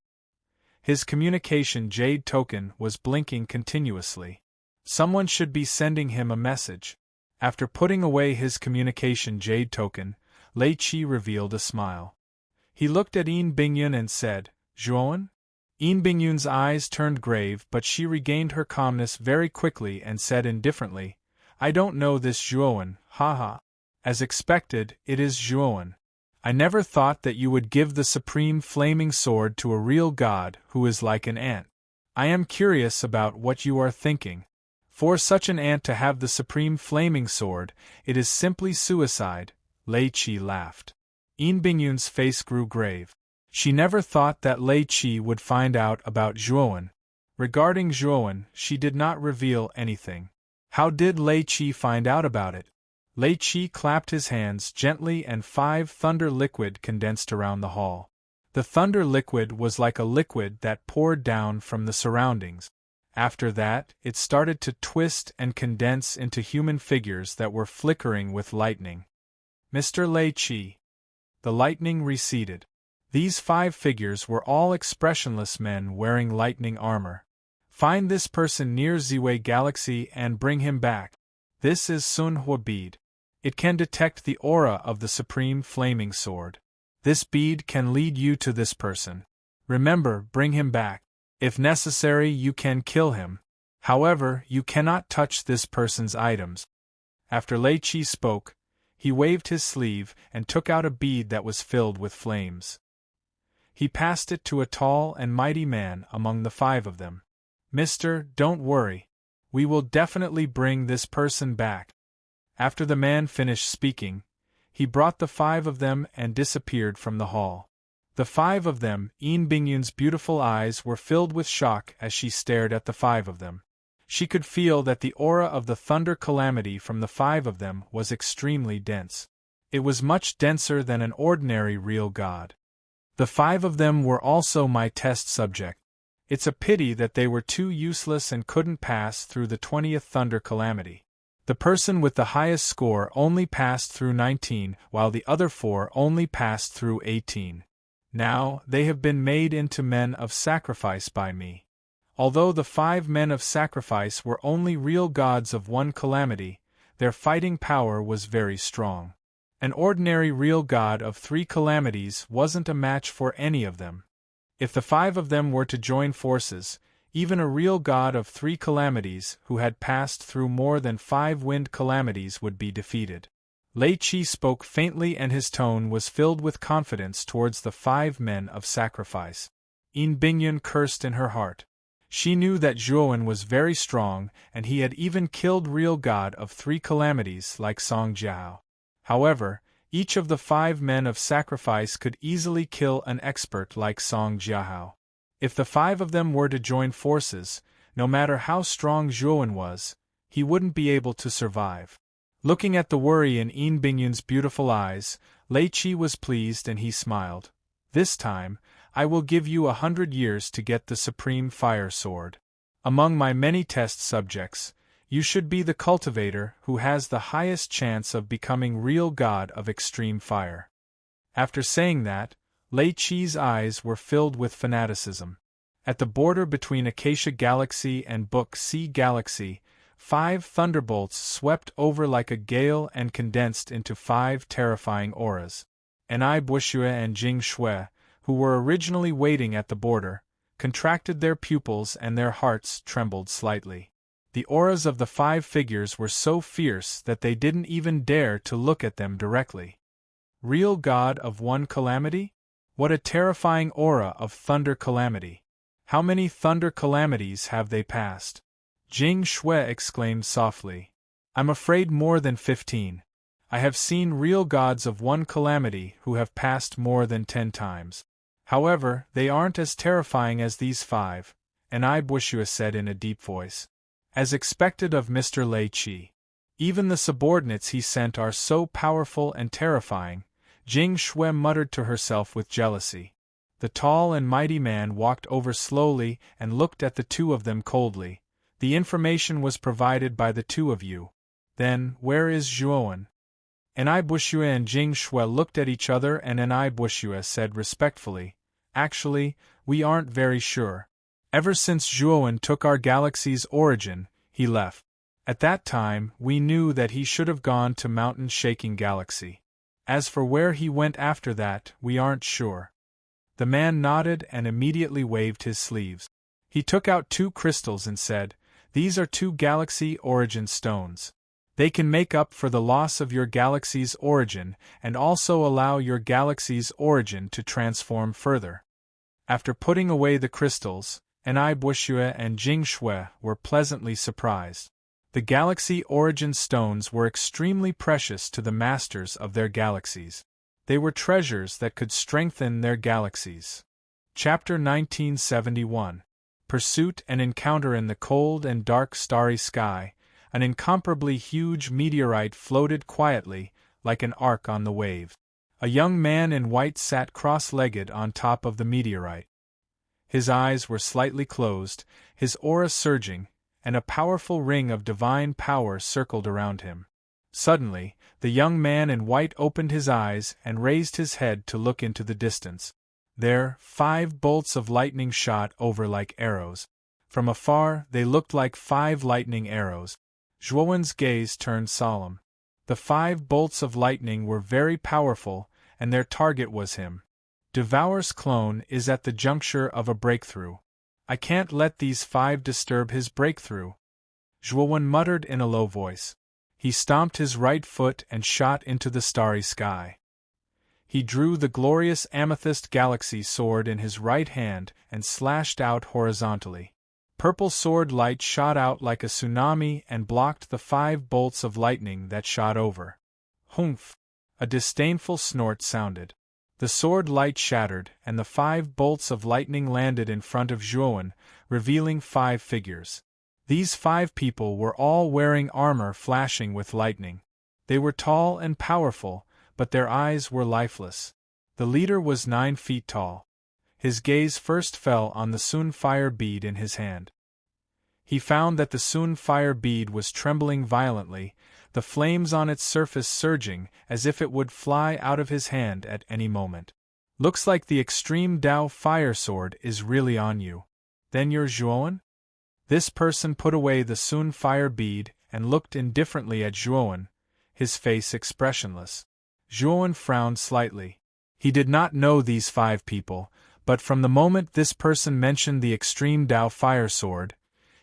His communication jade token was blinking continuously. Someone should be sending him a message. After putting away his communication jade token, Lei Qi revealed a smile. He looked at Yin Bingyun and said, Zhuowen? Yin Bingyun's eyes turned grave, but she regained her calmness very quickly and said indifferently, I don't know this Zhuowen, haha. As expected, it is Zhuowen. I never thought that you would give the supreme flaming sword to a real god who is like an ant. I am curious about what you are thinking. For such an ant to have the supreme flaming sword, it is simply suicide, Lei Qi laughed. Yin Bingyun's face grew grave. She never thought that Lei Qi would find out about Zhuowen. Regarding Zhuowen, she did not reveal anything. How did Lei Qi find out about it? Lei Qi clapped his hands gently and 5 thunder liquid condensed around the hall. The thunder liquid was like a liquid that poured down from the surroundings. After that, it started to twist and condense into human figures that were flickering with lightning. Mr. Lei Qi. The lightning receded. These 5 figures were all expressionless men wearing lightning armor. Find this person near Ziwei Galaxy and bring him back. This is Sun Hua bead. It can detect the aura of the supreme flaming sword. This bead can lead you to this person. Remember, bring him back. If necessary, you can kill him. However, you cannot touch this person's items. After Lei Qi spoke, he waved his sleeve and took out a bead that was filled with flames. He passed it to a tall and mighty man among the 5 of them. Mister, don't worry. We will definitely bring this person back. After the man finished speaking, he brought the 5 of them and disappeared from the hall. The 5 of them, Yin Bingyun's beautiful eyes were filled with shock as she stared at the 5 of them. She could feel that the aura of the thunder calamity from the 5 of them was extremely dense. It was much denser than an ordinary real god. The 5 of them were also my test subject. It's a pity that they were too useless and couldn't pass through the 20th thunder calamity. The person with the highest score only passed through 19, while the other 4 only passed through 18. Now, they have been made into men of sacrifice by me. Although the 5 men of sacrifice were only real gods of 1 calamity, their fighting power was very strong. An ordinary real god of 3 calamities wasn't a match for any of them. If the 5 of them were to join forces, even a real god of 3 calamities who had passed through more than 5 wind calamities would be defeated. Lei Qi spoke faintly and his tone was filled with confidence towards the 5 men of sacrifice. Yin Bingyun cursed in her heart. She knew that Zhuowen was very strong and he had even killed real god of 3 calamities like Song Jiao. However, each of the 5 men of sacrifice could easily kill an expert like Song Jiao. If the 5 of them were to join forces, no matter how strong Zhuowen was, he wouldn't be able to survive. Looking at the worry in Yin Bingyun's beautiful eyes, Lei Qi was pleased and he smiled. This time, I will give you 100 years to get the supreme fire sword. Among my many test subjects, you should be the cultivator who has the highest chance of becoming real god of extreme fire. After saying that, Lei Qi's eyes were filled with fanaticism. At the border between Acacia Galaxy and Book C Galaxy, 5 thunderbolts swept over like a gale and condensed into 5 terrifying auras. Enai Bushue and Jing Shui, who were originally waiting at the border, contracted their pupils and their hearts trembled slightly. The auras of the 5 figures were so fierce that they didn't even dare to look at them directly. Real god of 1 calamity? What a terrifying aura of thunder calamity! How many thunder calamities have they passed? Jing Shui exclaimed softly. I'm afraid more than 15. I have seen real gods of 1 calamity who have passed more than 10 times. However, they aren't as terrifying as these 5, Enai Bushue said in a deep voice. As expected of Mr. Lei Qi. Even the subordinates he sent are so powerful and terrifying, Jing Shui muttered to herself with jealousy. The tall and mighty man walked over slowly and looked at the 2 of them coldly. The information was provided by the 2 of you. Then, where is Zhuowen? Enai Bushue and Jing Shui looked at each other and Enai Bushue said respectfully, Actually, we aren't very sure. Ever since Zhuowen took our galaxy's origin, he left. At that time, we knew that he should have gone to Mountain Shaking Galaxy. As for where he went after that, we aren't sure. The man nodded and immediately waved his sleeves. He took out 2 crystals and said, These are 2 galaxy origin stones. They can make up for the loss of your galaxy's origin and also allow your galaxy's origin to transform further. After putting away the crystals, Enai Bushue and Jing Shui were pleasantly surprised. The galaxy origin stones were extremely precious to the masters of their galaxies. They were treasures that could strengthen their galaxies. Chapter 1971. Pursuit and encounter. In the cold and dark starry sky, an incomparably huge meteorite floated quietly, like an ark on the wave. A young man in white sat cross-legged on top of the meteorite. His eyes were slightly closed, his aura surging, and a powerful ring of divine power circled around him. Suddenly, the young man in white opened his eyes and raised his head to look into the distance. There, 5 bolts of lightning shot over like arrows. From afar, they looked like 5 lightning arrows. Zhuowen's gaze turned solemn. The 5 bolts of lightning were very powerful, and their target was him. Devour's clone is at the juncture of a breakthrough. I can't let these 5 disturb his breakthrough. Zhuowen muttered in a low voice. He stomped his right foot and shot into the starry sky. He drew the glorious amethyst galaxy sword in his right hand and slashed out horizontally. Purple sword light shot out like a tsunami and blocked the 5 bolts of lightning that shot over. Humph! A disdainful snort sounded. The sword light shattered, and the 5 bolts of lightning landed in front of Zhuowen, revealing 5 figures. These 5 people were all wearing armor flashing with lightning. They were tall and powerful, but their eyes were lifeless. The leader was 9 feet tall. His gaze first fell on the Sunfire bead in his hand. He found that the Sunfire bead was trembling violently, the flames on its surface surging as if it would fly out of his hand at any moment. Looks like the Extreme Dao Fire Sword is really on you. Then you're Zhuowen? This person put away the Sunfire bead and looked indifferently at Zhuowen, his face expressionless. Zhuowen frowned slightly. He did not know these 5 people, but from the moment this person mentioned the Extreme Dao Fire Sword,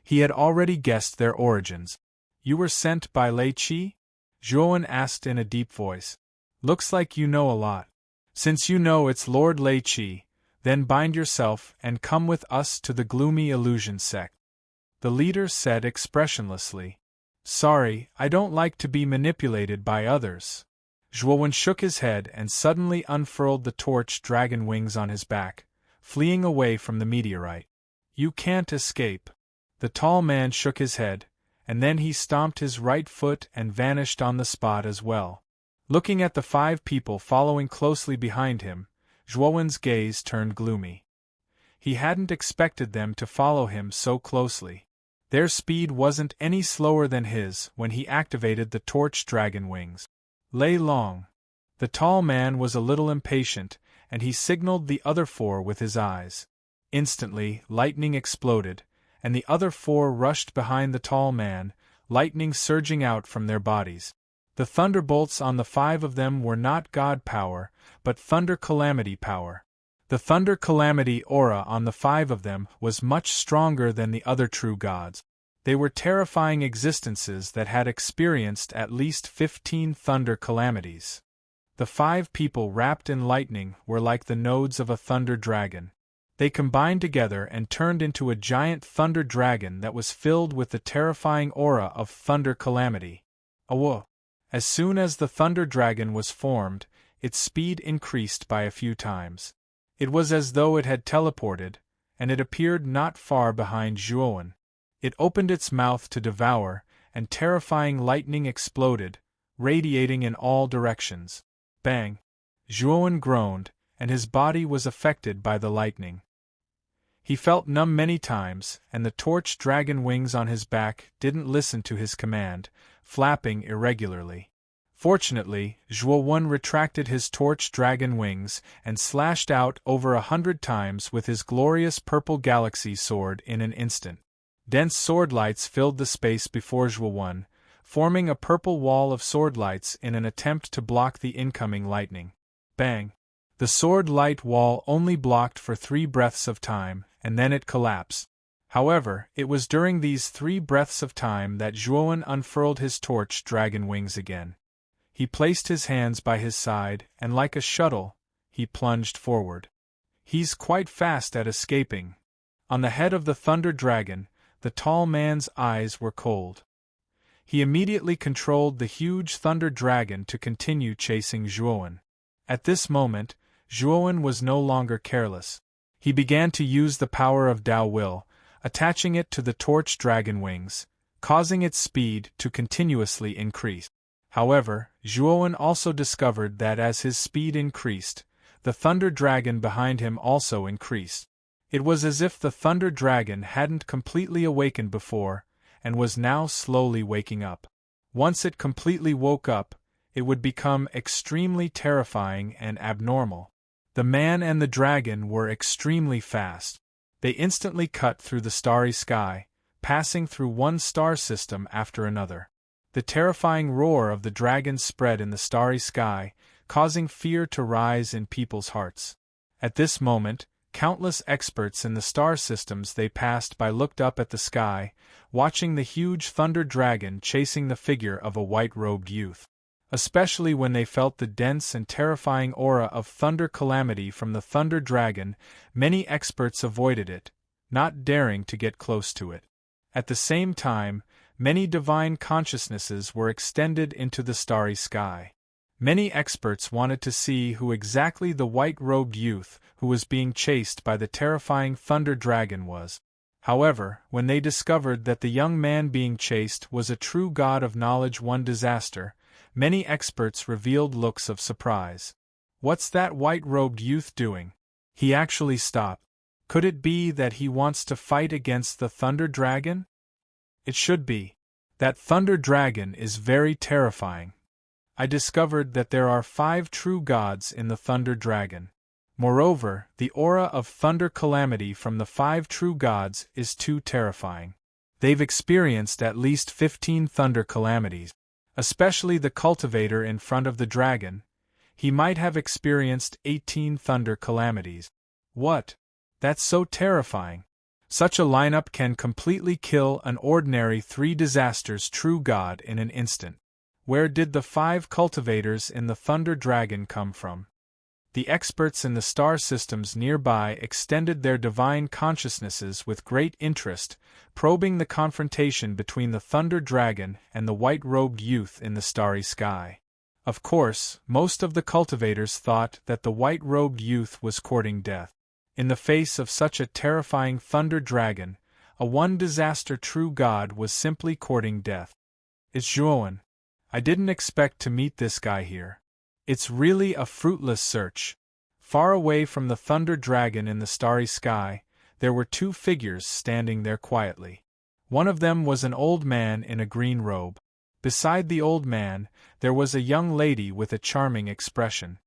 he had already guessed their origins. You were sent by Lei Qi? Zhuowen asked in a deep voice. Looks like you know a lot. Since you know it's Lord Lei Qi, then bind yourself and come with us to the Gloomy Illusion sect. The leader said expressionlessly. Sorry, I don't like to be manipulated by others. Zhuowen shook his head and suddenly unfurled the torch dragon wings on his back, fleeing away from the meteorite. You can't escape. The tall man shook his head, and then he stomped his right foot and vanished on the spot as well. Looking at the 5 people following closely behind him, Zhuowen's gaze turned gloomy. He hadn't expected them to follow him so closely. Their speed wasn't any slower than his when he activated the torch dragon wings. Lei Long. The tall man was a little impatient, and he signaled the other 4 with his eyes. Instantly, lightning exploded, and the other 4 rushed behind the tall man, lightning surging out from their bodies. The thunderbolts on the 5 of them were not god power, but thunder calamity power. The thunder calamity aura on the 5 of them was much stronger than the other true gods. They were terrifying existences that had experienced at least 15 thunder calamities. The 5 people wrapped in lightning were like the nodes of a thunder dragon. They combined together and turned into a giant thunder dragon that was filled with the terrifying aura of thunder calamity. Awo! As soon as the thunder dragon was formed, its speed increased by a few times. It was as though it had teleported, and it appeared not far behind Zhuowen. It opened its mouth to devour, and terrifying lightning exploded, radiating in all directions. Bang! Zhuowen groaned, and his body was affected by the lightning. He felt numb many times, and the torch dragon wings on his back didn't listen to his command, flapping irregularly. Fortunately, Zhuowen retracted his torch dragon wings and slashed out over 100 times with his glorious purple galaxy sword in an instant. Dense sword lights filled the space before Zhuowen, forming a purple wall of sword lights in an attempt to block the incoming lightning. Bang! The sword light wall only blocked for 3 breaths of time, and then it collapsed. However, it was during these 3 breaths of time that Zhuowen unfurled his torch dragon wings again. He placed his hands by his side, and like a shuttle, he plunged forward. He's quite fast at escaping. On the head of the thunder dragon, the tall man's eyes were cold. He immediately controlled the huge thunder dragon to continue chasing Zhuowen. At this moment, Zhuowen was no longer careless. He began to use the power of Tao Will, attaching it to the torch dragon wings, causing its speed to continuously increase. However, Zhuowen also discovered that as his speed increased, the thunder dragon behind him also increased. It was as if the thunder dragon hadn't completely awakened before, and was now slowly waking up. Once it completely woke up, it would become extremely terrifying and abnormal. The man and the dragon were extremely fast. They instantly cut through the starry sky, passing through one star system after another. The terrifying roar of the dragon spread in the starry sky, causing fear to rise in people's hearts. At this moment, countless experts in the star systems they passed by looked up at the sky, watching the huge thunder dragon chasing the figure of a white-robed youth. Especially when they felt the dense and terrifying aura of thunder calamity from the thunder dragon, many experts avoided it, not daring to get close to it. At the same time, many divine consciousnesses were extended into the starry sky. Many experts wanted to see who exactly the white-robed youth who was being chased by the terrifying thunder dragon was. However, when they discovered that the young man being chased was a true god of knowledge, one disaster, many experts revealed looks of surprise. What's that white-robed youth doing? He actually stopped. Could it be that he wants to fight against the thunder dragon? It should be. That thunder dragon is very terrifying. I discovered that there are 5 true gods in the thunder dragon. Moreover, the aura of thunder calamity from the 5 true gods is too terrifying. They've experienced at least 15 thunder calamities. Especially the cultivator in front of the dragon. He might have experienced 18 thunder calamities. What? That's so terrifying. Such a lineup can completely kill an ordinary 3 disasters true god in an instant. Where did the 5 cultivators in the thunder dragon come from? The experts in the star systems nearby extended their divine consciousnesses with great interest, probing the confrontation between the thunder dragon and the white-robed youth in the starry sky. Of course, most of the cultivators thought that the white-robed youth was courting death. In the face of such a terrifying thunder dragon, a one-disaster true god was simply courting death. It's Zhuowen. I didn't expect to meet this guy here. It's really a fruitless search. Far away from the thunder dragon in the starry sky, there were 2 figures standing there quietly. One of them was an old man in a green robe. Beside the old man, there was a young lady with a charming expression.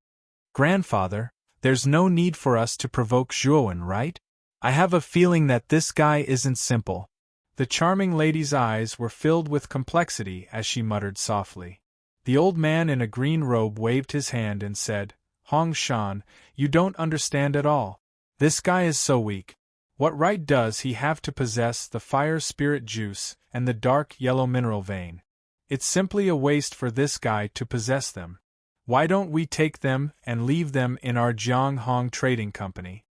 "Grandfather, there's no need for us to provoke Zhuowen, right? I have a feeling that this guy isn't simple." The charming lady's eyes were filled with complexity as she muttered softly. The old man in a green robe waved his hand and said, "Hong Shan, you don't understand at all. This guy is so weak. What right does he have to possess the fire spirit juice and the dark yellow mineral vein? It's simply a waste for this guy to possess them. Why don't we take them and leave them in our Jianghong Trading Company?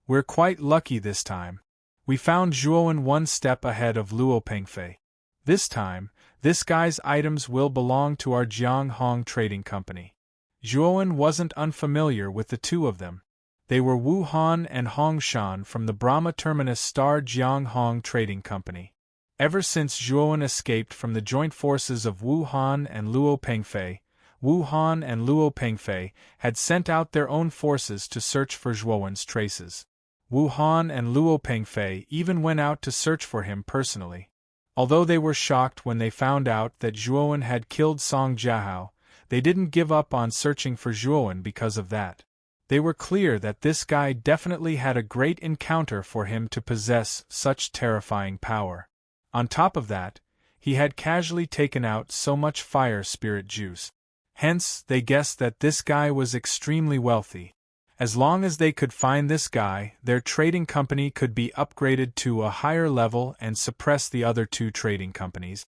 We're quite lucky this time. We found Zhuowen 1 step ahead of Luo Pengfei. This time, this guy's items will belong to our Jianghong Trading Company." Zhuowen wasn't unfamiliar with the 2 of them. They were Wu Han and Hong Shan from the Brahma Terminus Star Jianghong Trading Company. Ever since Zhuowen escaped from the joint forces of Wu Han and Luo Pengfei, Wu Han and Luo Pengfei had sent out their own forces to search for Zhuowen's traces. Wu Han and Luo Pengfei even went out to search for him personally. Although they were shocked when they found out that Zhuowen had killed Song Jiahao, they didn't give up on searching for Zhuowen because of that. They were clear that this guy definitely had a great encounter for him to possess such terrifying power. On top of that, he had casually taken out so much fire spirit juice. Hence, they guessed that this guy was extremely wealthy. As long as they could find this guy, their trading company could be upgraded to a higher level and suppress the other 2 trading companies.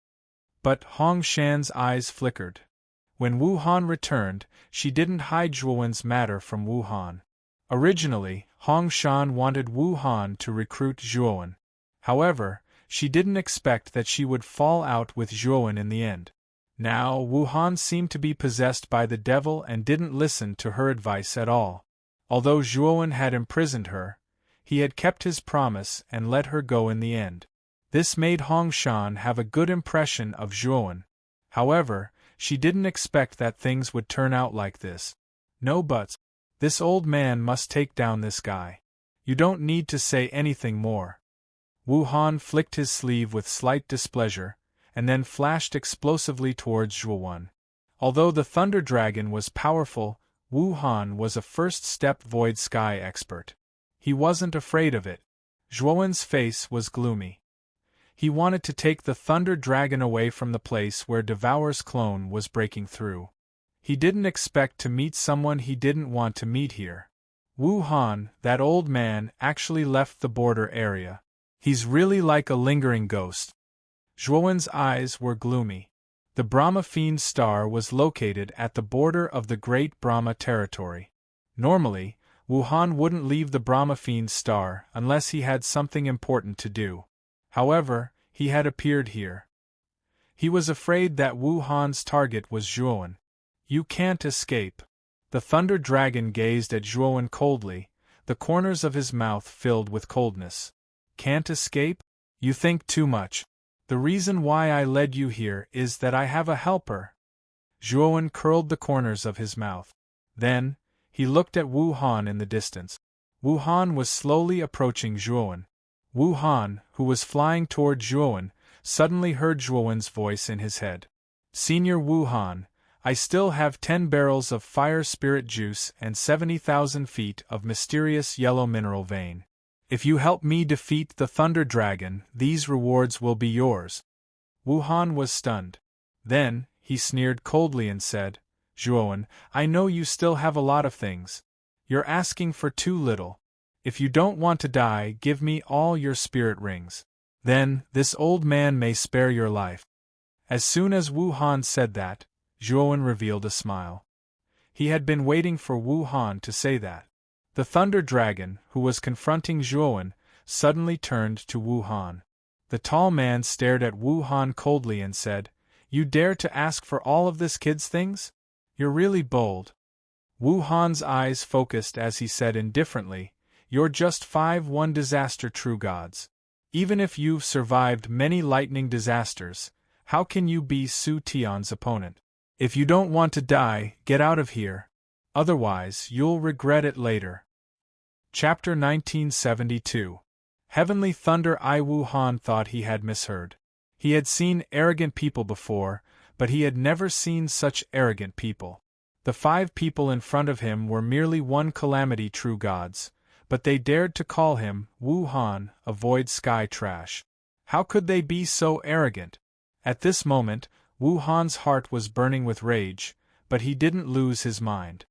But Hong Shan's eyes flickered. When Wu Han returned, she didn't hide Zhuowen's matter from Wu Han. Originally, Hong Shan wanted Wu Han to recruit Zhuowen. However, she didn't expect that she would fall out with Zhuowen in the end. Now, Wu Han seemed to be possessed by the devil and didn't listen to her advice at all. Although Zhuowen had imprisoned her, he had kept his promise and let her go in the end. This made Hong Shan have a good impression of Zhuowen. However, she didn't expect that things would turn out like this. No buts. This old man must take down this guy. You don't need to say anything more. Wu Han flicked his sleeve with slight displeasure, and then flashed explosively towards Zhuowen. Although the Thunder Dragon was powerful, Wu Han was a first-step Void Sky expert. He wasn't afraid of it. Zhuowen's face was gloomy. He wanted to take the Thunder Dragon away from the place where Devour's clone was breaking through. He didn't expect to meet someone he didn't want to meet here. Wu Han, that old man, actually left the border area. He's really like a lingering ghost. Zhuowen's eyes were gloomy. The Brahma Fiend star was located at the border of the Great Brahma territory. Normally, Wu Han wouldn't leave the Brahma Fiend star unless he had something important to do. However, he had appeared here. He was afraid that Wu Han's target was Zhuowen. You can't escape. The Thunder Dragon gazed at Zhuowen coldly, the corners of his mouth filled with coldness. Can't escape? You think too much. The reason why I led you here is that I have a helper. Zhuowen curled the corners of his mouth. Then, he looked at Wu Han in the distance. Wu Han was slowly approaching Zhuowen. Wu Han, who was flying toward Zhuowen, suddenly heard Zhuowen's voice in his head. Senior Wu Han, I still have 10 barrels of fire spirit juice and 70,000 feet of mysterious yellow mineral vein. If you help me defeat the Thunder Dragon, these rewards will be yours. Wu Han was stunned. Then, he sneered coldly and said, Zhuowen, I know you still have a lot of things. You're asking for too little. If you don't want to die, give me all your spirit rings. Then, this old man may spare your life. As soon as Wu Han said that, Zhuowen revealed a smile. He had been waiting for Wu Han to say that. The Thunder Dragon, who was confronting Zhuowen, suddenly turned to Wu Han. The tall man stared at Wu Han coldly and said, You dare to ask for all of this kid's things? You're really bold. Wu Han's eyes focused as he said indifferently, You're just 5-1 disaster true gods. Even if you've survived many lightning disasters, how can you be Su Tian's opponent? If you don't want to die, get out of here. Otherwise, you'll regret it later. Chapter 1972. Heavenly Thunder. Wu Han thought he had misheard. He had seen arrogant people before, but he had never seen such arrogant people. The 5 people in front of him were merely 1 calamity true gods, but they dared to call him, Wu Han, a void sky trash. How could they be so arrogant? At this moment, Wu Han's heart was burning with rage, but he didn't lose his mind.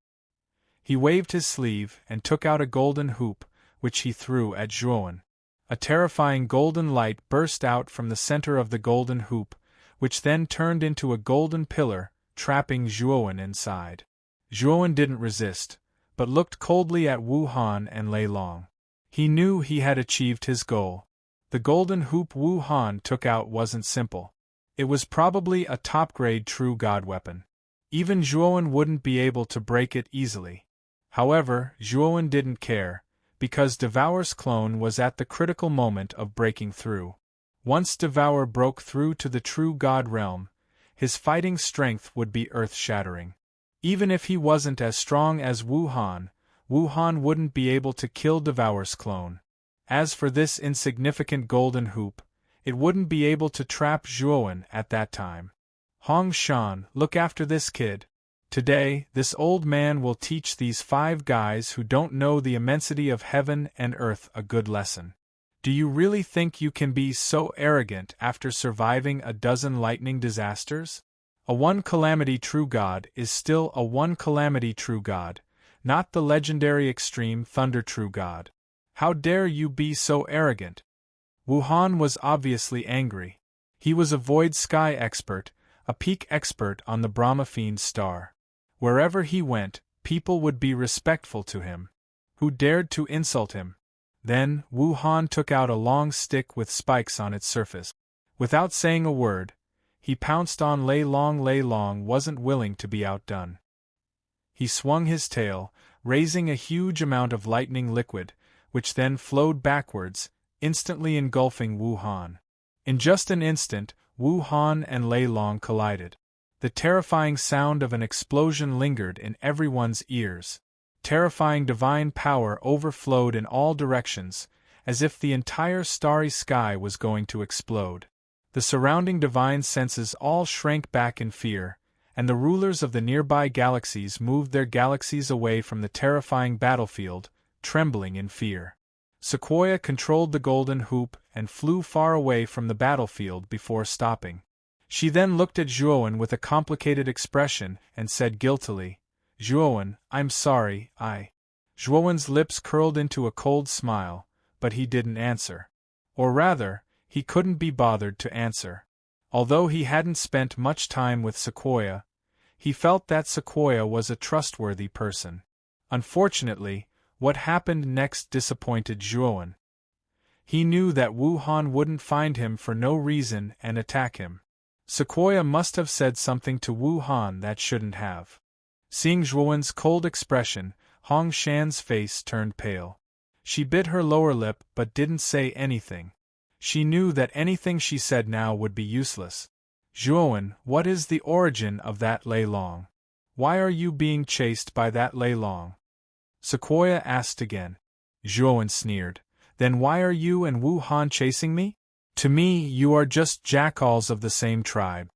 He waved his sleeve and took out a golden hoop, which he threw at Zhuowen. A terrifying golden light burst out from the center of the golden hoop, which then turned into a golden pillar, trapping Zhuowen inside. Zhuowen didn't resist, but looked coldly at Wu Han and lay long. He knew he had achieved his goal. The golden hoop Wu Han took out wasn't simple. It was probably a top-grade true god weapon. Even Zhuowen wouldn't be able to break it easily. However, Zhuowen didn't care, because Devour's clone was at the critical moment of breaking through. Once Devour broke through to the true god realm, his fighting strength would be earth-shattering. Even if he wasn't as strong as Wu Han wouldn't be able to kill Devour's clone. As for this insignificant golden hoop, it wouldn't be able to trap Zhuowen at that time. Hong Shan, look after this kid. Today, this old man will teach these 5 guys who don't know the immensity of heaven and earth a good lesson. Do you really think you can be so arrogant after surviving a dozen lightning disasters? A 1 calamity true god is still a 1 calamity true god, not the legendary extreme thunder true god. How dare you be so arrogant? Wu Han was obviously angry. He was a void sky expert, a peak expert on the Brahma Fiend star. Wherever he went, people would be respectful to him. Who dared to insult him? Then, Wu Han took out a long stick with spikes on its surface. Without saying a word, He pounced on Lei Long. Lei Long wasn't willing to be outdone. He swung his tail, raising a huge amount of lightning liquid, which then flowed backwards, instantly engulfing Wu Han. In just an instant, Wu Han and Lei Long collided. The terrifying sound of an explosion lingered in everyone's ears. Terrifying divine power overflowed in all directions, as if the entire starry sky was going to explode. The surrounding divine senses all shrank back in fear, and the rulers of the nearby galaxies moved their galaxies away from the terrifying battlefield, trembling in fear. Sequoia controlled the golden hoop and flew far away from the battlefield before stopping. She then looked at Zhuowen with a complicated expression and said guiltily, "Zhuowen, I'm sorry, Zhuowen's lips curled into a cold smile, but he didn't answer. Or rather, he couldn't be bothered to answer. Although he hadn't spent much time with Sequoia, he felt that Sequoia was a trustworthy person. Unfortunately, what happened next disappointed Zhuowen. He knew that Wu Han wouldn't find him for no reason and attack him. Sequoia must have said something to Wu Han that shouldn't have. Seeing Zhuowen's cold expression, Hong Shan's face turned pale. She bit her lower lip but didn't say anything. She knew that anything she said now would be useless. "Zhuowen, what is the origin of that Lei Long? Why are you being chased by that Lei Long?" Sequoia asked again. Zhuowen sneered. "Then why are you and Wu Han chasing me? To me, you are just jackals of the same tribe."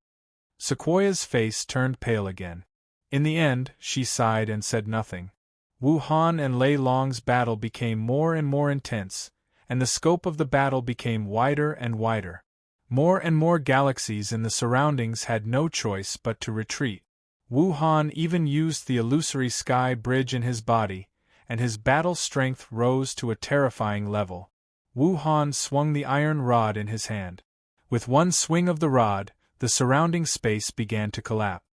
Sequoia's face turned pale again. In the end, she sighed and said nothing. Wu Han and Lei Long's battle became more and more intense, and the scope of the battle became wider and wider. More and more galaxies in the surroundings had no choice but to retreat. Wu Han even used the illusory sky bridge in his body, and his battle strength rose to a terrifying level. Wu Han swung the iron rod in his hand. With one swing of the rod, the surrounding space began to collapse.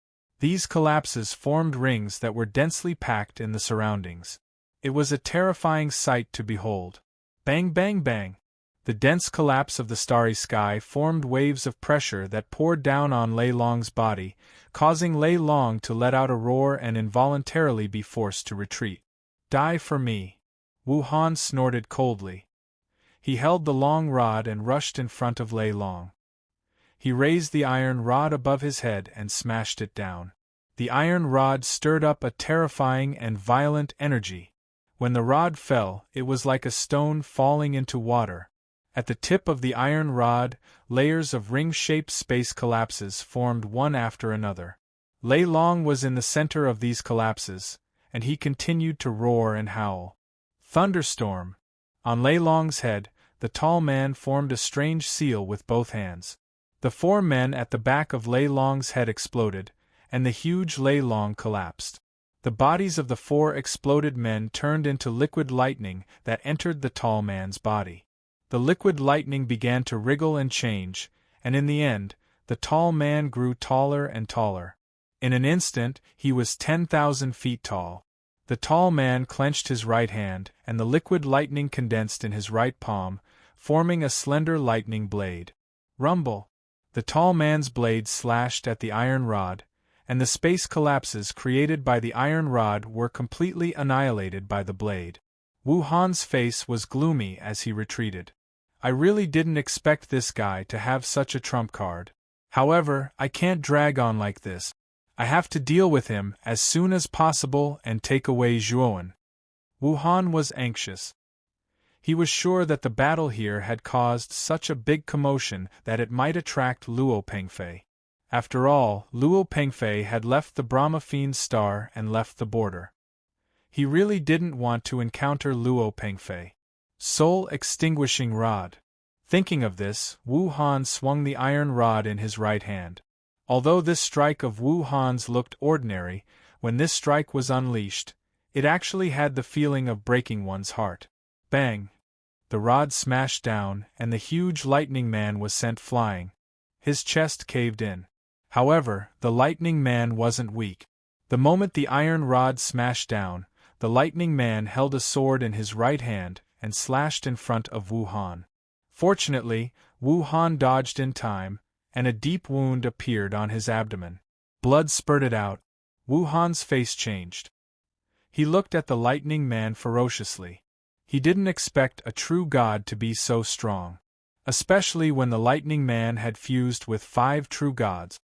These collapses formed rings that were densely packed in the surroundings. It was a terrifying sight to behold. Bang, bang, bang! The dense collapse of the starry sky formed waves of pressure that poured down on Lei Long's body, causing Lei Long to let out a roar and involuntarily be forced to retreat. "Die for me!" Wu Han snorted coldly. He held the long rod and rushed in front of Lei Long. He raised the iron rod above his head and smashed it down. The iron rod stirred up a terrifying and violent energy. When the rod fell, it was like a stone falling into water. At the tip of the iron rod, layers of ring-shaped space collapses formed one after another. Lei Long was in the center of these collapses, and he continued to roar and howl. Thunderstorm! On Lei Long's head, the tall man formed a strange seal with both hands. The four men at the back of Lei Long's head exploded, and the huge Lei Long collapsed. The bodies of the four exploded men turned into liquid lightning that entered the tall man's body. The liquid lightning began to wriggle and change, and in the end, the tall man grew taller and taller. In an instant, he was 10,000 feet tall. The tall man clenched his right hand, and the liquid lightning condensed in his right palm, forming a slender lightning blade. Rumble! The tall man's blade slashed at the iron rod, and the space collapses created by the iron rod were completely annihilated by the blade. Wu Han's face was gloomy as he retreated. "I really didn't expect this guy to have such a trump card. However, I can't drag on like this. I have to deal with him as soon as possible and take away Zhuowen." Wu Han was anxious. He was sure that the battle here had caused such a big commotion that it might attract Luo Pengfei. After all, Luo Pengfei had left the Brahma Fiend's star and left the border. He really didn't want to encounter Luo Pengfei. Soul-extinguishing rod. Thinking of this, Wu Han swung the iron rod in his right hand. Although this strike of Wu Han's looked ordinary, when this strike was unleashed, it actually had the feeling of breaking one's heart. Bang! The rod smashed down, and the huge lightning man was sent flying. His chest caved in. However, the lightning man wasn't weak. The moment the iron rod smashed down, the lightning man held a sword in his right hand and slashed in front of Wu Han. Fortunately, Wu Han dodged in time, and a deep wound appeared on his abdomen. Blood spurted out. Wu Han's face changed. He looked at the lightning man ferociously. He didn't expect a true god to be so strong, especially when the lightning man had fused with 5 true gods.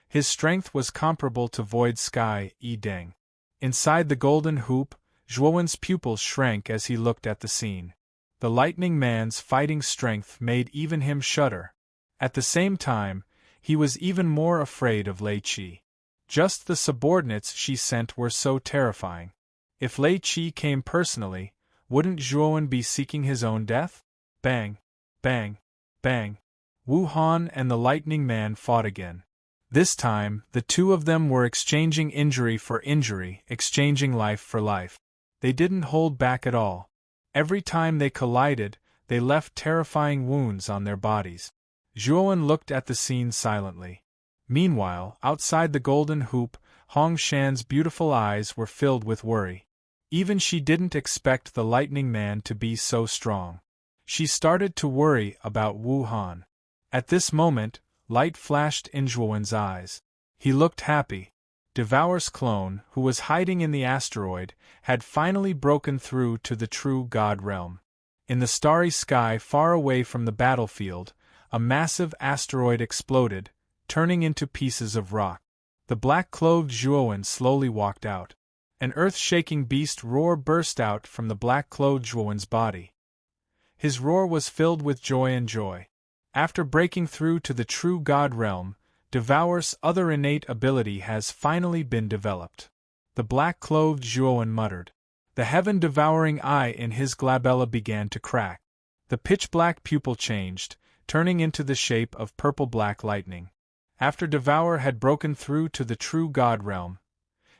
His strength was comparable to Void Sky Yi Deng. Inside the golden hoop, Zhuowen's pupils shrank as he looked at the scene. The lightning man's fighting strength made even him shudder. At the same time, he was even more afraid of Lei Qi. Just the subordinates she sent were so terrifying. If Lei Qi came personally, wouldn't Zhuowen be seeking his own death? Bang! Bang! Bang! Wu Han and the lightning man fought again. This time, the two of them were exchanging injury for injury, exchanging life for life. They didn't hold back at all. Every time they collided, they left terrifying wounds on their bodies. Zhuowen looked at the scene silently. Meanwhile, outside the golden hoop, Hong Shan's beautiful eyes were filled with worry. Even she didn't expect the lightning man to be so strong. She started to worry about Wu Han. At this moment, light flashed in Zhuowen's eyes. He looked happy. Devour's clone, who was hiding in the asteroid, had finally broken through to the true god realm. In the starry sky far away from the battlefield, a massive asteroid exploded, turning into pieces of rock. The black-clothed Zhuowen slowly walked out. An earth-shaking beast roar burst out from the black-clothed Zhuowen's body. His roar was filled with joy and joy. After breaking through to the true god realm, Devour's other innate ability has finally been developed. The black-clothed Zhuowen muttered. The heaven-devouring eye in his glabella began to crack. The pitch-black pupil changed, turning into the shape of purple-black lightning. After Devour had broken through to the true god realm,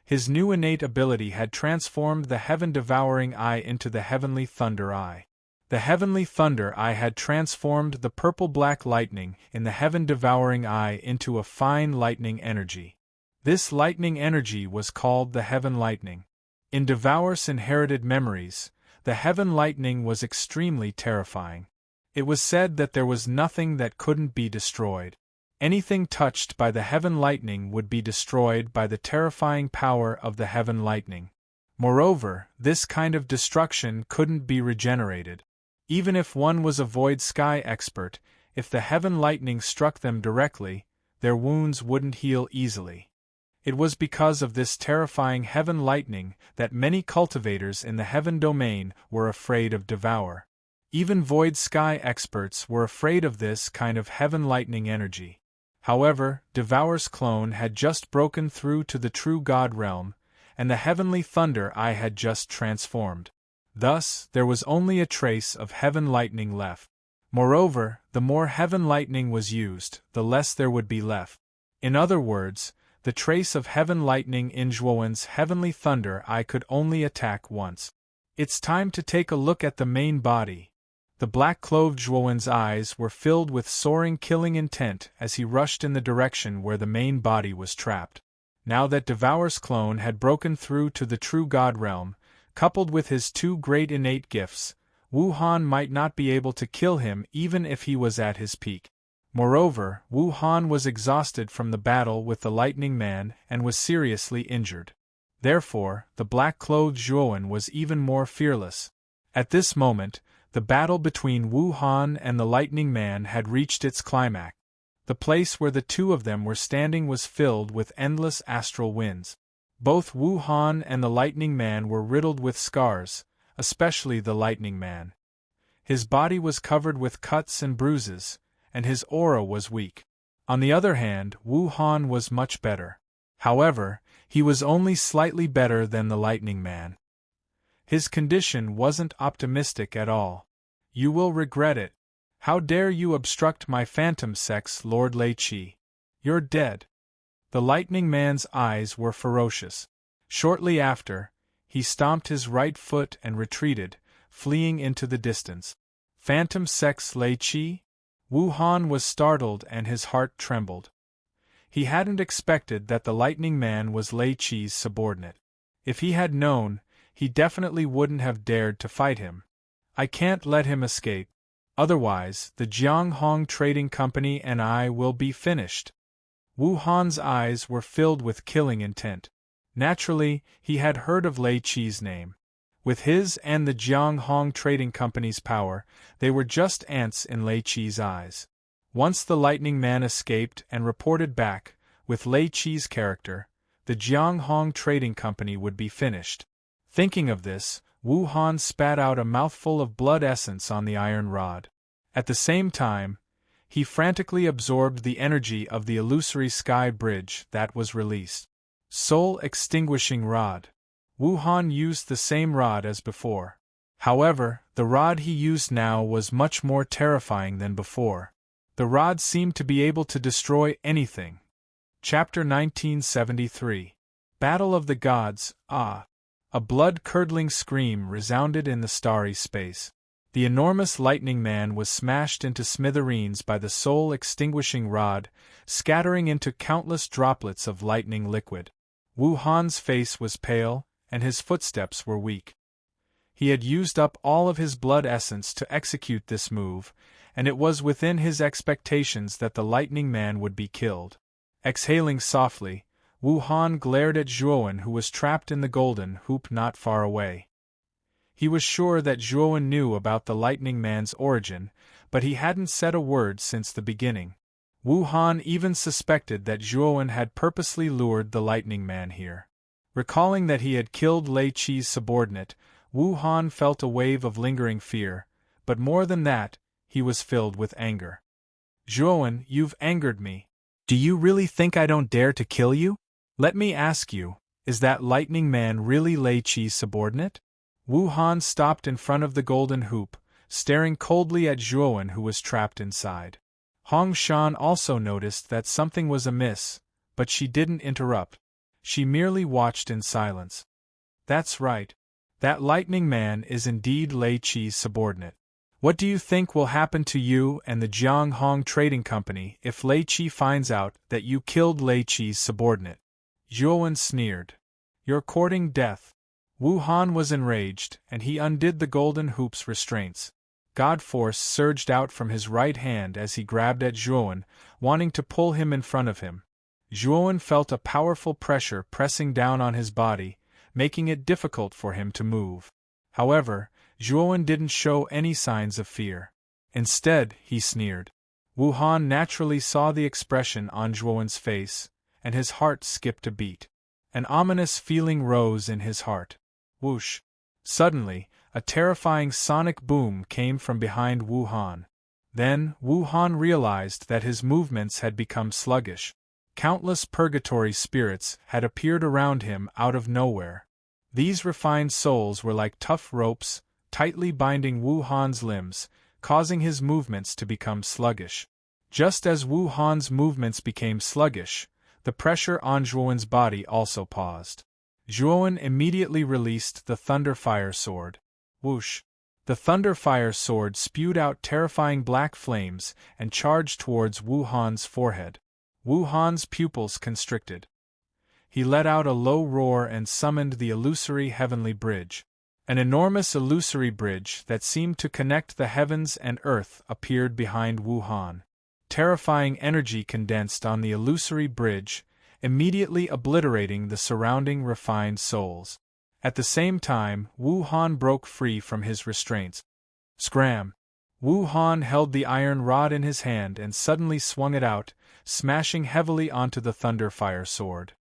his new innate ability had transformed the heaven-devouring eye into the heavenly thunder eye. The heavenly thunder eye had transformed the purple-black lightning in the heaven-devouring eye into a fine lightning energy. This lightning energy was called the heaven lightning. In Devour's inherited memories, the heaven lightning was extremely terrifying. It was said that there was nothing that couldn't be destroyed. Anything touched by the heaven lightning would be destroyed by the terrifying power of the heaven lightning. Moreover, this kind of destruction couldn't be regenerated. Even if one was a Void Sky expert, if the heaven lightning struck them directly, their wounds wouldn't heal easily. It was because of this terrifying heaven lightning that many cultivators in the heaven domain were afraid of Devour. Even Void Sky experts were afraid of this kind of heaven lightning energy. However, Devour's clone had just broken through to the true god realm, and the heavenly thunder eye had just transformed. Thus, there was only a trace of heaven lightning left. Moreover, the more heaven lightning was used, the less there would be left. In other words, the trace of heaven lightning in Zhuowen's heavenly thunder eye could only attack once. It's time to take a look at the main body. The black-clothed Zhuowen's eyes were filled with soaring killing intent as he rushed in the direction where the main body was trapped. Now that Devour's clone had broken through to the true god realm, coupled with his 2 great innate gifts, Wu Han might not be able to kill him even if he was at his peak. Moreover, Wu Han was exhausted from the battle with the Lightning Man and was seriously injured. Therefore, the black-clothed Zhuowen was even more fearless. At this moment, the battle between Wu Han and the Lightning Man had reached its climax. The place where the two of them were standing was filled with endless astral winds. Both Wu Han and the Lightning Man were riddled with scars, especially the Lightning Man. His body was covered with cuts and bruises, and his aura was weak. On the other hand, Wu Han was much better. However, he was only slightly better than the Lightning Man. His condition wasn't optimistic at all. "You will regret it. How dare you obstruct my phantom sex, Lord Lei Qi? You're dead." The Lightning Man's eyes were ferocious. Shortly after, he stomped his right foot and retreated, fleeing into the distance. Phantom sex Lei Qi? Wu Han was startled and his heart trembled. He hadn't expected that the Lightning Man was Lei Qi's subordinate. If he had known, he definitely wouldn't have dared to fight him. "I can't let him escape. Otherwise, the Jianghong Trading Company and I will be finished. Wu Han's eyes were filled with killing intent. Naturally, he had heard of Lei Qi's name. With his and the Jianghong Trading Company's power, they were just ants in Lei Qi's eyes. Once the Lightning Man escaped and reported back, with Lei Qi's character, the Jianghong Trading Company would be finished. Thinking of this, Wu Han spat out a mouthful of blood essence on the iron rod. At the same time, he frantically absorbed the energy of the illusory sky bridge that was released. Soul Extinguishing Rod. Wu Han used the same rod as before. However, the rod he used now was much more terrifying than before. The rod seemed to be able to destroy anything. Chapter 1973. Battle of the Gods. Ah! A blood-curdling scream resounded in the starry space. The enormous Lightning Man was smashed into smithereens by the soul-extinguishing rod, scattering into countless droplets of lightning liquid. Wu Han's face was pale, and his footsteps were weak. He had used up all of his blood essence to execute this move, and it was within his expectations that the Lightning Man would be killed. Exhaling softly, Wu Han glared at Zhuowen, who was trapped in the golden hoop not far away. He was sure that Zhuowen knew about the Lightning Man's origin, but he hadn't said a word since the beginning. Wu Han even suspected that Zhuowen had purposely lured the Lightning Man here. Recalling that he had killed Lei Qi's subordinate, Wu Han felt a wave of lingering fear, but more than that, he was filled with anger. Zhuowen, you've angered me. Do you really think I don't dare to kill you? Let me ask you, is that Lightning Man really Lei Qi's subordinate? Wu Han stopped in front of the golden hoop, staring coldly at Zhuowen, who was trapped inside. Hong Shan also noticed that something was amiss, but she didn't interrupt. She merely watched in silence. That's right. That Lightning Man is indeed Lei Qi's subordinate. What do you think will happen to you and the Jianghong Trading Company if Lei Qi finds out that you killed Lei Qi's subordinate? Zhuowen sneered. You're courting death. Wu Han was enraged, and he undid the golden hoop's restraints. God force surged out from his right hand as he grabbed at Zhuowen, wanting to pull him in front of him. Zhuowen felt a powerful pressure pressing down on his body, making it difficult for him to move. However, Zhuowen didn't show any signs of fear. Instead, he sneered. Wu Han naturally saw the expression on Zhuowen's face, and his heart skipped a beat. An ominous feeling rose in his heart. Whoosh! Suddenly, a terrifying sonic boom came from behind Wu Han. Then, Wu Han realized that his movements had become sluggish. Countless purgatory spirits had appeared around him out of nowhere. These refined souls were like tough ropes, tightly binding Wu Han's limbs, causing his movements to become sluggish. Just as Wu Han's movements became sluggish, the pressure on Zhuowen's body also paused. Zhuowen immediately released the Thunderfire Sword. Whoosh! The Thunderfire Sword spewed out terrifying black flames and charged towards Wu Han's forehead. Wu Han's pupils constricted. He let out a low roar and summoned the illusory heavenly bridge. An enormous illusory bridge that seemed to connect the heavens and earth appeared behind Wu Han. Terrifying energy condensed on the illusory bridge, immediately obliterating the surrounding refined souls. At the same time, Wu Han broke free from his restraints. Scram! Wu Han held the iron rod in his hand and suddenly swung it out, smashing heavily onto the Thunderfire Sword.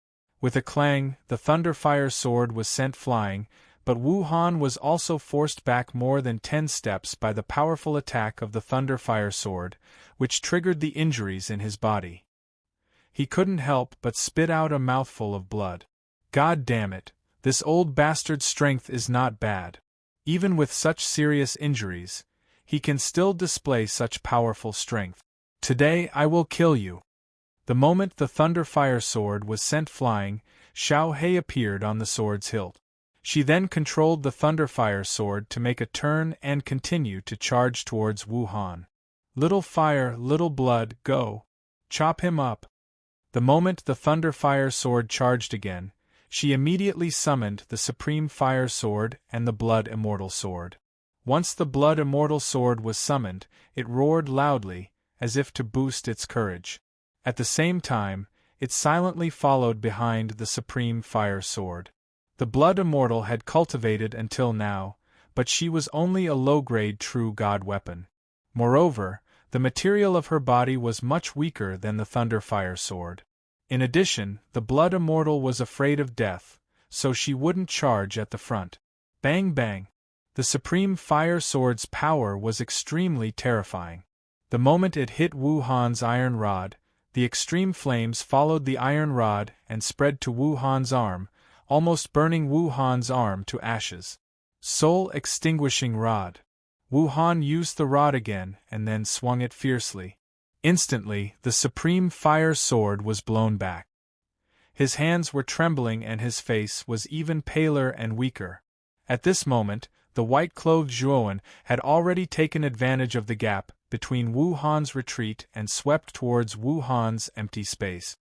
With a clang, the Thunderfire Sword was sent flying, but Wu Han was also forced back more than 10 steps by the powerful attack of the Thunderfire Sword, which triggered the injuries in his body. He couldn't help but spit out a mouthful of blood. God damn it, this old bastard's strength is not bad. Even with such serious injuries, he can still display such powerful strength. Today I will kill you. The moment the Thunderfire Sword was sent flying, Xiao Hei appeared on the sword's hilt. She then controlled the Thunderfire Sword to make a turn and continue to charge towards Wu Han. Little fire, little blood, go! Chop him up! The moment the Thunderfire Sword charged again, she immediately summoned the Supreme Fire Sword and the Blood Immortal Sword. Once the blood immortal sword was summoned, it roared loudly, as if to boost its courage. At the same time, it silently followed behind the supreme fire sword. The blood immortal had cultivated until now, but she was only a low-grade true god weapon. Moreover, the material of her body was much weaker than the thunder fire sword. In addition, the blood immortal was afraid of death, so she wouldn't charge at the front. Bang bang! The supreme fire sword's power was extremely terrifying. The moment it hit Wu Han's iron rod, the extreme flames followed the iron rod and spread to Wu Han's arm, almost burning Wu Han's arm to ashes. Soul-extinguishing rod. Wu Han used the rod again and then swung it fiercely. Instantly, the supreme fire sword was blown back. His hands were trembling and his face was even paler and weaker. At this moment, the white-clothed Zhuowen had already taken advantage of the gap between Wu Han's retreat and swept towards Wu Han's empty space.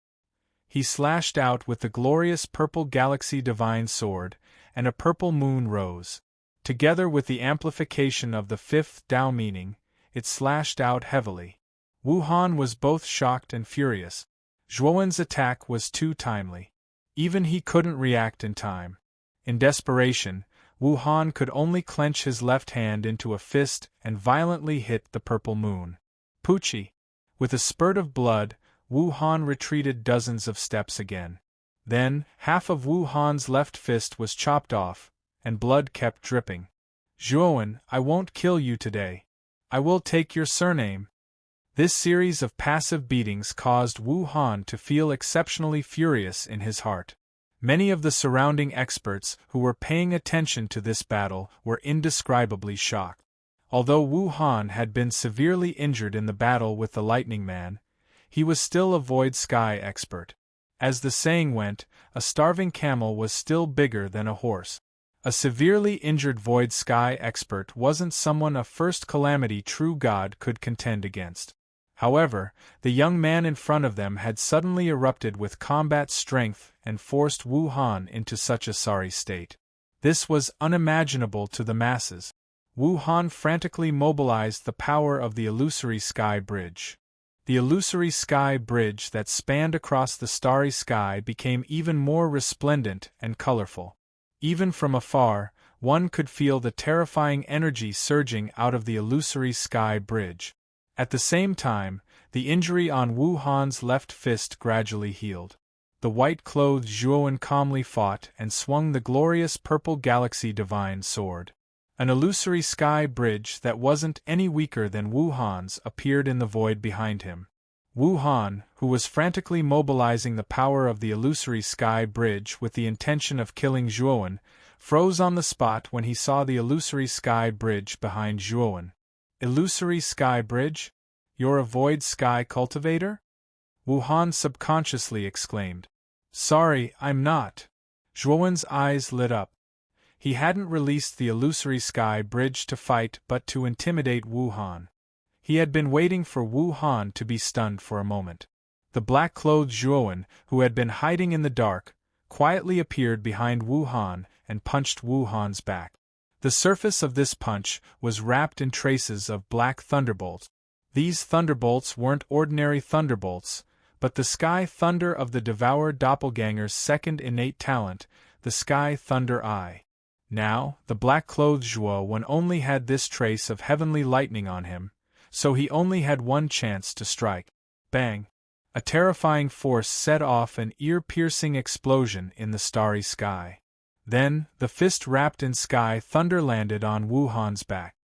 He slashed out with the glorious purple galaxy divine sword, and a purple moon rose. Together with the amplification of the fifth Tao meaning, it slashed out heavily. Wu Han was both shocked and furious. Zhuowen's attack was too timely. Even he couldn't react in time. In desperation, Wu Han could only clench his left hand into a fist and violently hit the purple moon. Poochie! With a spurt of blood, Wu Han retreated dozens of steps again. Then, half of Wu Han's left fist was chopped off, and blood kept dripping. Zhuowen, I won't kill you today. I will take your surname. This series of passive beatings caused Wu Han to feel exceptionally furious in his heart. Many of the surrounding experts who were paying attention to this battle were indescribably shocked. Although Wu Han had been severely injured in the battle with the Lightning Man, he was still a Void Sky expert. As the saying went, a starving camel was still bigger than a horse. A severely injured Void Sky expert wasn't someone a First Calamity true god could contend against. However, the young man in front of them had suddenly erupted with combat strength and forced Wu Han into such a sorry state. This was unimaginable to the masses. Wu Han frantically mobilized the power of the illusory sky bridge. The illusory sky bridge that spanned across the starry sky became even more resplendent and colorful. Even from afar, one could feel the terrifying energy surging out of the illusory sky bridge. At the same time, the injury on Wu Han's left fist gradually healed. The white-clothed Zhuowen calmly fought and swung the glorious purple galaxy divine sword. An illusory sky bridge that wasn't any weaker than Wu Han's appeared in the void behind him. Wu Han, who was frantically mobilizing the power of the illusory sky bridge with the intention of killing Zhuowen, froze on the spot when he saw the illusory sky bridge behind Zhuowen. Illusory sky bridge? You're a void sky cultivator? Wu Han subconsciously exclaimed. Sorry, I'm not. Zhuowen's eyes lit up. He hadn't released the illusory sky bridge to fight but to intimidate Wu Han. He had been waiting for Wu Han to be stunned for a moment. The black-clothed Zhuowen, who had been hiding in the dark, quietly appeared behind Wu Han and punched Wu Han's back. The surface of this punch was wrapped in traces of black thunderbolts. These thunderbolts weren't ordinary thunderbolts, but the sky thunder of the devoured doppelganger's second innate talent, the sky thunder eye. Now, the black-clothed Zhuowen only had this trace of heavenly lightning on him, so he only had one chance to strike. Bang! A terrifying force set off an ear-piercing explosion in the starry sky. Then, the fist wrapped in sky thunder landed on Wu Han's back.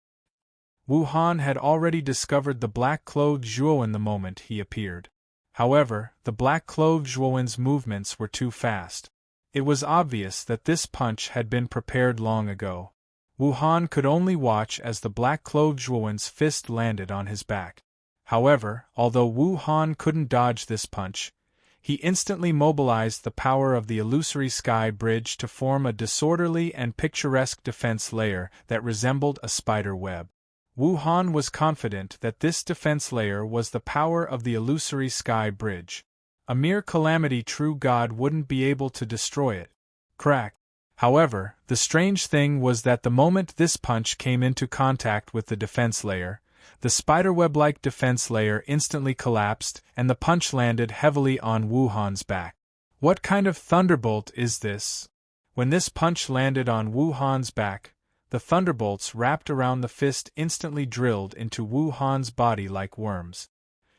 Wu Han had already discovered the black-clothed Zhuowen the moment he appeared. However, the black-clothed Zhuowen's movements were too fast. It was obvious that this punch had been prepared long ago. Wu Han could only watch as the black-clothed Zhuowen's fist landed on his back. However, although Wu Han couldn't dodge this punch, he instantly mobilized the power of the illusory sky bridge to form a disorderly and picturesque defense layer that resembled a spider web. Wu Han was confident that this defense layer was the power of the illusory sky bridge. A mere calamity true god wouldn't be able to destroy it. Crack! However, the strange thing was that the moment this punch came into contact with the defense layer, the spiderweb-like defense layer instantly collapsed and the punch landed heavily on Wu Han's back. What kind of thunderbolt is this? When this punch landed on Wu Han's back, the thunderbolts wrapped around the fist instantly drilled into Wu Han's body like worms.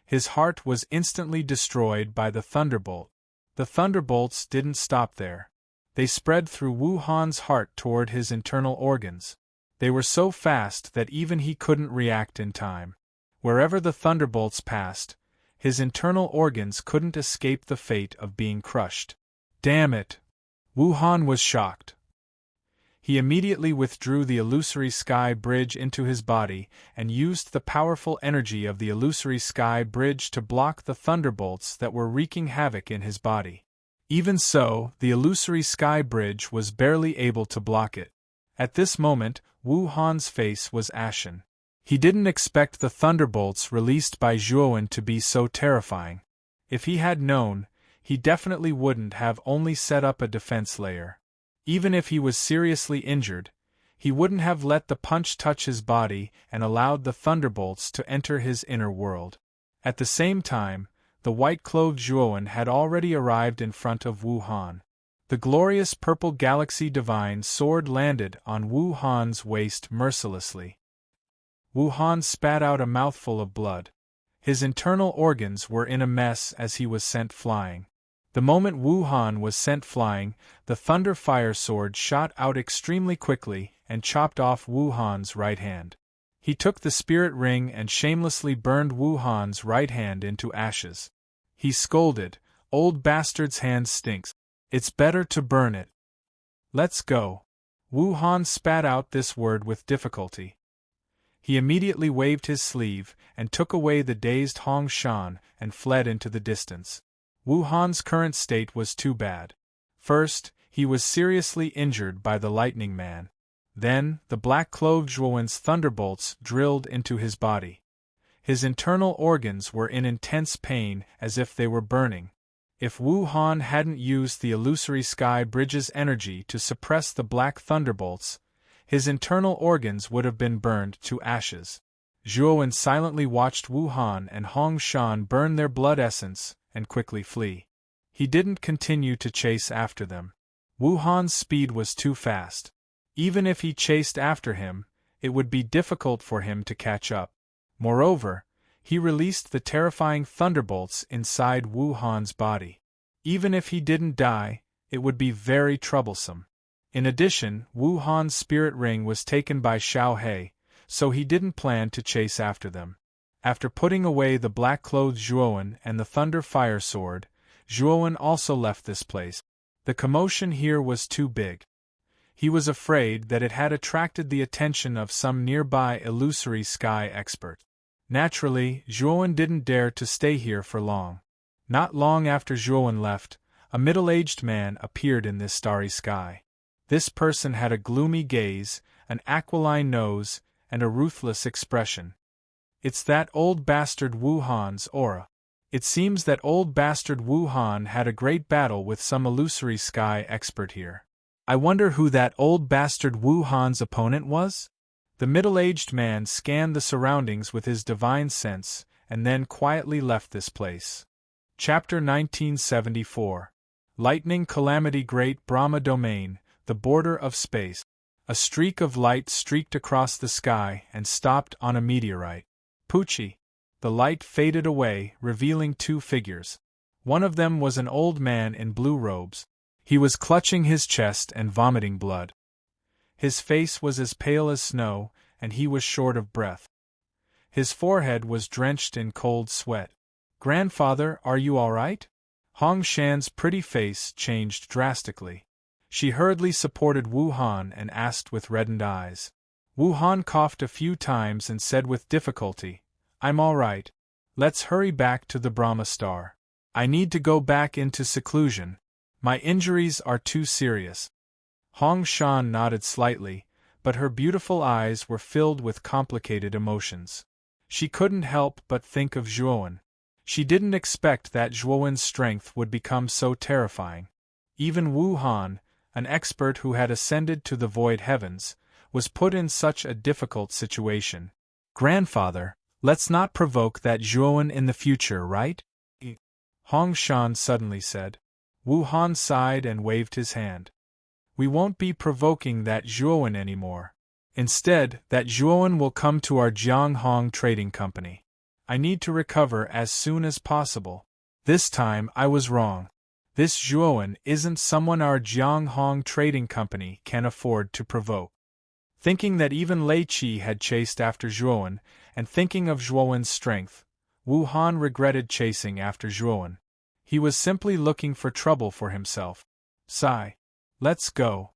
His heart was instantly destroyed by the thunderbolt. The thunderbolts didn't stop there. They spread through Wu Han's heart toward his internal organs. They were so fast that even he couldn't react in time. Wherever the thunderbolts passed, his internal organs couldn't escape the fate of being crushed. Damn it! Wu Han was shocked. He immediately withdrew the illusory sky bridge into his body and used the powerful energy of the illusory sky bridge to block the thunderbolts that were wreaking havoc in his body. Even so, the illusory sky bridge was barely able to block it. At this moment, Wu Han's face was ashen. He didn't expect the thunderbolts released by Zhuowen to be so terrifying. If he had known, he definitely wouldn't have only set up a defense layer. Even if he was seriously injured, he wouldn't have let the punch touch his body and allowed the thunderbolts to enter his inner world. At the same time, the white-clothed Zhuowen had already arrived in front of Wu Han. The glorious purple galaxy divine sword landed on Wu Han's waist mercilessly. Wu Han spat out a mouthful of blood. His internal organs were in a mess as he was sent flying. The moment Wu Han was sent flying, the Thunder Fire Sword shot out extremely quickly and chopped off Wu Han's right hand. He took the spirit ring and shamelessly burned Wu Han's right hand into ashes. He scolded, "Old bastard's hand stinks. It's better to burn it. Let's go." Wu Han spat out this word with difficulty. He immediately waved his sleeve and took away the dazed Hong Shan and fled into the distance. Wu Han's current state was too bad. First, he was seriously injured by the Lightning Man. Then, the black-clothed Zhuowen's thunderbolts drilled into his body. His internal organs were in intense pain as if they were burning. If Wu Han hadn't used the illusory sky bridge's energy to suppress the black thunderbolts, his internal organs would have been burned to ashes. Zhuowen silently watched Wu Han and Hong Shan burn their blood essence and quickly flee. He didn't continue to chase after them. Wu Han's speed was too fast. Even if he chased after him, it would be difficult for him to catch up. Moreover, he released the terrifying thunderbolts inside Wu Han's body. Even if he didn't die, it would be very troublesome. In addition, Wu Han's spirit ring was taken by Xiao He, so he didn't plan to chase after them. After putting away the black-clothed Zhuowen and the Thunder Fire Sword, Zhuowen also left this place. The commotion here was too big. He was afraid that it had attracted the attention of some nearby illusory sky expert. Naturally, Zhuowen didn't dare to stay here for long. Not long after Zhuowen left, a middle-aged man appeared in this starry sky. This person had a gloomy gaze, an aquiline nose, and a ruthless expression. It's that old bastard Wu Han's aura. It seems that old bastard Wu Han had a great battle with some illusory sky expert here. I wonder who that old bastard Wu Han's opponent was? The middle-aged man scanned the surroundings with his divine sense, and then quietly left this place. Chapter 1974. Lightning Calamity Great Brahma Domain, the border of space. A streak of light streaked across the sky and stopped on a meteorite. Poochie. The light faded away, revealing two figures. One of them was an old man in blue robes. He was clutching his chest and vomiting blood. His face was as pale as snow, and he was short of breath. His forehead was drenched in cold sweat. "Grandfather, are you all right?" Hong Shan's pretty face changed drastically. She hurriedly supported Wu Han and asked with reddened eyes. Wu Han coughed a few times and said with difficulty, "I'm all right. Let's hurry back to the Brahma Star. I need to go back into seclusion. My injuries are too serious." Hong Shan nodded slightly, but her beautiful eyes were filled with complicated emotions. She couldn't help but think of Zhuowen. She didn't expect that Zhuowen's strength would become so terrifying. Even Wu Han, an expert who had ascended to the void heavens, was put in such a difficult situation. "Grandfather, let's not provoke that Zhuowen in the future, right?" Hong Shan suddenly said. Wu Han sighed and waved his hand. "We won't be provoking that Zhuowen anymore. Instead, that Zhuowen will come to our Jianghong Trading Company. I need to recover as soon as possible. This time I was wrong. This Zhuowen isn't someone our Jianghong Trading Company can afford to provoke." Thinking that even Lei Qi had chased after Zhuowen, and thinking of Zhuowen's strength, Wu Han regretted chasing after Zhuowen. He was simply looking for trouble for himself. Sigh. "Let's go."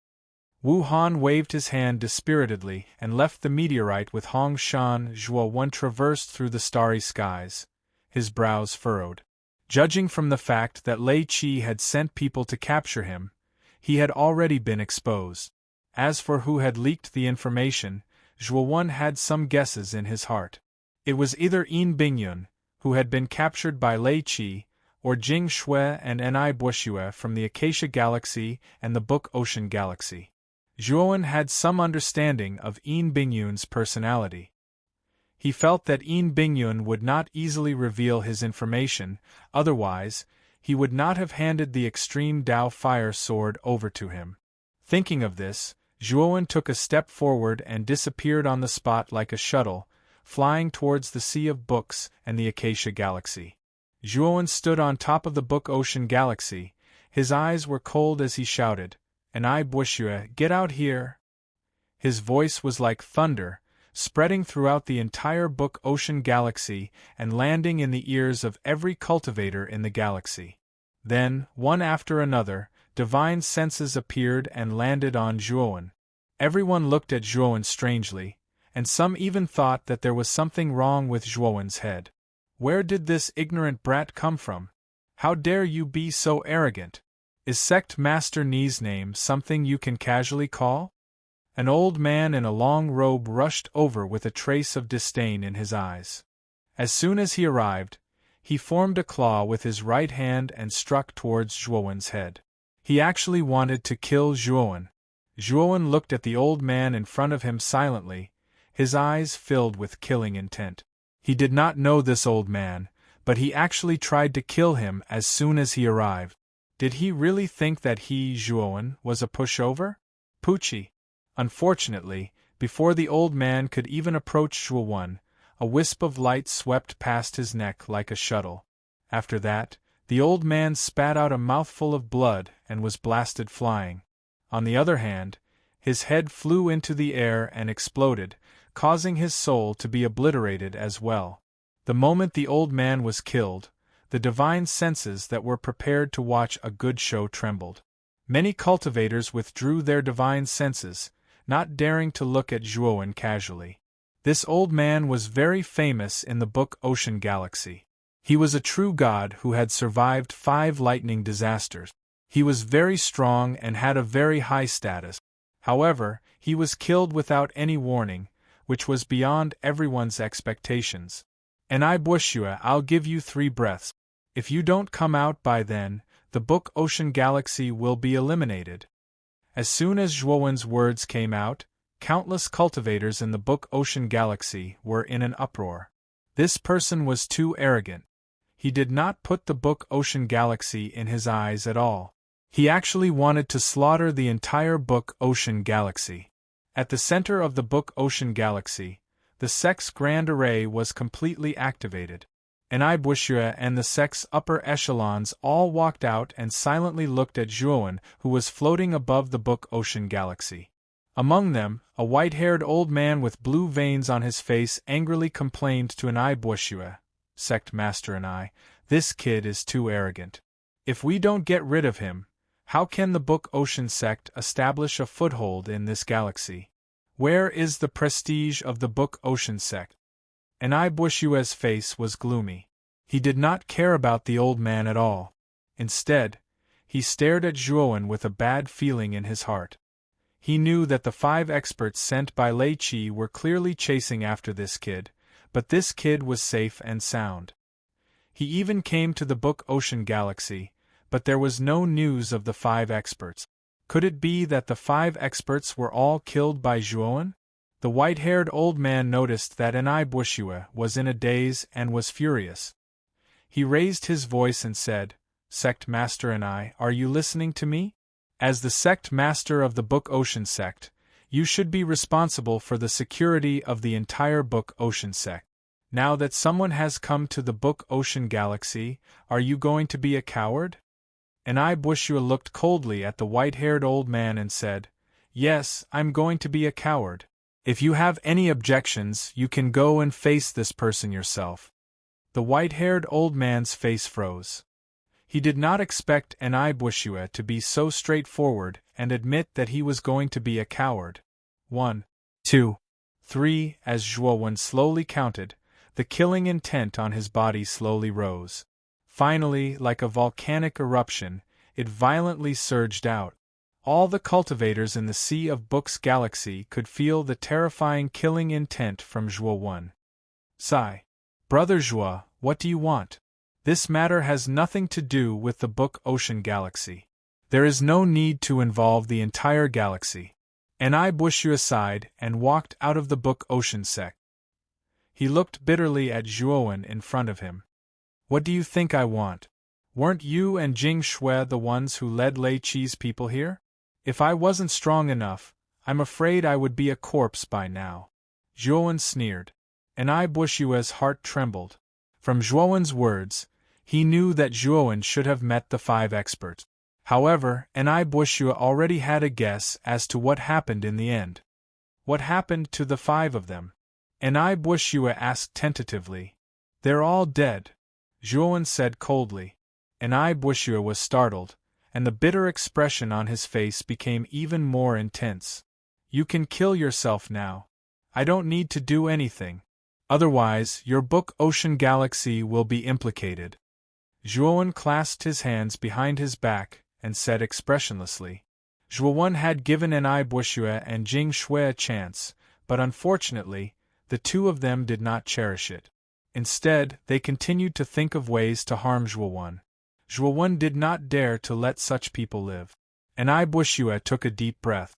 Wu Han waved his hand dispiritedly and left the meteorite with Hong Shan. Zhuowen traversed through the starry skies, his brows furrowed. Judging from the fact that Lei Qi had sent people to capture him, he had already been exposed. As for who had leaked the information, Zhuowen had some guesses in his heart. It was either Yin Bingyun, who had been captured by Lei Qi, or Jing Shui and Ni Buoxue from the Acacia Galaxy and the Book Ocean Galaxy. Zhuowen had some understanding of Yin Bingyun's personality. He felt that Yin Bingyun would not easily reveal his information, otherwise, he would not have handed the extreme Dao fire sword over to him. Thinking of this, Zhuowen took a step forward and disappeared on the spot like a shuttle, flying towards the Sea of Books and the Acacia Galaxy. Zhuowen stood on top of the Book Ocean Galaxy. His eyes were cold as he shouted, "Ni Buoxue, get out here!" His voice was like thunder, spreading throughout the entire Book Ocean Galaxy and landing in the ears of every cultivator in the galaxy. Then, one after another, divine senses appeared and landed on Zhuowen. Everyone looked at Zhuowen strangely, and some even thought that there was something wrong with Zhuowen's head. "Where did this ignorant brat come from? How dare you be so arrogant? Is Sect Master Ni's name something you can casually call?" An old man in a long robe rushed over with a trace of disdain in his eyes. As soon as he arrived, he formed a claw with his right hand and struck towards Zhuowen's head. He actually wanted to kill Zhuowen. Zhuowen looked at the old man in front of him silently, his eyes filled with killing intent. He did not know this old man, but he actually tried to kill him as soon as he arrived. Did he really think that he, Zhuowen, was a pushover? Poochie. Unfortunately, before the old man could even approach Zhuowen, a wisp of light swept past his neck like a shuttle. After that, the old man spat out a mouthful of blood and was blasted flying. On the other hand, his head flew into the air and exploded, causing his soul to be obliterated as well. The moment the old man was killed, the divine senses that were prepared to watch a good show trembled. Many cultivators withdrew their divine senses, not daring to look at Zhuowen casually. This old man was very famous in the Book Ocean Galaxy. He was a true god who had survived 5 lightning disasters. He was very strong and had a very high status. However, he was killed without any warning, which was beyond everyone's expectations. "Ni Buoxue, I'll give you 3 breaths. If you don't come out by then, the Book Ocean Galaxy will be eliminated." As soon as Zhuowen's words came out, countless cultivators in the Book Ocean Galaxy were in an uproar. This person was too arrogant. He did not put the Book Ocean Galaxy in his eyes at all. He actually wanted to slaughter the entire Book Ocean Galaxy. At the center of the Book Ocean Galaxy, the Sect's Grand Array was completely activated. Ni Buoxue and the Sect's upper echelons all walked out and silently looked at Zhuowen, who was floating above the Book Ocean Galaxy. Among them, a white-haired old man with blue veins on his face angrily complained to Ni Buoxue, Sect Master Ni, "This kid is too arrogant. If we don't get rid of him, how can the Book Ocean Sect establish a foothold in this galaxy? Where is the prestige of the Book Ocean Sect?" Ni Buoxue's face was gloomy. He did not care about the old man at all. Instead, he stared at Zhuowen with a bad feeling in his heart. He knew that the 5 experts sent by Lei Qi were clearly chasing after this kid, but this kid was safe and sound. He even came to the Book Ocean Galaxy, but there was no news of the 5 experts. Could it be that the 5 experts were all killed by Zhuowen? The white-haired old man noticed that Enai was in a daze and was furious. He raised his voice and said, "Sect Master Enai, are you listening to me? As the sect master of the Book Ocean sect, you should be responsible for the security of the entire Book Ocean sect. Now that someone has come to the Book Ocean galaxy, are you going to be a coward?" Enai looked coldly at the white-haired old man and said, "Yes, I'm going to be a coward. If you have any objections, you can go and face this person yourself." The white-haired old man's face froze. He did not expect Enai to be so straightforward and admit that he was going to be a coward. 1, 2, 3. As Zhuowen slowly counted, the killing intent on his body slowly rose. Finally, like a volcanic eruption, it violently surged out. All the cultivators in the Sea of Books galaxy could feel the terrifying killing intent from Zhuowen. Sigh. "Brother Zhuo, what do you want? This matter has nothing to do with the Book Ocean galaxy. There is no need to involve the entire galaxy." Enai sighed and walked out of the Book Ocean sect. He looked bitterly at Zhuowen in front of him. "What do you think I want? Weren't you and Jing Shui the ones who led Lei Qi's people here? If I wasn't strong enough, I'm afraid I would be a corpse by now." Zhuowen sneered. Enai heart trembled. From Zhuowen's words, he knew that Zhuowen should have met the 5 experts. However, Enai already had a guess as to what happened in the end. "What happened to the 5 of them?" Enai asked tentatively. "They're all dead," Zhuowen said coldly. Enai was startled, and the bitter expression on his face became even more intense. "You can kill yourself now. I don't need to do anything. Otherwise, your Book Ocean galaxy will be implicated." Zhuowen clasped his hands behind his back and said expressionlessly. Zhuowen had given Enai and Jing Shui a chance, but unfortunately, the 2 of them did not cherish it. Instead, they continued to think of ways to harm Zhuowen. Zhuowen did not dare to let such people live. Enai took a deep breath.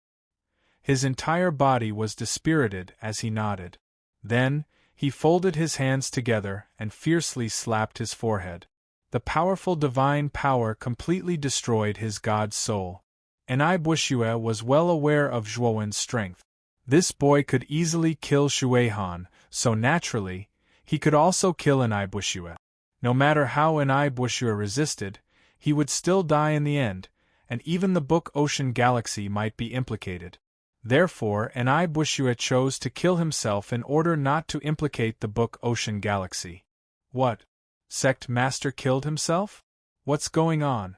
His entire body was dispirited as he nodded. Then, he folded his hands together and fiercely slapped his forehead. The powerful divine power completely destroyed his god's soul. Enai was well aware of Zhuowen's strength. This boy could easily kill Shueihan, so naturally, he could also kill Enai. No matter how Enai resisted, he would still die in the end, and even the Book Ocean galaxy might be implicated. Therefore, Enai chose to kill himself in order not to implicate the Book Ocean galaxy. "What? Sect Master killed himself? What's going on?"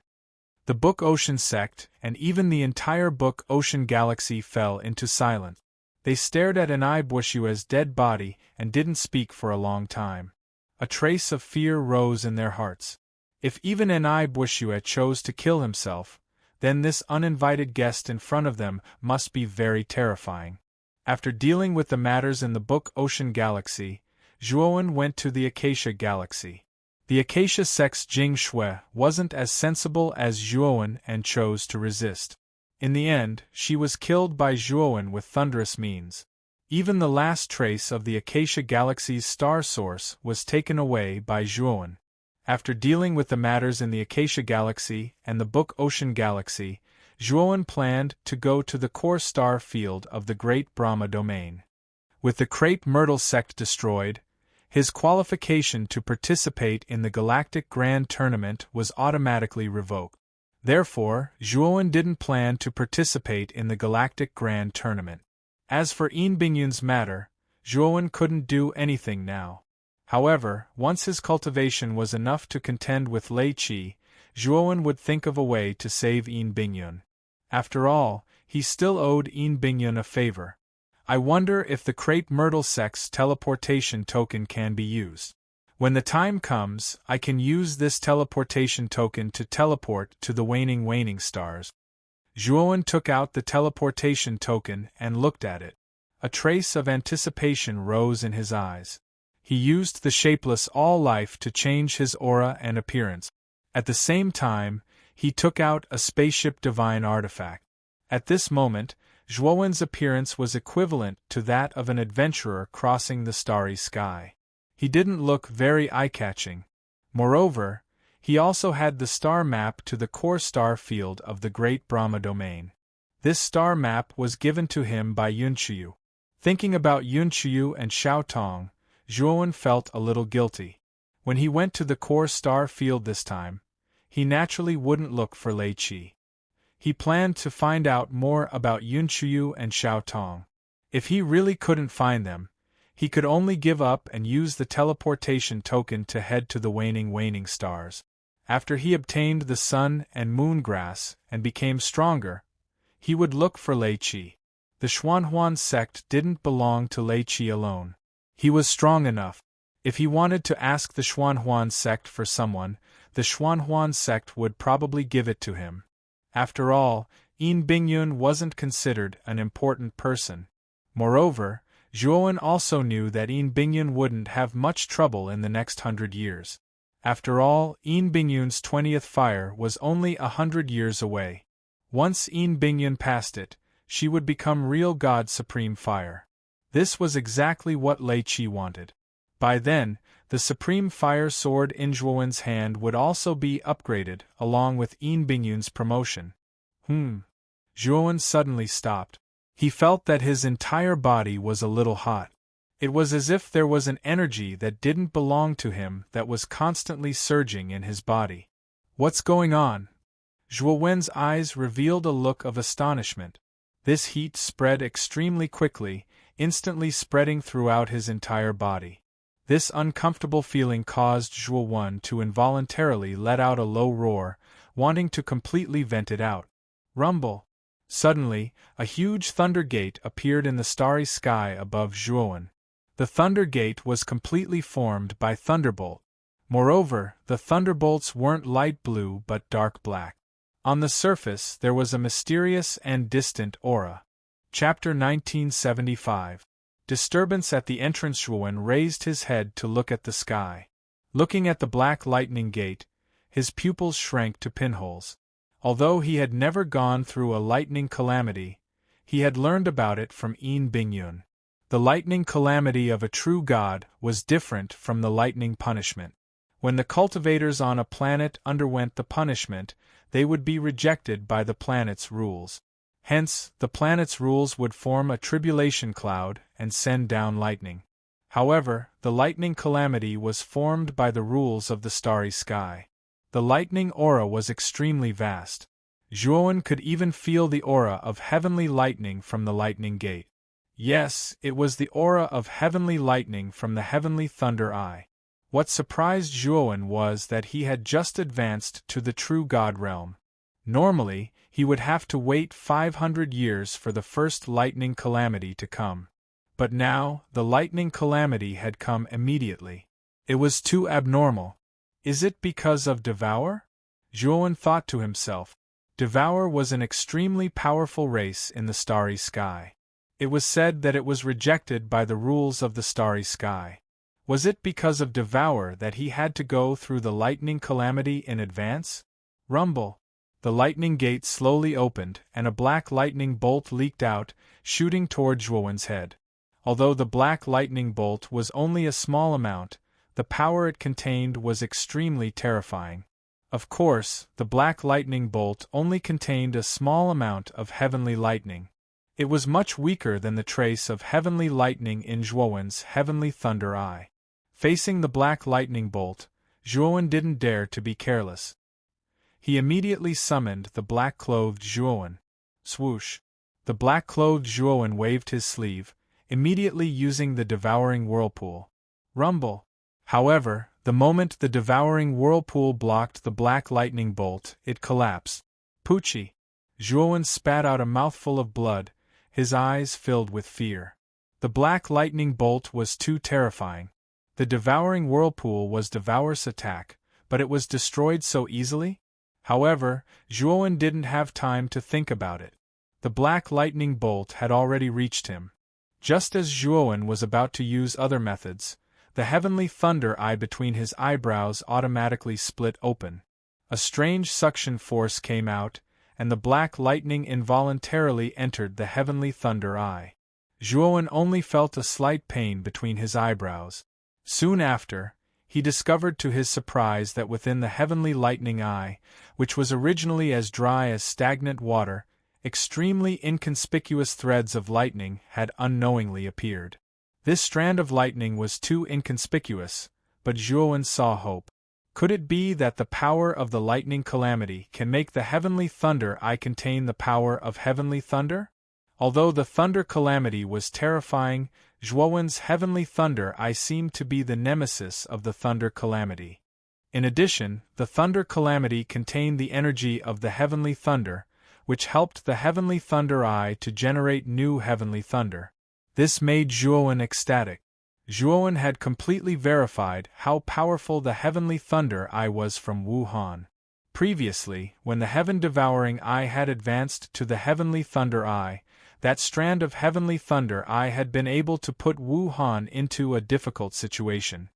The Book Ocean sect, and even the entire Book Ocean galaxy fell into silence. They stared at Enai dead body and didn't speak for a long time. A trace of fear rose in their hearts. If even Enai chose to kill himself, then this uninvited guest in front of them must be very terrifying. After dealing with the matters in the Book Ocean galaxy, Zhuowen went to the Acacia galaxy. The Acacia sect's Jing Shui wasn't as sensible as Zhuowen and chose to resist. In the end, she was killed by Zhuowen with thunderous means. Even the last trace of the Acacia galaxy's star source was taken away by Zhuowen. After dealing with the matters in the Acacia galaxy and the Book Ocean galaxy, Zhuowen planned to go to the core star field of the Great Brahma domain. With the Crepe Myrtle sect destroyed, his qualification to participate in the Galactic Grand Tournament was automatically revoked. Therefore, Zhuowen didn't plan to participate in the Galactic Grand Tournament. As for Bingyun's matter, Zhuowen couldn't do anything now. However, once his cultivation was enough to contend with Lei Qi, Zhuowen would think of a way to save Bingyun. After all, he still owed Bingyun a favor. I wonder if the Crepe Myrtle sect's teleportation token can be used. When the time comes, I can use this teleportation token to teleport to the waning stars. Zhuowen took out the teleportation token and looked at it. A trace of anticipation rose in his eyes. He used the shapeless all-life to change his aura and appearance. At the same time, he took out a spaceship divine artifact. At this moment, Zhuowen's appearance was equivalent to that of an adventurer crossing the starry sky. He didn't look very eye-catching. Moreover, he also had the star map to the core star field of the Great Brahma domain. This star map was given to him by Yunqiu. Thinking about Yunqiu and Xiao Tong, Zhuowen felt a little guilty. When he went to the core star field this time, he naturally wouldn't look for Lei Qi. He planned to find out more about Yunqiu and Xiao Tong. If he really couldn't find them, he could only give up and use the teleportation token to head to the waning stars. After he obtained the sun and moon grass and became stronger, he would look for Lei Qi. The Xuanhuan sect didn't belong to Lei Qi alone. He was strong enough. If he wanted to ask the Xuanhuan sect for someone, the Xuanhuan sect would probably give it to him. After all, Yin Bingyun wasn't considered an important person. Moreover, Zhuowen also knew that Yin Bingyun wouldn't have much trouble in the next 100 years. After all, Yin Bingyun's 20th fire was only 100 years away. Once Yin Bingyun passed it, she would become real God Supreme Fire. This was exactly what Lei Qi wanted. By then, the Supreme Fire Sword in Zhuowen's hand would also be upgraded, along with Yin Bingyun's promotion. Zhuowen suddenly stopped. He felt that his entire body was a little hot. It was as if there was an energy that didn't belong to him that was constantly surging in his body. What's going on? Zhuowen's eyes revealed a look of astonishment. This heat spread extremely quickly, instantly spreading throughout his entire body. This uncomfortable feeling caused Zhuowen to involuntarily let out a low roar, wanting to completely vent it out. Rumble! Suddenly, a huge thunder gate appeared in the starry sky above Zhuowen. The thunder gate was completely formed by thunderbolt. Moreover, the thunderbolts weren't light blue but dark black. On the surface there was a mysterious and distant aura. Chapter 1975. Disturbance at the entrance. Zhuowen raised his head to look at the sky. Looking at the black lightning gate, his pupils shrank to pinholes. Although he had never gone through a lightning calamity, he had learned about it from Yin Bingyun. The lightning calamity of a true god was different from the lightning punishment. When the cultivators on a planet underwent the punishment, they would be rejected by the planet's rules. Hence, the planet's rules would form a tribulation cloud and send down lightning. However, the lightning calamity was formed by the rules of the starry sky. The lightning aura was extremely vast. Zhuowen could even feel the aura of heavenly lightning from the lightning gate. Yes, it was the aura of heavenly lightning from the heavenly thunder eye. What surprised Zhuowen was that he had just advanced to the true god realm. Normally, he would have to wait 500 years for the first lightning calamity to come. But now, the lightning calamity had come immediately. It was too abnormal. Is it because of Devour? Zhuowen thought to himself. Devour was an extremely powerful race in the starry sky. It was said that it was rejected by the rules of the starry sky. Was it because of Devour that he had to go through the lightning calamity in advance? Rumble! The lightning gate slowly opened, and a black lightning bolt leaked out, shooting toward Zhuowen's head. Although the black lightning bolt was only a small amount, the power it contained was extremely terrifying. Of course, the black lightning bolt only contained a small amount of heavenly lightning. It was much weaker than the trace of heavenly lightning in Zhuowen's heavenly thunder eye. Facing the black lightning bolt, Zhuowen didn't dare to be careless. He immediately summoned the black-clothed Zhuowen. Swoosh! The black-clothed Zhuowen waved his sleeve, immediately using the devouring whirlpool. Rumble! However, the moment the devouring whirlpool blocked the black lightning bolt, it collapsed. Poochie! Zhuowen spat out a mouthful of blood, his eyes filled with fear. The black lightning bolt was too terrifying. The devouring whirlpool was Devour's attack, but it was destroyed so easily? However, Zhuowen didn't have time to think about it. The black lightning bolt had already reached him. Just as Zhuowen was about to use other methods, the heavenly thunder eye between his eyebrows automatically split open. A strange suction force came out, and the black lightning involuntarily entered the heavenly thunder eye. Zhuowen only felt a slight pain between his eyebrows. Soon after, he discovered to his surprise that within the heavenly lightning eye, which was originally as dry as stagnant water, extremely inconspicuous threads of lightning had unknowingly appeared. This strand of lightning was too inconspicuous, but Zhuowen saw hope. Could it be that the power of the lightning calamity can make the heavenly thunder eye contain the power of heavenly thunder? Although the thunder calamity was terrifying, Zhuowen's heavenly thunder eye seemed to be the nemesis of the thunder calamity. In addition, the thunder calamity contained the energy of the heavenly thunder, which helped the heavenly thunder eye to generate new heavenly thunder. This made Zhuowen ecstatic. Zhuowen had completely verified how powerful the heavenly thunder eye was from Wuhan. Previously, when the heaven-devouring eye had advanced to the heavenly thunder eye, that strand of heavenly thunder eye had been able to put Wuhan into a difficult situation.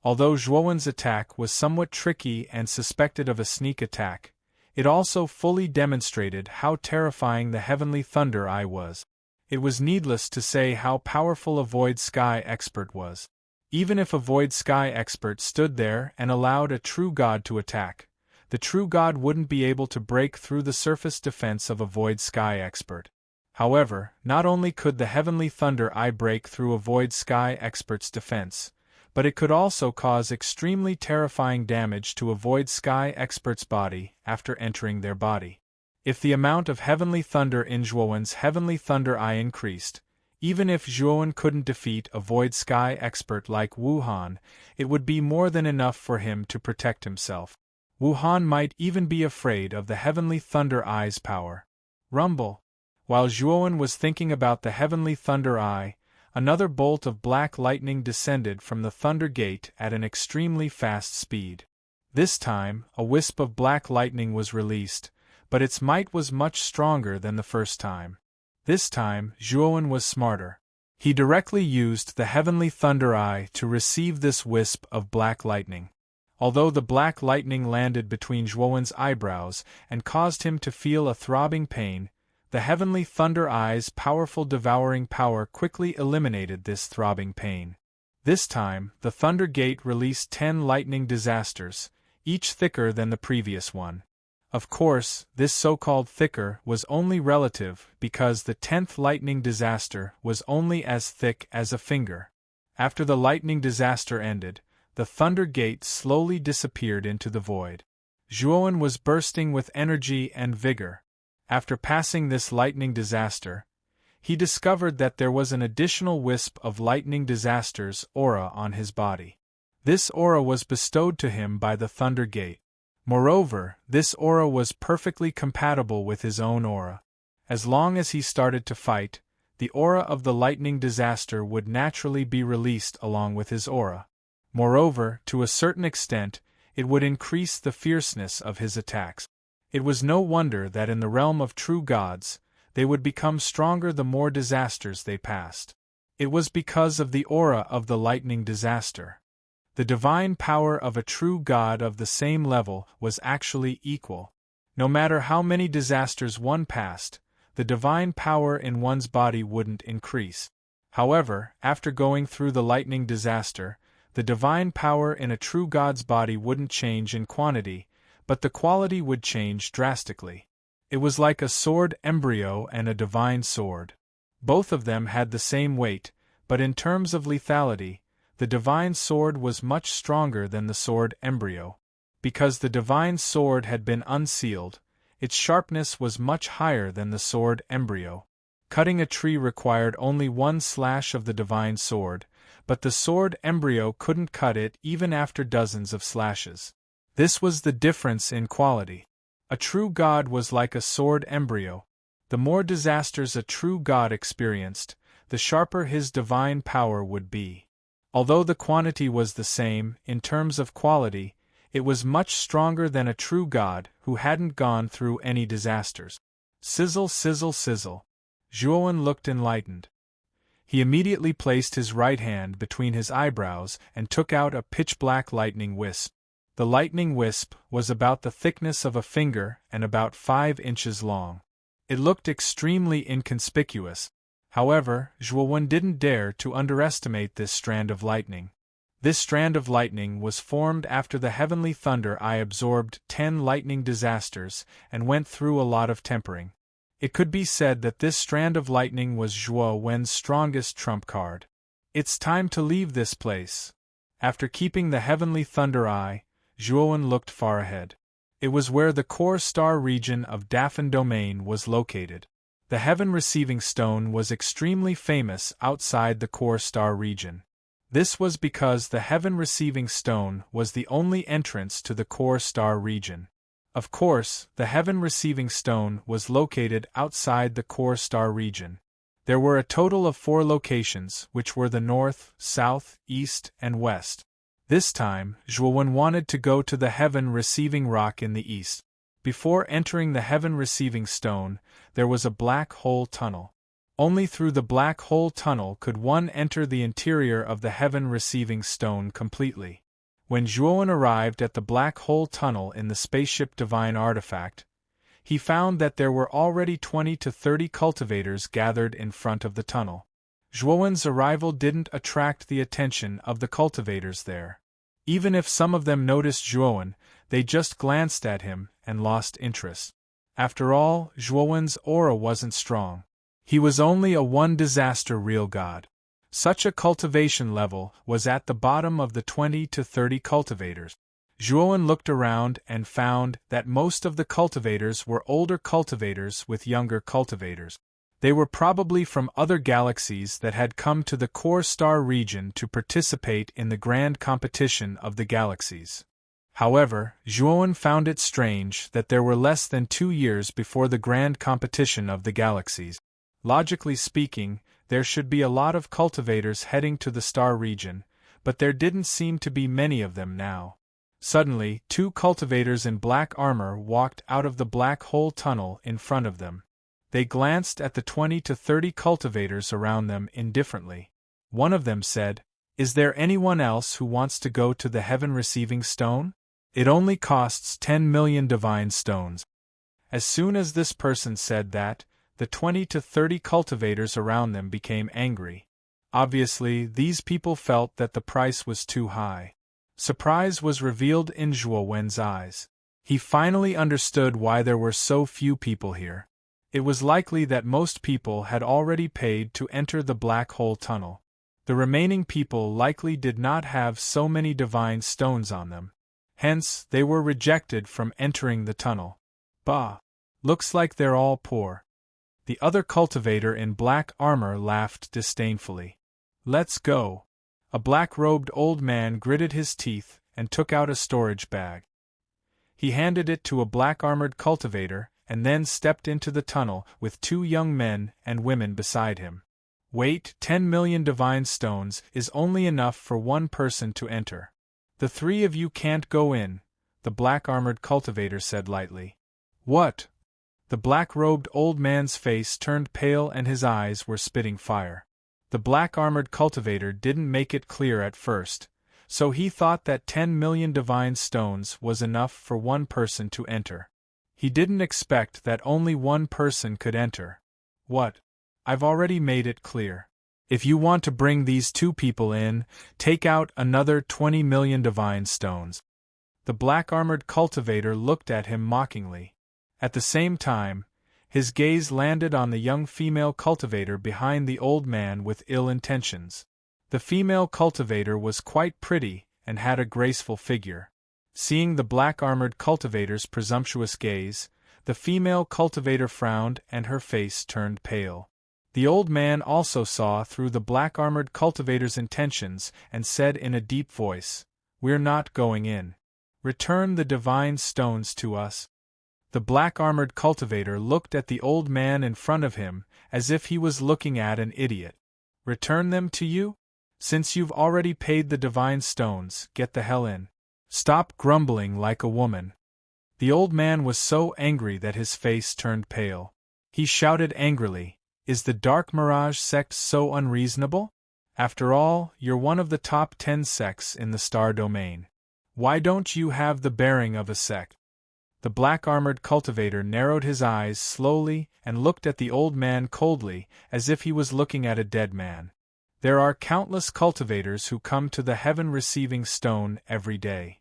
Although Zhuowen's attack was somewhat tricky and suspected of a sneak attack, it also fully demonstrated how terrifying the heavenly thunder eye was. It was needless to say how powerful a void sky expert was. Even if a void sky expert stood there and allowed a true god to attack, the true god wouldn't be able to break through the surface defense of a void sky expert. However, not only could the heavenly thunder eye break through a void sky expert's defense, but it could also cause extremely terrifying damage to a void sky expert's body after entering their body. If the amount of heavenly thunder in Zhuowen's heavenly thunder eye increased, even if Zhuowen couldn't defeat a void sky expert like Wuhan, it would be more than enough for him to protect himself. Wuhan might even be afraid of the heavenly thunder eye's power. Rumble. While Zhuowen was thinking about the heavenly thunder eye, another bolt of black lightning descended from the thunder gate at an extremely fast speed. This time, a wisp of black lightning was released, but its might was much stronger than the first time. This time, Zhuowen was smarter. He directly used the heavenly thunder eye to receive this wisp of black lightning. Although the black lightning landed between Zhuowen's eyebrows and caused him to feel a throbbing pain, the heavenly thunder eye's powerful devouring power quickly eliminated this throbbing pain. This time, the thunder gate released 10 lightning disasters, each thicker than the previous one. Of course, this so-called thicker was only relative because the 10th lightning disaster was only as thick as a finger. After the lightning disaster ended, the thunder gate slowly disappeared into the void. Zhuowen was bursting with energy and vigor. After passing this lightning disaster, he discovered that there was an additional wisp of lightning disaster's aura on his body. This aura was bestowed to him by the thunder gate. Moreover, this aura was perfectly compatible with his own aura. As long as he started to fight, the aura of the lightning disaster would naturally be released along with his aura. Moreover, to a certain extent, it would increase the fierceness of his attacks. It was no wonder that in the realm of true gods, they would become stronger the more disasters they passed. It was because of the aura of the lightning disaster. The divine power of a true god of the same level was actually equal. No matter how many disasters one passed, the divine power in one's body wouldn't increase. However, after going through the lightning disaster, the divine power in a true god's body wouldn't change in quantity, but the quality would change drastically. It was like a sword embryo and a divine sword. Both of them had the same weight, but in terms of lethality, the divine sword was much stronger than the sword embryo. Because the divine sword had been unsealed, its sharpness was much higher than the sword embryo. Cutting a tree required only one slash of the divine sword, but the sword embryo couldn't cut it even after dozens of slashes. This was the difference in quality. A true god was like a sword embryo. The more disasters a true god experienced, the sharper his divine power would be. Although the quantity was the same, in terms of quality, it was much stronger than a true god who hadn't gone through any disasters. Sizzle, sizzle, sizzle. Zhuowen looked enlightened. He immediately placed his right hand between his eyebrows and took out a pitch-black lightning wisp. The lightning wisp was about the thickness of a finger and about 5 inches long. It looked extremely inconspicuous. However, Zhuowen didn't dare to underestimate this strand of lightning. This strand of lightning was formed after the heavenly thunder eye absorbed 10 lightning disasters and went through a lot of tempering. It could be said that this strand of lightning was Zhuo Wen's strongest trump card. It's time to leave this place. After keeping the heavenly thunder eye, Zhuowen looked far ahead. It was where the core star region of Daphne Domain was located. The heaven receiving stone was extremely famous outside the core star region. This was because the heaven receiving stone was the only entrance to the core star region. Of course, the heaven receiving stone was located outside the core star region. There were a total of 4 locations, which were the north, south, east, and west. This time, Zhuowen wanted to go to the heaven receiving rock in the east. Before entering the heaven receiving stone, there was a black hole tunnel. Only through the black hole tunnel could one enter the interior of the heaven receiving stone completely. When Zhuowen arrived at the black hole tunnel in the spaceship Divine Artifact, he found that there were already 20 to 30 cultivators gathered in front of the tunnel. Zhuowen's arrival didn't attract the attention of the cultivators there. Even if some of them noticed Zhuowen, they just glanced at him and lost interest. After all, Zhuowen's aura wasn't strong. He was only a one-disaster real god. Such a cultivation level was at the bottom of the 20 to 30 cultivators. Zhuowen looked around and found that most of the cultivators were older cultivators with younger cultivators. They were probably from other galaxies that had come to the core star region to participate in the grand competition of the galaxies. However, Zhuowen found it strange that there were less than 2 years before the grand competition of the galaxies. Logically speaking, there should be a lot of cultivators heading to the star region, but there didn't seem to be many of them now. Suddenly, 2 cultivators in black armor walked out of the black hole tunnel in front of them. They glanced at the 20 to 30 cultivators around them indifferently. One of them said, "Is there anyone else who wants to go to the heaven receiving stone? It only costs 10 million divine stones." As soon as this person said that, the 20 to 30 cultivators around them became angry. Obviously, these people felt that the price was too high. Surprise was revealed in Zhuowen's eyes. He finally understood why there were so few people here. It was likely that most people had already paid to enter the black hole tunnel. The remaining people likely did not have so many divine stones on them. Hence, they were rejected from entering the tunnel. Bah! Looks like they're all poor. The other cultivator in black armor laughed disdainfully. "Let's go." A black-robed old man gritted his teeth and took out a storage bag. He handed it to a black-armored cultivator and then stepped into the tunnel with 2 young men and women beside him. "Wait, 10 million divine stones is only enough for one person to enter. The 3 of you can't go in," the black-armored cultivator said lightly. "What?" The black-robed old man's face turned pale and his eyes were spitting fire. The black-armored cultivator didn't make it clear at first, so he thought that 10 million divine stones was enough for one person to enter. He didn't expect that only one person could enter. "What? I've already made it clear. If you want to bring these 2 people in, take out another 20 million divine stones." The black-armored cultivator looked at him mockingly. At the same time, his gaze landed on the young female cultivator behind the old man with ill intentions. The female cultivator was quite pretty and had a graceful figure. Seeing the black-armored cultivator's presumptuous gaze, the female cultivator frowned and her face turned pale. The old man also saw through the black-armored cultivator's intentions and said in a deep voice, "We're not going in. Return the divine stones to us." The black-armored cultivator looked at the old man in front of him as if he was looking at an idiot. "Return them to you? Since you've already paid the divine stones, get the hell in. Stop grumbling like a woman." The old man was so angry that his face turned pale. He shouted angrily, "Is the Dark Mirage sect so unreasonable? After all, you're one of the top 10 sects in the star domain. Why don't you have the bearing of a sect? The black-armored cultivator narrowed his eyes slowly and looked at the old man coldly, as if he was looking at a dead man. There are countless cultivators who come to the heaven-receiving stone every day.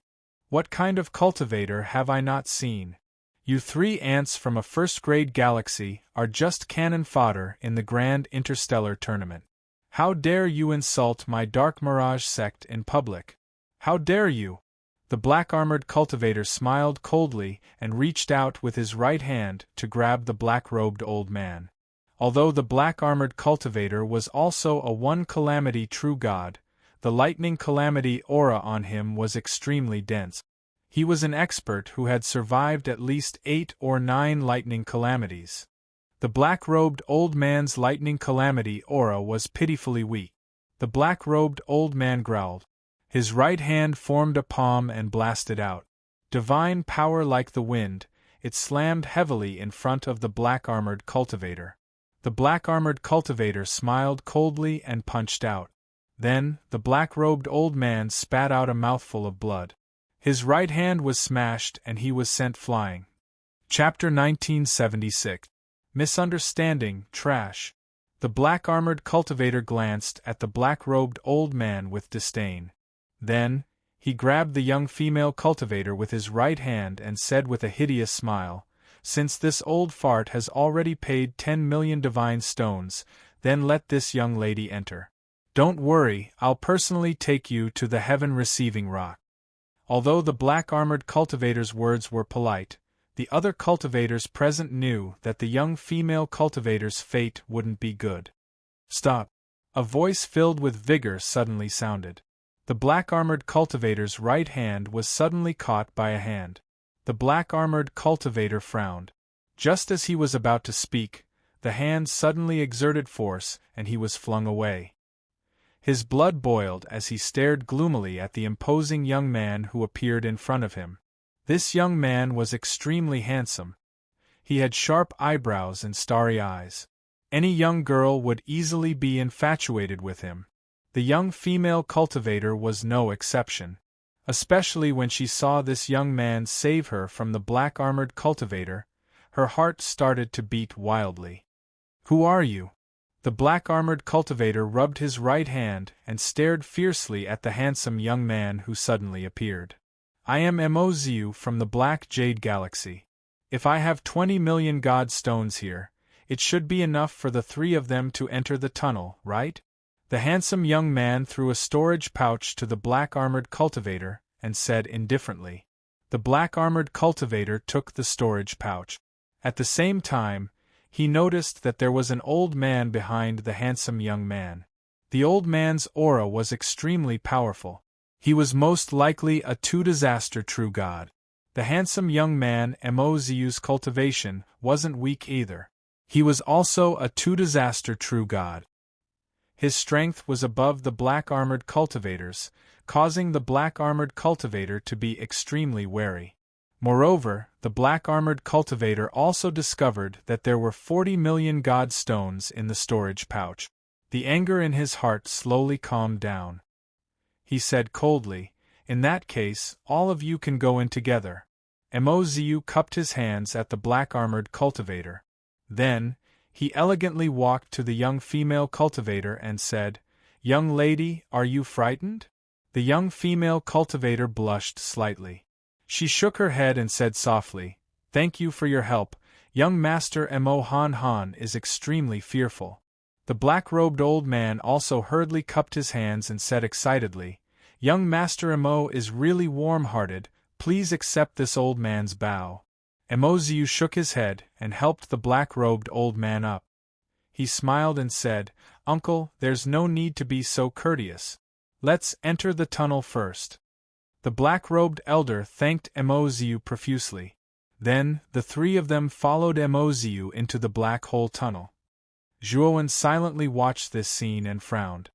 What kind of cultivator have I not seen? You 3 ants from a first-grade galaxy are just cannon fodder in the grand interstellar tournament. How dare you insult my Dark Mirage sect in public? How dare you? The black-armored cultivator smiled coldly and reached out with his right hand to grab the black-robed old man. Although the black-armored cultivator was also a one-calamity true god, the lightning calamity aura on him was extremely dense. He was an expert who had survived at least 8 or 9 lightning calamities. The black-robed old man's lightning calamity aura was pitifully weak. The black-robed old man growled. His right hand formed a palm and blasted out. Divine power like the wind, it slammed heavily in front of the black-armored cultivator. The black-armored cultivator smiled coldly and punched out. Then, the black-robed old man spat out a mouthful of blood. His right hand was smashed and he was sent flying. Chapter 1976. Misunderstanding, Trash. The black-armored cultivator glanced at the black-robed old man with disdain. Then, he grabbed the young female cultivator with his right hand and said with a hideous smile, "Since this old fart has already paid 10 million divine stones, then let this young lady enter. Don't worry, I'll personally take you to the heaven-receiving rock." Although the black-armored cultivator's words were polite, the other cultivators present knew that the young female cultivator's fate wouldn't be good. "Stop!" A voice filled with vigor suddenly sounded. The black-armored cultivator's right hand was suddenly caught by a hand. The black-armored cultivator frowned. Just as he was about to speak, the hand suddenly exerted force and he was flung away. His blood boiled as he stared gloomily at the imposing young man who appeared in front of him. This young man was extremely handsome. He had sharp eyebrows and starry eyes. Any young girl would easily be infatuated with him. The young female cultivator was no exception, especially when she saw this young man save her from the black-armored cultivator. Her heart started to beat wildly. "Who are you?" The black-armored cultivator rubbed his right hand and stared fiercely at the handsome young man who suddenly appeared. "I am Mozu from the Black Jade Galaxy. If I have 20 million god stones here, it should be enough for the 3 of them to enter the tunnel, right?" The handsome young man threw a storage pouch to the black-armored cultivator and said indifferently. The black-armored cultivator took the storage pouch. At the same time, he noticed that there was an old man behind the handsome young man. The old man's aura was extremely powerful. He was most likely a two-disaster true god. The handsome young man Mozu's cultivation wasn't weak either. He was also a two-disaster true god. His strength was above the black-armored cultivator's, causing the black-armored cultivator to be extremely wary. Moreover, the black-armored cultivator also discovered that there were 40 million god stones in the storage pouch. The anger in his heart slowly calmed down. He said coldly, "In that case, all of you can go in together." Mozu cupped his hands at the black-armored cultivator. Then, he elegantly walked to the young female cultivator and said, "Young lady, are you frightened?" The young female cultivator blushed slightly. She shook her head and said softly, "Thank you for your help. Young Master Mo Han Han is extremely fearful." The black-robed old man also hurriedly cupped his hands and said excitedly, "Young Master Mo is really warm-hearted, please accept this old man's bow." Mozu shook his head and helped the black-robed old man up. He smiled and said, "Uncle, there's no need to be so courteous. Let's enter the tunnel first." The black-robed elder thanked Mozu profusely. Then, the 3 of them followed Mozu into the black hole tunnel. Zhuowen silently watched this scene and frowned.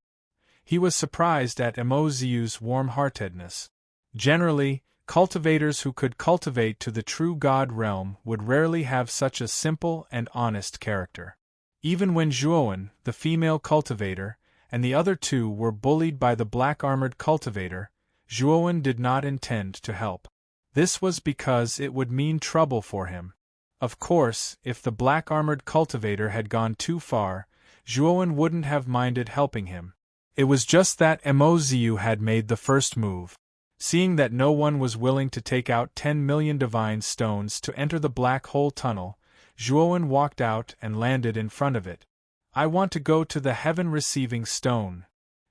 He was surprised at Mozu's warm-heartedness. Generally, cultivators who could cultivate to the true god realm would rarely have such a simple and honest character. Even when Zhuowen, the female cultivator, and the other 2 were bullied by the black-armored cultivator, Zhuowen did not intend to help. This was because it would mean trouble for him. Of course, if the black-armored cultivator had gone too far, Zhuowen wouldn't have minded helping him. It was just that Mo had made the first move. Seeing that no one was willing to take out 10 million divine stones to enter the black hole tunnel, Zhuowen walked out and landed in front of it. I want to go to the heaven-receiving stone.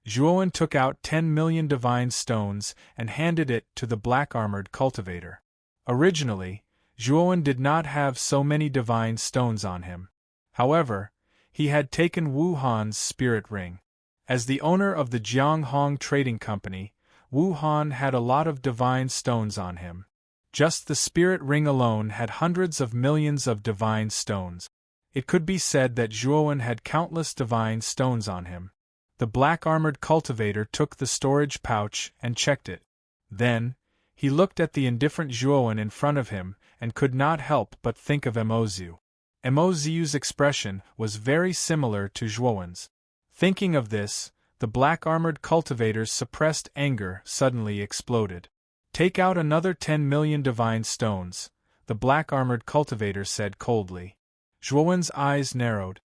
Zhuowen took out 10 million divine stones and handed it to the black-armored cultivator. Originally, Zhuowen did not have so many divine stones on him. However, he had taken Wu Han's spirit ring. As the owner of the Jianghong Trading Company, Wu Han had a lot of divine stones on him. Just the spirit ring alone had hundreds of millions of divine stones. It could be said that Zhuowen had countless divine stones on him. The black-armored cultivator took the storage pouch and checked it. Then, he looked at the indifferent Zhuowen in front of him and could not help but think of Mozu. Mozu's expression was very similar to Zhuowen's. Thinking of this, the black-armored cultivator's suppressed anger suddenly exploded. Take out another 10 million divine stones, the black-armored cultivator said coldly. Zhuowen's eyes narrowed.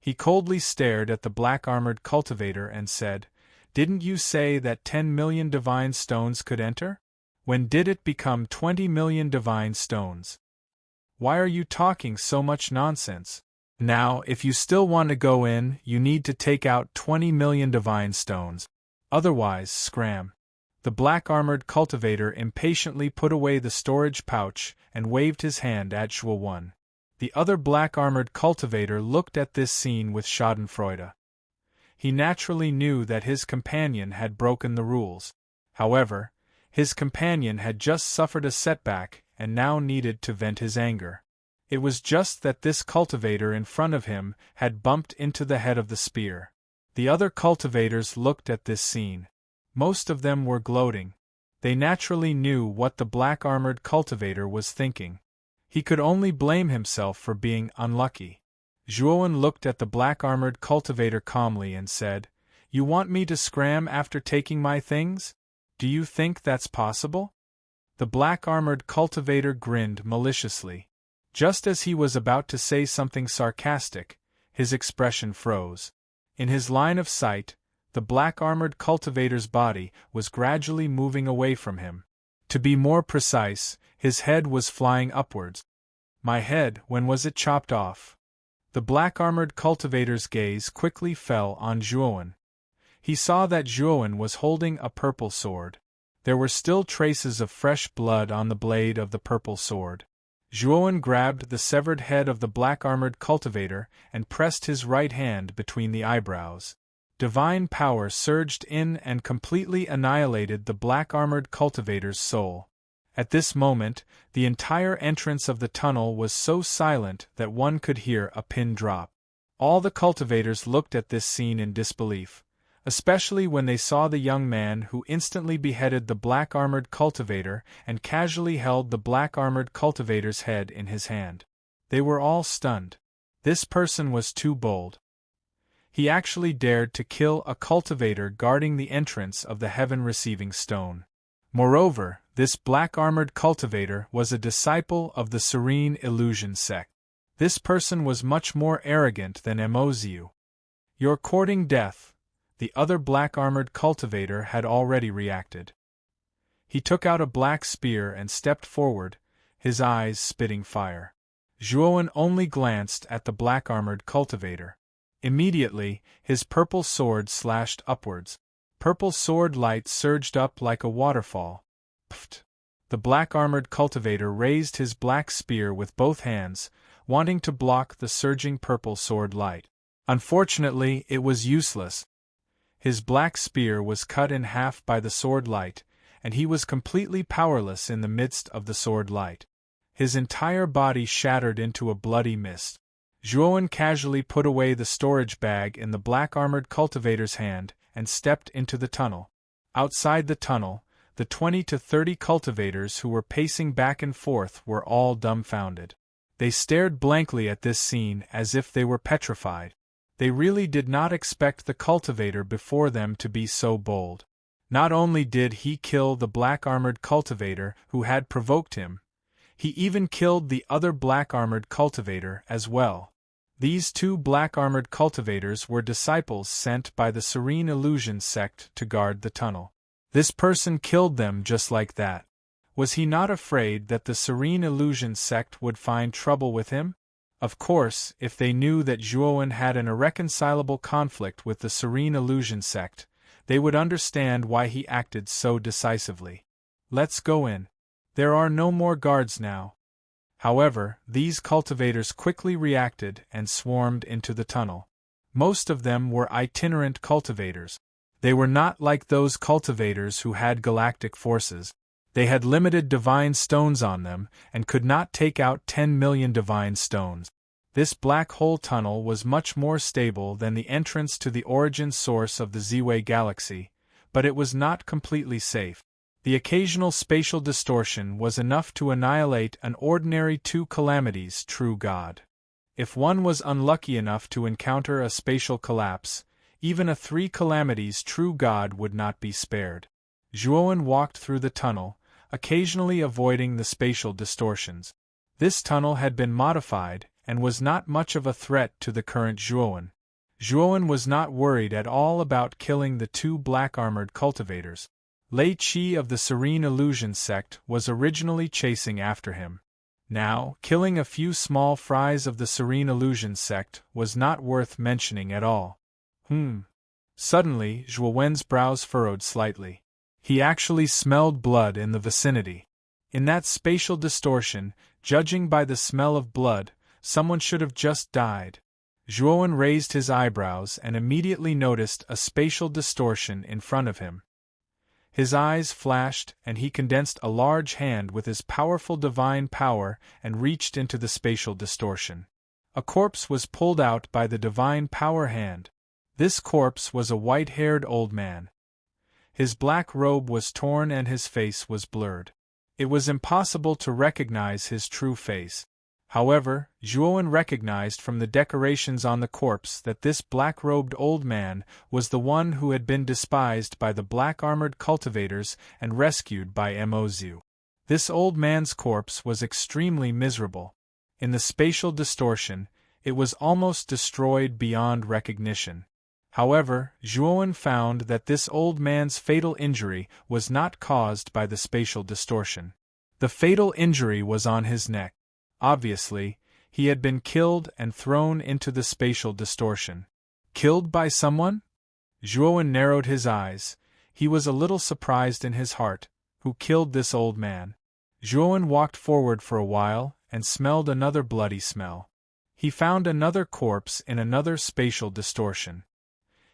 He coldly stared at the black-armored cultivator and said, "Didn't you say that 10 million divine stones could enter? When did it become 20 million divine stones? Why are you talking so much nonsense? Now, if you still want to go in, you need to take out 20 million divine stones. Otherwise, scram." The black-armored cultivator impatiently put away the storage pouch and waved his hand at Zhuowen. The other black-armored cultivator looked at this scene with schadenfreude. He naturally knew that his companion had broken the rules. However, his companion had just suffered a setback and now needed to vent his anger. It was just that this cultivator in front of him had bumped into the head of the spear. The other cultivators looked at this scene. Most of them were gloating. They naturally knew what the black-armored cultivator was thinking. He could only blame himself for being unlucky. Zhuowen looked at the black-armored cultivator calmly and said, "You want me to scram after taking my things? Do you think that's possible?" The black-armored cultivator grinned maliciously. Just as he was about to say something sarcastic, his expression froze. In his line of sight, the black-armored cultivator's body was gradually moving away from him. To be more precise, his head was flying upwards. "My head, when was it chopped off?" The black-armored cultivator's gaze quickly fell on Zhuowen. He saw that Zhuowen was holding a purple sword. There were still traces of fresh blood on the blade of the purple sword. Zhuowen grabbed the severed head of the black-armored cultivator and pressed his right hand between the eyebrows. Divine power surged in and completely annihilated the black-armored cultivator's soul. At this moment, the entire entrance of the tunnel was so silent that one could hear a pin drop. All the cultivators looked at this scene in disbelief, especially when they saw the young man who instantly beheaded the black-armored cultivator and casually held the black-armored cultivator's head in his hand. They were all stunned. This person was too bold. He actually dared to kill a cultivator guarding the entrance of the heaven-receiving stone. Moreover, this black-armored cultivator was a disciple of the Serene Illusion sect. This person was much more arrogant than Mozu. "You're courting death." The other black-armored cultivator had already reacted. He took out a black spear and stepped forward, his eyes spitting fire. Zhuowen only glanced at the black-armored cultivator. Immediately, his purple sword slashed upwards. Purple sword light surged up like a waterfall. Pft! The black-armored cultivator raised his black spear with both hands, wanting to block the surging purple sword light. Unfortunately, it was useless. His black spear was cut in half by the sword light, and he was completely powerless in the midst of the sword light. His entire body shattered into a bloody mist. Zhuowen casually put away the storage bag in the black-armored cultivator's hand and stepped into the tunnel. Outside the tunnel, the 20 to 30 cultivators who were pacing back and forth were all dumbfounded. They stared blankly at this scene as if they were petrified. They really did not expect the cultivator before them to be so bold. Not only did he kill the black-armored cultivator who had provoked him, he even killed the other black-armored cultivator as well. These two black-armored cultivators were disciples sent by the Serene Illusion sect to guard the tunnel. This person killed them just like that. Was he not afraid that the Serene Illusion sect would find trouble with him? Of course, if they knew that Zhuowen had an irreconcilable conflict with the Serene Illusion sect, they would understand why he acted so decisively. Let's go in. There are no more guards now. However, these cultivators quickly reacted and swarmed into the tunnel. Most of them were itinerant cultivators. They were not like those cultivators who had galactic forces. They had limited divine stones on them and could not take out 10 million divine stones. This black hole tunnel was much more stable than the entrance to the origin source of the Z-Way galaxy, but it was not completely safe. The occasional spatial distortion was enough to annihilate an ordinary 2 calamities true god. If one was unlucky enough to encounter a spatial collapse, even a 3 calamities true god would not be spared. Zhuowen walked through the tunnel, occasionally avoiding the spatial distortions. This tunnel had been modified and was not much of a threat to the current Zhuowen. Zhuowen was not worried at all about killing the 2 black-armored cultivators. Lei Qi of the Serene Illusion sect was originally chasing after him. Now, killing a few small fries of the Serene Illusion sect was not worth mentioning at all. Suddenly, Zhuowen's brows furrowed slightly. He actually smelled blood in the vicinity. In that spatial distortion, judging by the smell of blood, someone should have just died. Zhuowen raised his eyebrows and immediately noticed a spatial distortion in front of him. His eyes flashed, and he condensed a large hand with his powerful divine power and reached into the spatial distortion. A corpse was pulled out by the divine power hand. This corpse was a white-haired old man. His black robe was torn and his face was blurred. It was impossible to recognize his true face. However, Zhuowen recognized from the decorations on the corpse that this black-robed old man was the one who had been despised by the black-armored cultivators and rescued by Mozu. This old man's corpse was extremely miserable. In the spatial distortion, it was almost destroyed beyond recognition. However, Zhuowen found that this old man's fatal injury was not caused by the spatial distortion. The fatal injury was on his neck. Obviously, he had been killed and thrown into the spatial distortion. Killed by someone? Zhuowen narrowed his eyes. He was a little surprised in his heart. Who killed this old man? Zhuowen walked forward for a while and smelled another bloody smell. He found another corpse in another spatial distortion.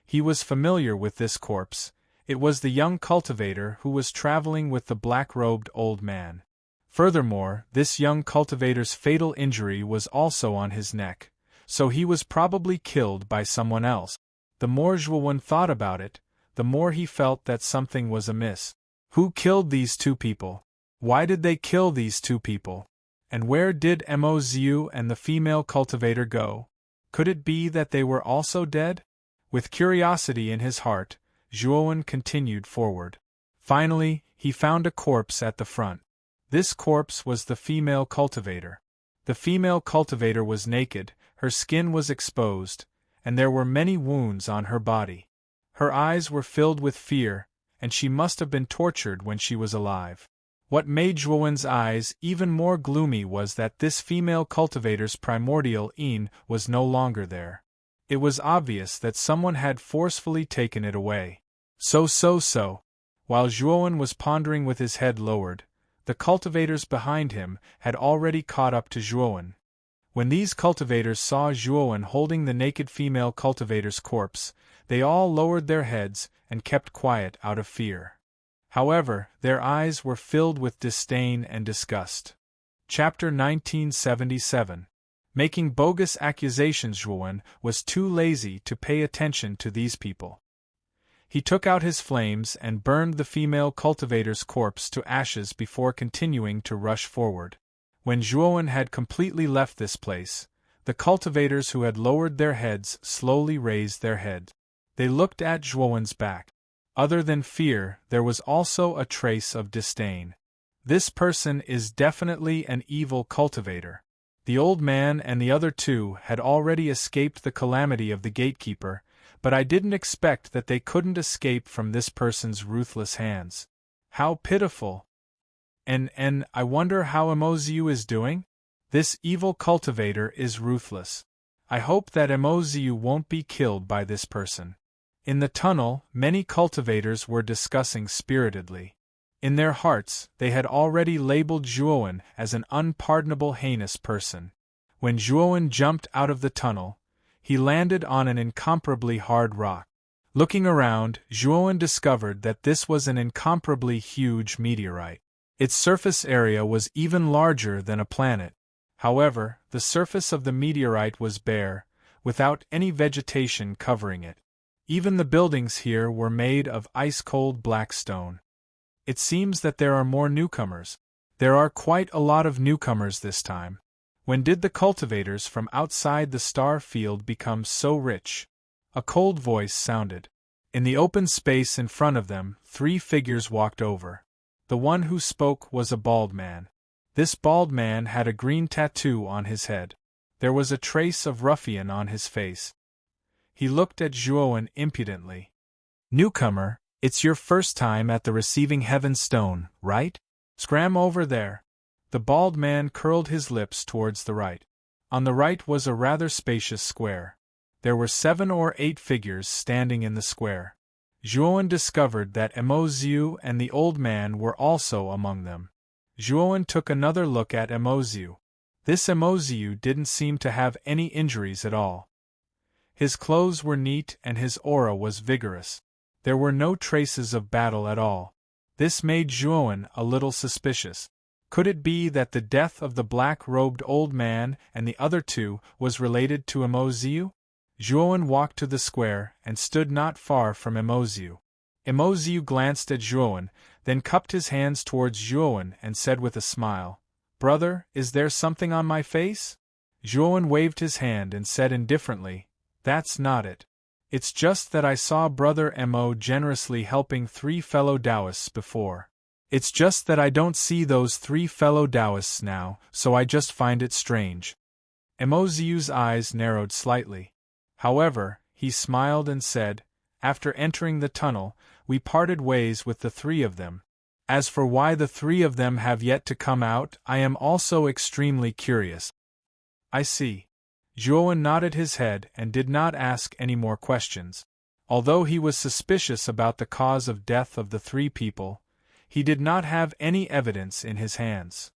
He was familiar with this corpse. It was the young cultivator who was traveling with the black-robed old man. Furthermore, this young cultivator's fatal injury was also on his neck, so he was probably killed by someone else. The more Zhuowen thought about it, the more he felt that something was amiss. Who killed these 2 people? Why did they kill these 2 people? And where did Mozu and the female cultivator go? Could it be that they were also dead? With curiosity in his heart, Zhuowen continued forward. Finally, he found a corpse at the front. This corpse was the female cultivator. The female cultivator was naked, her skin was exposed, and there were many wounds on her body. Her eyes were filled with fear, and she must have been tortured when she was alive. What made Zhuowen's eyes even more gloomy was that this female cultivator's primordial yin was no longer there. It was obvious that someone had forcefully taken it away. So. While Zhuowen was pondering with his head lowered, the cultivators behind him had already caught up to Zhuowen. When these cultivators saw Zhuowen holding the naked female cultivator's corpse, they all lowered their heads and kept quiet out of fear. However, their eyes were filled with disdain and disgust. Chapter 1977. Making bogus accusations. Zhuowen was too lazy to pay attention to these people. He took out his flames and burned the female cultivator's corpse to ashes before continuing to rush forward. When Zhuowen had completely left this place, the cultivators who had lowered their heads slowly raised their heads. They looked at Zhuowen's back. Other than fear, there was also a trace of disdain. This person is definitely an evil cultivator. The old man and the other two had already escaped the calamity of the gatekeeper, but I didn't expect that they couldn't escape from this person's ruthless hands. How pitiful! And I wonder how Emoziu is doing? This evil cultivator is ruthless. I hope that Emoziu won't be killed by this person. In the tunnel, many cultivators were discussing spiritedly. In their hearts, they had already labeled Zhuowen as an unpardonable heinous person. When Zhuowen jumped out of the tunnel, he landed on an incomparably hard rock. Looking around, Zhuowen discovered that this was an incomparably huge meteorite. Its surface area was even larger than a planet. However, the surface of the meteorite was bare, without any vegetation covering it. Even the buildings here were made of ice-cold black stone. It seems that there are more newcomers. There are quite a lot of newcomers this time. When did the cultivators from outside the star field become so rich? A cold voice sounded. In the open space in front of them, 3 figures walked over. The one who spoke was a bald man. This bald man had a green tattoo on his head. There was a trace of ruffian on his face. He looked at Zhuowen impudently. "Newcomer, it's your first time at the receiving heaven stone, right? Scram over there." The bald man curled his lips towards the right. On the right was a rather spacious square. There were 7 or 8 figures standing in the square. Zhuowen discovered that Emoziu and the old man were also among them. Zhuowen took another look at Emoziu. This Emoziu didn't seem to have any injuries at all. His clothes were neat and his aura was vigorous. There were no traces of battle at all. This made Zhuowen a little suspicious. Could it be that the death of the black-robed old man and the other 2 was related to Emoziu? Zhuowen walked to the square and stood not far from Emoziu. Emoziu glanced at Zhuowen, then cupped his hands towards Zhuowen and said with a smile, "Brother, is there something on my face?" Zhuowen waved his hand and said indifferently, "That's not it. It's just that I saw Brother Mo generously helping 3 fellow Taoists before. It's just that I don't see those 3 fellow Taoists now, so I just find it strange." Emoziu's eyes narrowed slightly. However, he smiled and said, "After entering the tunnel, we parted ways with the 3 of them. As for why the 3 of them have yet to come out, I am also extremely curious." "I see." Zhuowen nodded his head and did not ask any more questions. Although he was suspicious about the cause of death of the 3 people, he did not have any evidence in his hands.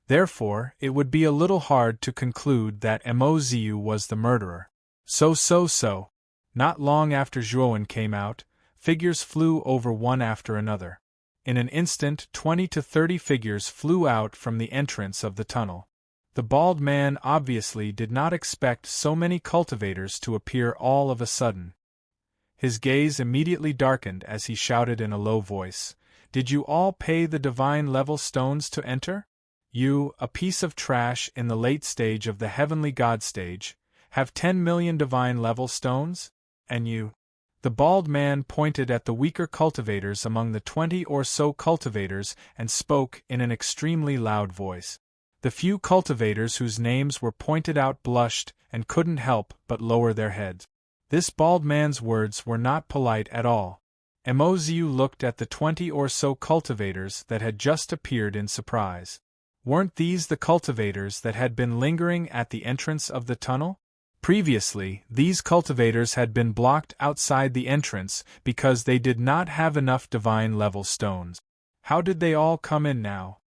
Therefore, it would be a little hard to conclude that Emoziu was the murderer. So. Not long after Zhuowen came out, figures flew over one after another. In an instant 20 to 30 figures flew out from the entrance of the tunnel. The bald man obviously did not expect so many cultivators to appear all of a sudden. His gaze immediately darkened as he shouted in a low voice, "Did you all pay the divine level stones to enter? You, a piece of trash in the late stage of the heavenly god stage, have 10 million divine level stones? And you?" The bald man pointed at the weaker cultivators among the 20 or so cultivators and spoke in an extremely loud voice. The few cultivators whose names were pointed out blushed and couldn't help but lower their heads. This bald man's words were not polite at all. Emoziu looked at the 20 or so cultivators that had just appeared in surprise. Weren't these the cultivators that had been lingering at the entrance of the tunnel? Previously, these cultivators had been blocked outside the entrance because they did not have enough divine level stones. How did they all come in now?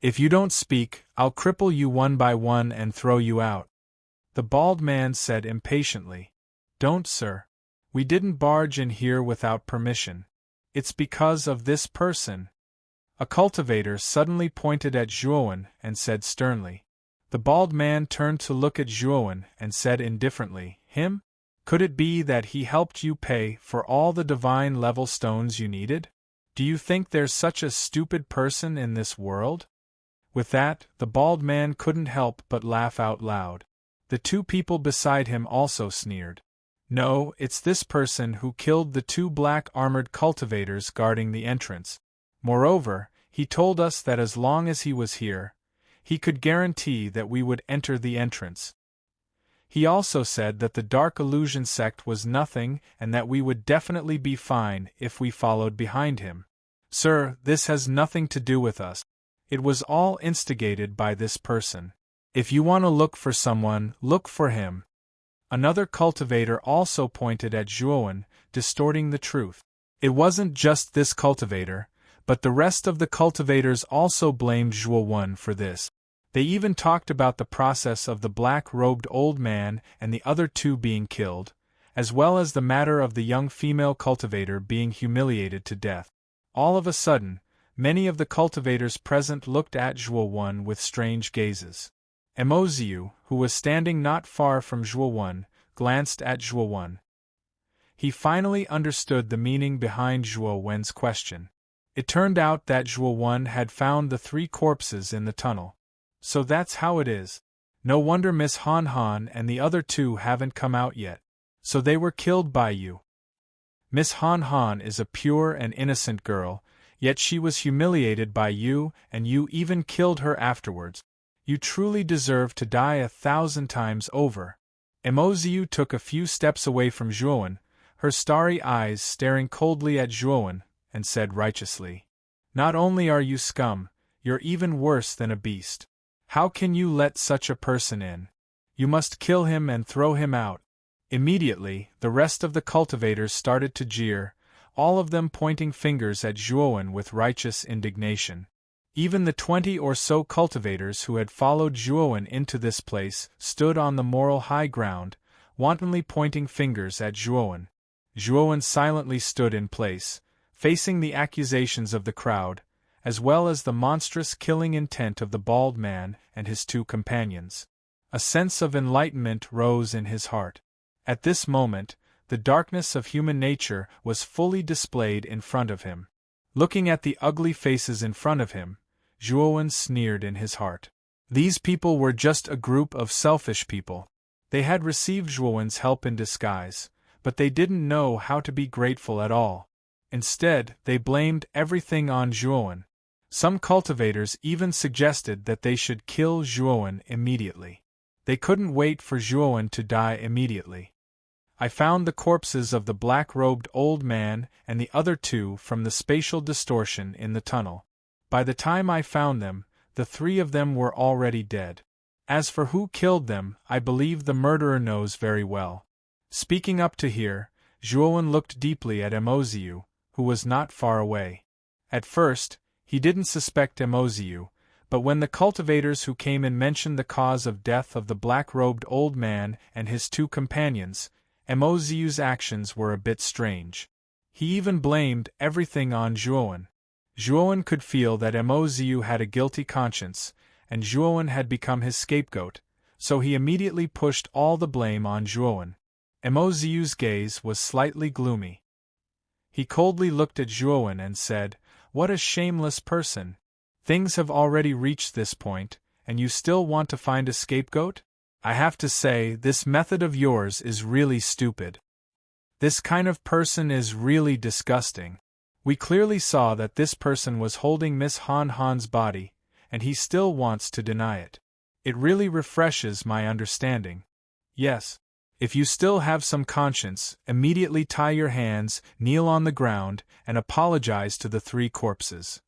"If you don't speak, I'll cripple you one by one and throw you out," the bald man said impatiently. "Don't, sir. We didn't barge in here without permission. It's because of this person." A cultivator suddenly pointed at Zhuowen and said sternly. The bald man turned to look at Zhuowen and said indifferently, "Him? Could it be that he helped you pay for all the divine level stones you needed? Do you think there's such a stupid person in this world?" With that, the bald man couldn't help but laugh out loud. The 2 people beside him also sneered. No, it's this person who killed the 2 black armored cultivators guarding the entrance. Moreover, he told us that as long as he was here, he could guarantee that we would enter the entrance. He also said that the Dark Illusion sect was nothing and that we would definitely be fine if we followed behind him. Sir, this has nothing to do with us. It was all instigated by this person. If you want to look for someone, look for him. Another cultivator also pointed at Zhuowen, distorting the truth. It wasn't just this cultivator, but the rest of the cultivators also blamed Zhuowen for this. They even talked about the process of the black-robed old man and the other 2 being killed, as well as the matter of the young female cultivator being humiliated to death. All of a sudden, many of the cultivators present looked at Zhuowen with strange gazes. Emoziu, who was standing not far from Zhuowen, glanced at Zhuowen. He finally understood the meaning behind Zhuowen's question. It turned out that Zhuowen had found the 3 corpses in the tunnel. So that's how it is. No wonder Miss Han Han and the other 2 haven't come out yet. So they were killed by you. Miss Han Han is a pure and innocent girl, yet she was humiliated by you and you even killed her afterwards. You truly deserve to die 1,000 times over. Emoziu took a few steps away from Zhuowen, her starry eyes staring coldly at Zhuowen, and said righteously, "Not only are you scum, you're even worse than a beast. How can you let such a person in? You must kill him and throw him out." Immediately, the rest of the cultivators started to jeer, all of them pointing fingers at Zhuowen with righteous indignation. Even the 20 or so cultivators who had followed Zhuowen into this place stood on the moral high ground, wantonly pointing fingers at Zhuowen. Zhuowen silently stood in place, facing the accusations of the crowd, as well as the monstrous killing intent of the bald man and his 2 companions. A sense of enlightenment rose in his heart. At this moment, the darkness of human nature was fully displayed in front of him. Looking at the ugly faces in front of him, Zhuowen sneered in his heart. These people were just a group of selfish people. They had received Zhuowen's help in disguise, but they didn't know how to be grateful at all. Instead, they blamed everything on Zhuowen. Some cultivators even suggested that they should kill Zhuowen immediately. They couldn't wait for Zhuowen to die immediately. I found the corpses of the black-robed old man and the other 2 from the spatial distortion in the tunnel. By the time I found them, the 3 of them were already dead. As for who killed them, I believe the murderer knows very well. Speaking up to here, Zhuowen looked deeply at Emoziu, who was not far away. At first, he didn't suspect Emoziu, but when the cultivators who came in mentioned the cause of death of the black-robed old man and his 2 companions, Emoziu's actions were a bit strange. He even blamed everything on Zhuowen. Zhuowen could feel that Emoziu had a guilty conscience, and Zhuowen had become his scapegoat, so he immediately pushed all the blame on Zhuowen. Emoziu's gaze was slightly gloomy. He coldly looked at Zhuowen and said, "What a shameless person! Things have already reached this point, and you still want to find a scapegoat? I have to say, this method of yours is really stupid. This kind of person is really disgusting. We clearly saw that this person was holding Miss Han Han's body, and he still wants to deny it. It really refreshes my understanding. Yes. If you still have some conscience, immediately tie your hands, kneel on the ground, and apologize to the 3 corpses.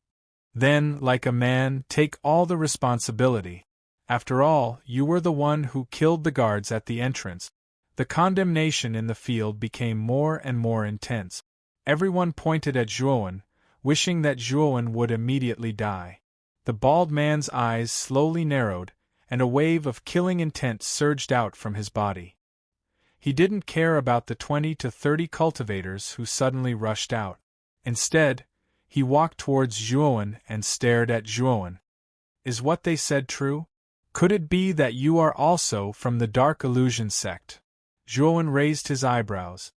Then, like a man, take all the responsibility. After all, you were the one who killed the guards at the entrance." The condemnation in the field became more and more intense. Everyone pointed at Zhuowen, wishing that Zhuowen would immediately die. The bald man's eyes slowly narrowed, and a wave of killing intent surged out from his body. He didn't care about the 20 to 30 cultivators who suddenly rushed out. Instead, he walked towards Zhuowen and stared at Zhuowen. "Is what they said true? Could it be that you are also from the Dark Illusion sect?" Zhuowen raised his eyebrows.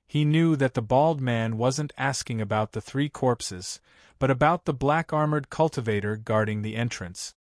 He knew that the bald man wasn't asking about the 3 corpses, but about the black-armored cultivator guarding the entrance.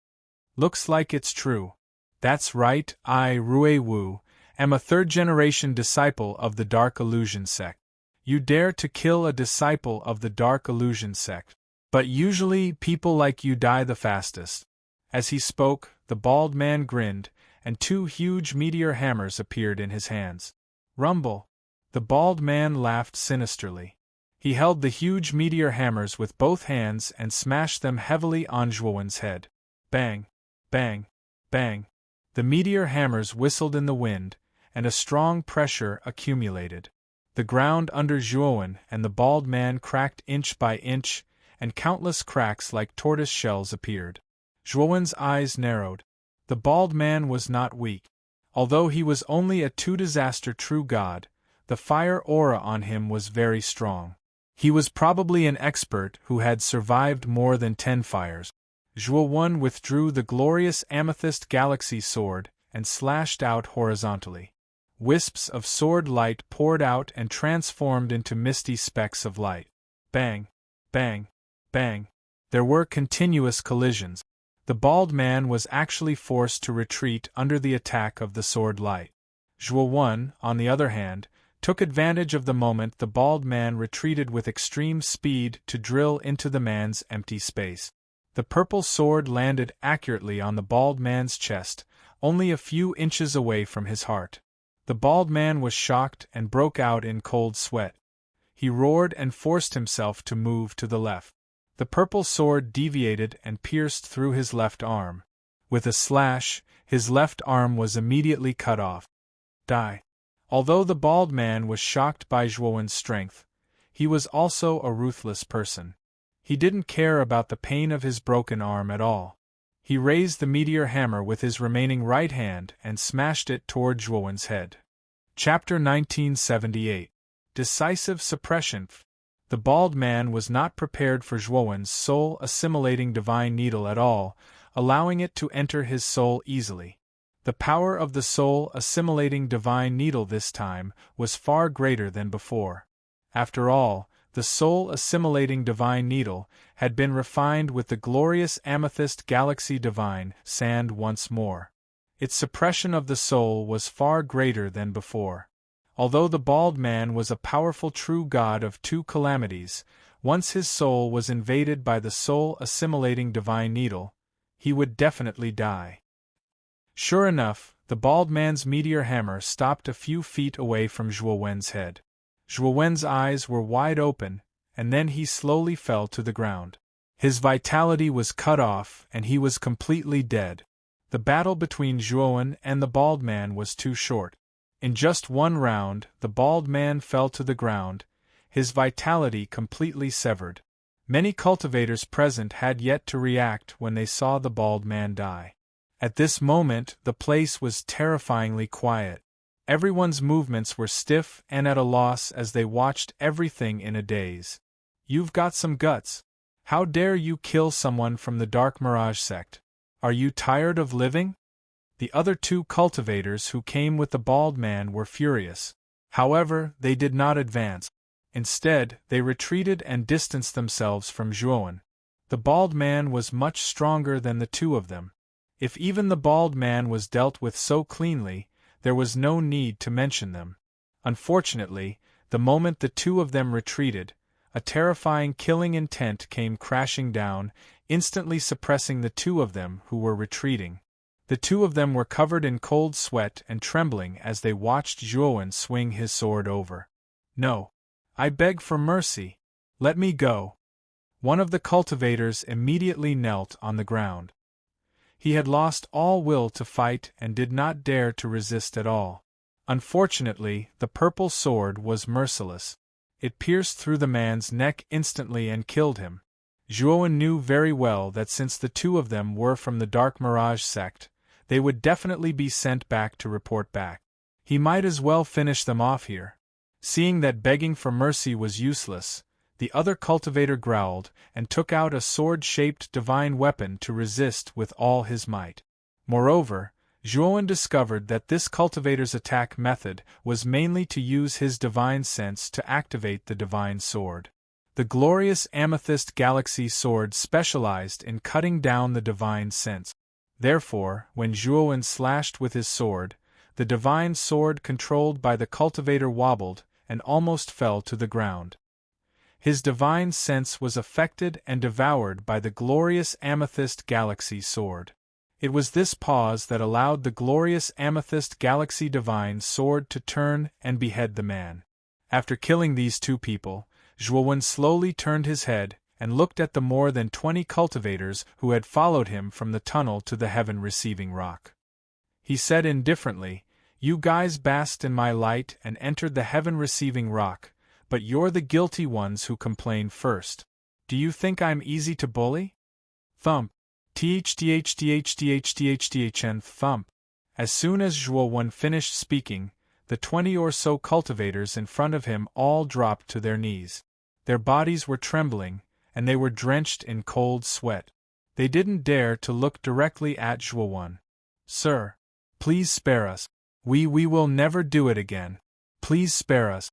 "Looks like it's true." "That's right, I Rui Wu, am a third-generation disciple of the Dark Illusion sect. You dare to kill a disciple of the Dark Illusion sect. But usually people like you die the fastest. As he spoke, the bald man grinned, and 2 huge meteor hammers appeared in his hands. Rumble! The bald man laughed sinisterly. He held the huge meteor hammers with both hands and smashed them heavily on Zhuowen's head. Bang! Bang! Bang! The meteor hammers whistled in the wind, and a strong pressure accumulated. The ground under Zhuowen and the bald man cracked inch by inch, and countless cracks like tortoise shells appeared. Zhuowen's eyes narrowed. The bald man was not weak. Although he was only a 2-disaster true god, the fire aura on him was very strong. He was probably an expert who had survived more than 10 fires. Zhuowen withdrew the glorious amethyst galaxy sword and slashed out horizontally. Wisps of sword light poured out and transformed into misty specks of light. Bang! Bang! Bang! There were continuous collisions. The bald man was actually forced to retreat under the attack of the sword light. Zhuowen, on the other hand, took advantage of the moment the bald man retreated with extreme speed to drill into the man's empty space. The purple sword landed accurately on the bald man's chest, only a few inches away from his heart. The bald man was shocked and broke out in cold sweat. He roared and forced himself to move to the left. The purple sword deviated and pierced through his left arm. With a slash, his left arm was immediately cut off. Die. Although the bald man was shocked by Zhuowen's strength, he was also a ruthless person. He didn't care about the pain of his broken arm at all. He raised the meteor hammer with his remaining right hand and smashed it toward Zhuowen's head. Chapter 1978. Decisive Suppression. The bald man was not prepared for Zhuowen's soul-assimilating divine needle at all, allowing it to enter his soul easily. The power of the soul-assimilating divine needle this time was far greater than before. After all, the soul-assimilating divine needle had been refined with the glorious amethyst galaxy divine sand once more. Its suppression of the soul was far greater than before. Although the bald man was a powerful true god of 2 calamities, once his soul was invaded by the soul-assimilating divine needle, he would definitely die. Sure enough, the bald man's meteor hammer stopped a few feet away from Zhuowen's head. Zhuowen's eyes were wide open, and then he slowly fell to the ground. His vitality was cut off and he was completely dead. The battle between Zhuowen and the bald man was too short. In just 1 round, the bald man fell to the ground, his vitality completely severed. Many cultivators present had yet to react when they saw the bald man die. At this moment, the place was terrifyingly quiet. Everyone's movements were stiff and at a loss as they watched everything in a daze. You've got some guts. How dare you kill someone from the Dark Mirage sect? Are you tired of living? The other 2 cultivators who came with the bald man were furious. However, they did not advance. Instead, they retreated and distanced themselves from Zhuowen. The bald man was much stronger than the 2 of them. If even the bald man was dealt with so cleanly, there was no need to mention them. Unfortunately, the moment the 2 of them retreated, a terrifying killing intent came crashing down, instantly suppressing the 2 of them who were retreating. The 2 of them were covered in cold sweat and trembling as they watched Zhuowen swing his sword over. No. I beg for mercy. Let me go. One of the cultivators immediately knelt on the ground. He had lost all will to fight and did not dare to resist at all. Unfortunately, the purple sword was merciless. It pierced through the man's neck instantly and killed him. Zhuowen knew very well that since the 2 of them were from the Dark Mirage sect, they would definitely be sent back to report back. He might as well finish them off here. Seeing that begging for mercy was useless, the other cultivator growled and took out a sword-shaped divine weapon to resist with all his might. Moreover, Zhuowen discovered that this cultivator's attack method was mainly to use his divine sense to activate the divine sword. The glorious amethyst galaxy sword specialized in cutting down the divine sense. Therefore, when Zhuowen slashed with his sword, the divine sword controlled by the cultivator wobbled and almost fell to the ground. His divine sense was affected and devoured by the glorious amethyst galaxy sword. It was this pause that allowed the glorious amethyst galaxy divine sword to turn and behead the man. After killing these two people, Zhuowen slowly turned his head and looked at the more than 20 cultivators who had followed him from the tunnel to the heaven-receiving rock. He said indifferently, "You guys basked in my light and entered the heaven-receiving rock, but you're the guilty ones who complain first. Do you think I'm easy to bully?" Thump. Thdhdhdhdhdhn thump. As soon as Zhuowen finished speaking, the 20 or so cultivators in front of him all dropped to their knees. Their bodies were trembling, and they were drenched in cold sweat. They didn't dare to look directly at Zhuowen. "Sir, please spare us. We will never do it again. Please spare us."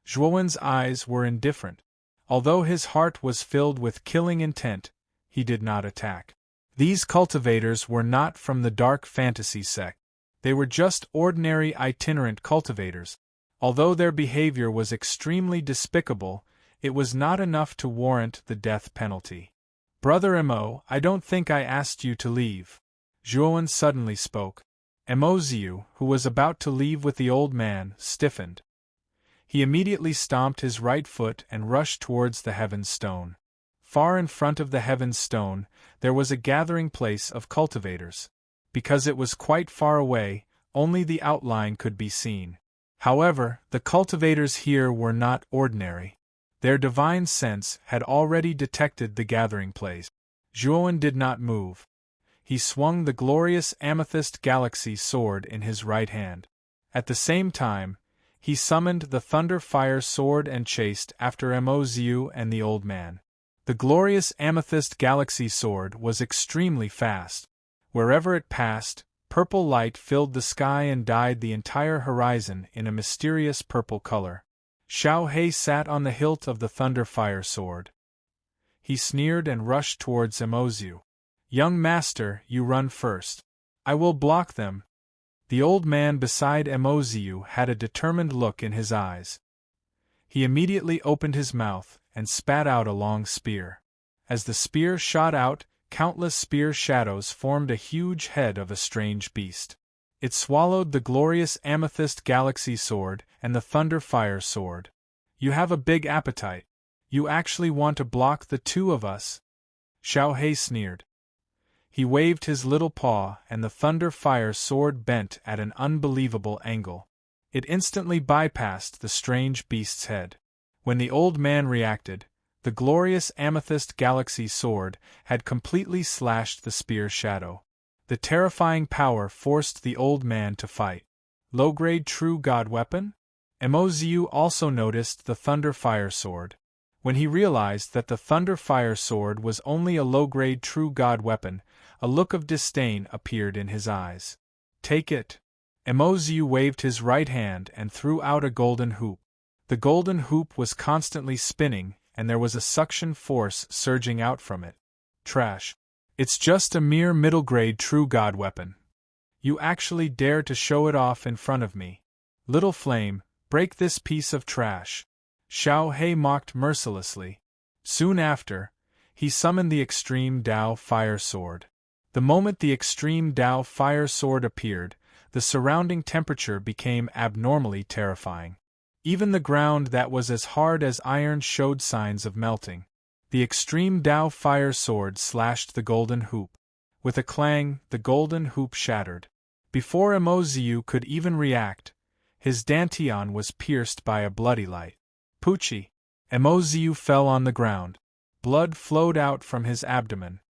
Zhuowen's eyes were indifferent. Although his heart was filled with killing intent, he did not attack. These cultivators were not from the dark fantasy sect. They were just ordinary itinerant cultivators. Although their behavior was extremely despicable, it was not enough to warrant the death penalty. "Brother Mo, I don't think I asked you to leave." Zhuowen suddenly spoke. Mo Ziu, who was about to leave with the old man, stiffened. He immediately stomped his right foot and rushed towards the heaven stone. Far in front of the heaven stone, there was a gathering place of cultivators. Because it was quite far away, only the outline could be seen. However, the cultivators here were not ordinary. Their divine sense had already detected the gathering place. Zhuowen did not move. He swung the glorious amethyst galaxy sword in his right hand. At the same time, he summoned the thunder fire sword and chased after Mo Ziu and the old man. The glorious amethyst galaxy sword was extremely fast. Wherever it passed, purple light filled the sky and dyed the entire horizon in a mysterious purple color. Xiao He sat on the hilt of the thunder fire sword. He sneered and rushed towards Mo Ziu. "Young master, you run first. I will block them." The old man beside Mo Ziu had a determined look in his eyes. He immediately opened his mouth and spat out a long spear. As the spear shot out, countless spear shadows formed a huge head of a strange beast. It swallowed the glorious amethyst galaxy sword and the thunder fire sword. "You have a big appetite. You actually want to block the two of us?" Xiao He sneered. He waved his little paw and the thunder fire sword bent at an unbelievable angle. It instantly bypassed the strange beast's head. When the old man reacted, the glorious amethyst galaxy sword had completely slashed the spear shadow. The terrifying power forced the old man to fight. Low-grade true god weapon? Mo Ziu also noticed the thunder fire sword. When he realized that the thunder fire sword was only a low-grade true god weapon, a look of disdain appeared in his eyes. "Take it." Mo Ziu waved his right hand and threw out a golden hoop. The golden hoop was constantly spinning, and there was a suction force surging out from it. "Trash. It's just a mere middle-grade true god weapon. You actually dare to show it off in front of me. Little flame, break this piece of trash." Xiao He mocked mercilessly. Soon after, he summoned the extreme Dao fire sword. The moment the extreme Dao fire sword appeared, the surrounding temperature became abnormally terrifying. Even the ground that was as hard as iron showed signs of melting. The extreme Dao fire sword slashed the golden hoop. With a clang, the golden hoop shattered. Before Mo Ziu could even react, his dantian was pierced by a bloody light. "Poochie!" Mo Ziu fell on the ground. Blood flowed out from his abdomen.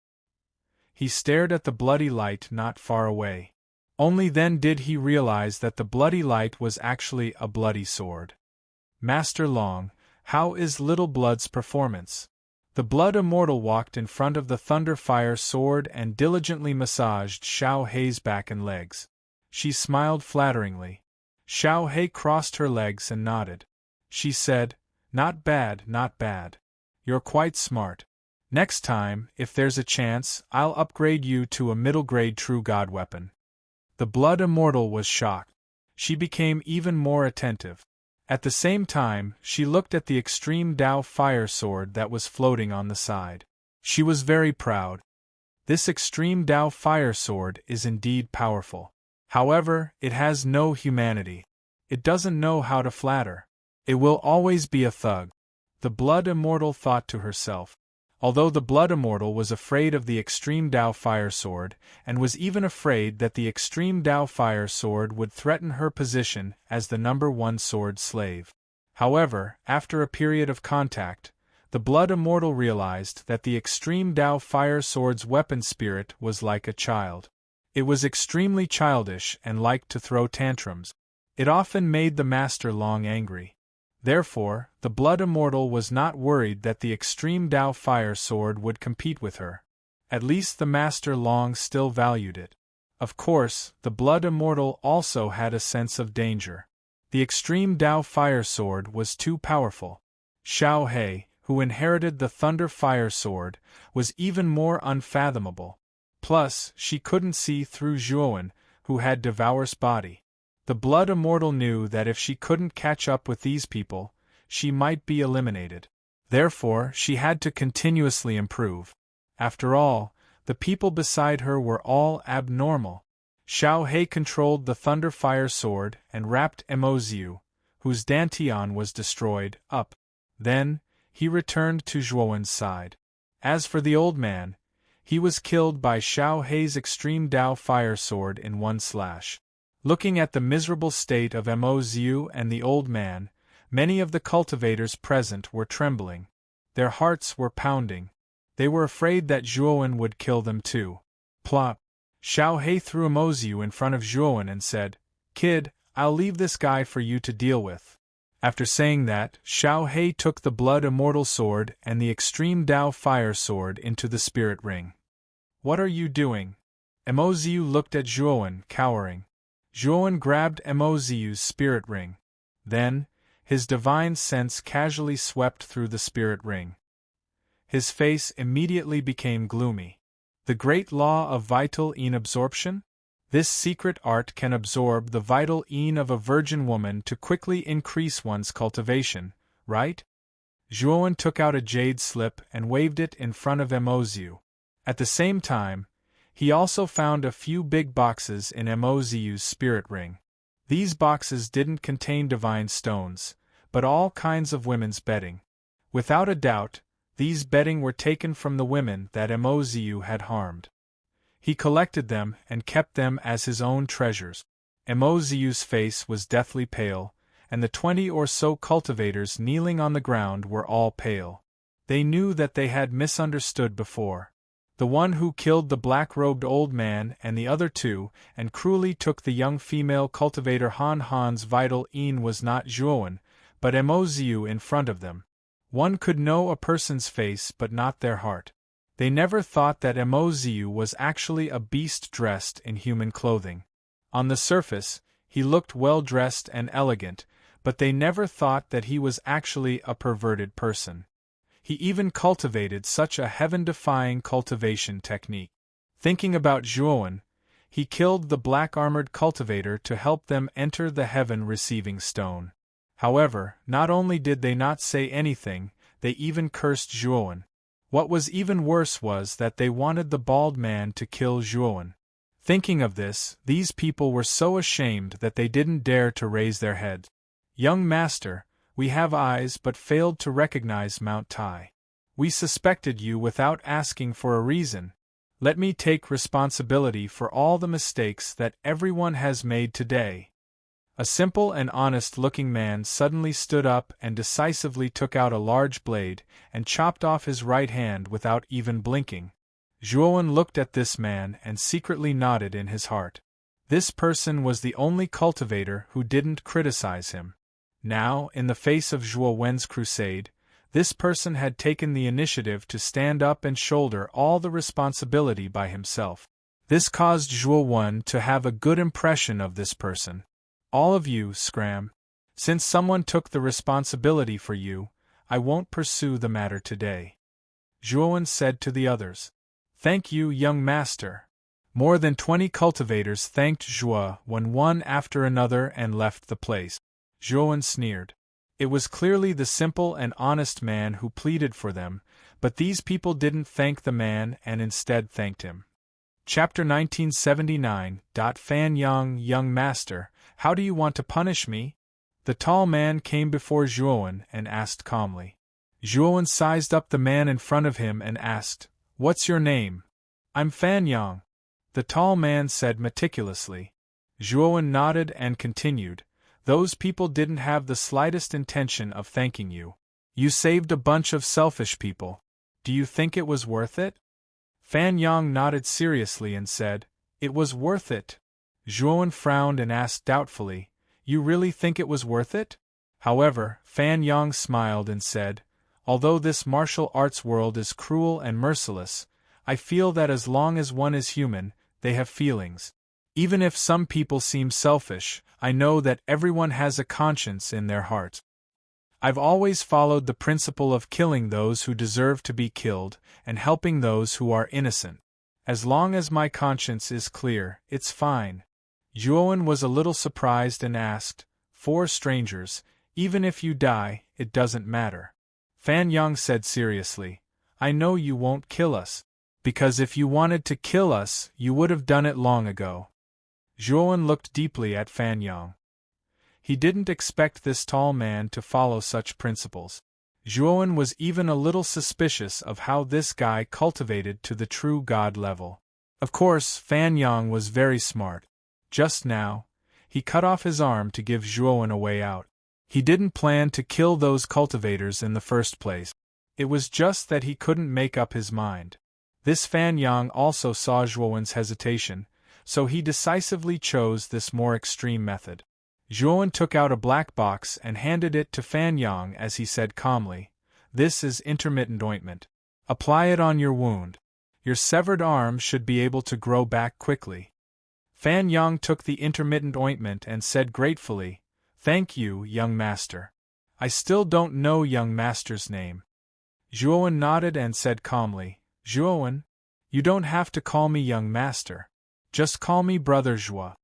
He stared at the bloody light not far away. Only then did he realize that the bloody light was actually a bloody sword. "Master Long, how is Little Blood's performance?" The Blood Immortal walked in front of the thunder fire sword and diligently massaged Xiao He's back and legs. She smiled flatteringly. Xiao He crossed her legs and nodded. She said, "Not bad, not bad. You're quite smart. Next time, if there's a chance, I'll upgrade you to a middle-grade true god weapon." The Blood Immortal was shocked. she became even more attentive. At the same time, she looked at the extreme Dao fire sword that was floating on the side. She was very proud. This extreme Dao fire sword is indeed powerful. However, it has no humanity. It doesn't know how to flatter. It will always be a thug. The Blood Immortal thought to herself. Although the Blood Immortal was afraid of the extreme Dao fire sword, and was even afraid that the extreme Dao fire sword would threaten her position as the #1 sword slave. However, after a period of contact, the Blood Immortal realized that the extreme Dao fire sword's weapon spirit was like a child. It was extremely childish and liked to throw tantrums. It often made the Master Long angry. Therefore, the Blood Immortal was not worried that the extreme Dao fire sword would compete with her. At least the Master Long still valued it. Of course, the Blood Immortal also had a sense of danger. The extreme Dao fire sword was too powerful. Xiao He, who inherited the Thunder Fire Sword, was even more unfathomable. Plus, she couldn't see through Zhuowen, who had Devour's body. The Blood Immortal knew that if she couldn't catch up with these people, she might be eliminated. Therefore, she had to continuously improve. After all, the people beside her were all abnormal. Xiao He controlled the Thunder Fire Sword and wrapped Emoziu, whose Dantian was destroyed, up. Then, he returned to Zhuowen's side. As for the old man, he was killed by Xiao He's extreme Dao fire sword in one slash. Looking at the miserable state of Emoziu and the old man, many of the cultivators present were trembling. Their hearts were pounding. They were afraid that Zhuowen would kill them too. Plop! Xiao He threw Emoziu in front of Zhuowen and said, "Kid, I'll leave this guy for you to deal with." After saying that, Xiao He took the Blood Immortal sword and the extreme Dao fire sword into the spirit ring. "What are you doing?" Emoziu looked at Zhuowen, cowering. Zhuowen grabbed Emoziu's spirit ring. Then, his divine sense casually swept through the spirit ring. His face immediately became gloomy. The great law of vital yin absorption? This secret art can absorb the vital yin of a virgin woman to quickly increase one's cultivation, right? Zhuowen took out a jade slip and waved it in front of Emoziu. At the same time, he also found a few big boxes in Emoziu's spirit ring. These boxes didn't contain divine stones, but all kinds of women's bedding. Without a doubt, these bedding were taken from the women that Emoziu had harmed. He collected them and kept them as his own treasures. Emoziu's face was deathly pale, and the 20 or so cultivators kneeling on the ground were all pale. They knew that they had misunderstood before. The one who killed the black-robed old man and the other two, and cruelly took the young female cultivator Han's vital yin was not Zhuowen, but Emoziu in front of them. One could know a person's face but not their heart. They never thought that Emoziu was actually a beast dressed in human clothing. On the surface, he looked well-dressed and elegant, but they never thought that he was actually a perverted person. He even cultivated such a heaven-defying cultivation technique. Thinking about Zhuowen, he killed the black-armored cultivator to help them enter the heaven-receiving stone. However, not only did they not say anything, they even cursed Zhuowen. What was even worse was that they wanted the bald man to kill Zhuowen. Thinking of this, these people were so ashamed that they didn't dare to raise their heads. "Young master, we have eyes but failed to recognize Mount Tai. We suspected you without asking for a reason. Let me take responsibility for all the mistakes that everyone has made today." A simple and honest-looking man suddenly stood up and decisively took out a large blade and chopped off his right hand without even blinking. Zhuowen looked at this man and secretly nodded in his heart. This person was the only cultivator who didn't criticize him. Now, in the face of Zhuowen's crusade, this person had taken the initiative to stand up and shoulder all the responsibility by himself. This caused Zhuowen to have a good impression of this person. "All of you, Scram. Since someone took the responsibility for you, I won't pursue the matter today." Zhuowen said to the others. "Thank you, young master. More than 20 cultivators thanked Zhuo one after another and left the place. Zhuo sneered. It was clearly the simple and honest man who pleaded for them, but these people didn't thank the man and instead thanked him. Chapter 1979. Fan Yang, young master, how do you want to punish me? The tall man came before Zhuo and asked calmly. Zhuo sized up the man in front of him and asked, "What's your name?" "I'm Fan Yang," the tall man said meticulously. Zhuo nodded and continued, "Those people didn't have the slightest intention of thanking you. You saved a bunch of selfish people. Do you think it was worth it?" Fan Yang nodded seriously and said, "It was worth it." Zhuo frowned and asked doubtfully, "You really think it was worth it?" However, Fan Yang smiled and said, "Although this martial arts world is cruel and merciless, I feel that as long as one is human, they have feelings. Even if some people seem selfish, I know that everyone has a conscience in their heart. I've always followed the principle of killing those who deserve to be killed and helping those who are innocent. As long as my conscience is clear, it's fine." Zhuo was a little surprised and asked, "For strangers, even if you die, it doesn't matter." Fan Yang said seriously, "I know you won't kill us. Because if you wanted to kill us, you would have done it long ago." Zhuo looked deeply at Fan Yang. He didn't expect this tall man to follow such principles. Zhuo was even a little suspicious of how this guy cultivated to the true god level. Of course, Fan Yang was very smart. Just now, he cut off his arm to give Zhuo a way out. He didn't plan to kill those cultivators in the first place. It was just that he couldn't make up his mind. This Fan Yang also saw Zhuo's hesitation, so he decisively chose this more extreme method. Zhuo took out a black box and handed it to Fan Yang as he said calmly, "This is intermittent ointment. Apply it on your wound. Your severed arm should be able to grow back quickly." Fan Yang took the intermittent ointment and said gratefully, "Thank you, young master. I still don't know young master's name." Zhuo nodded and said calmly, "Zhuo, you don't have to call me young master. Just call me Brother Zhuo."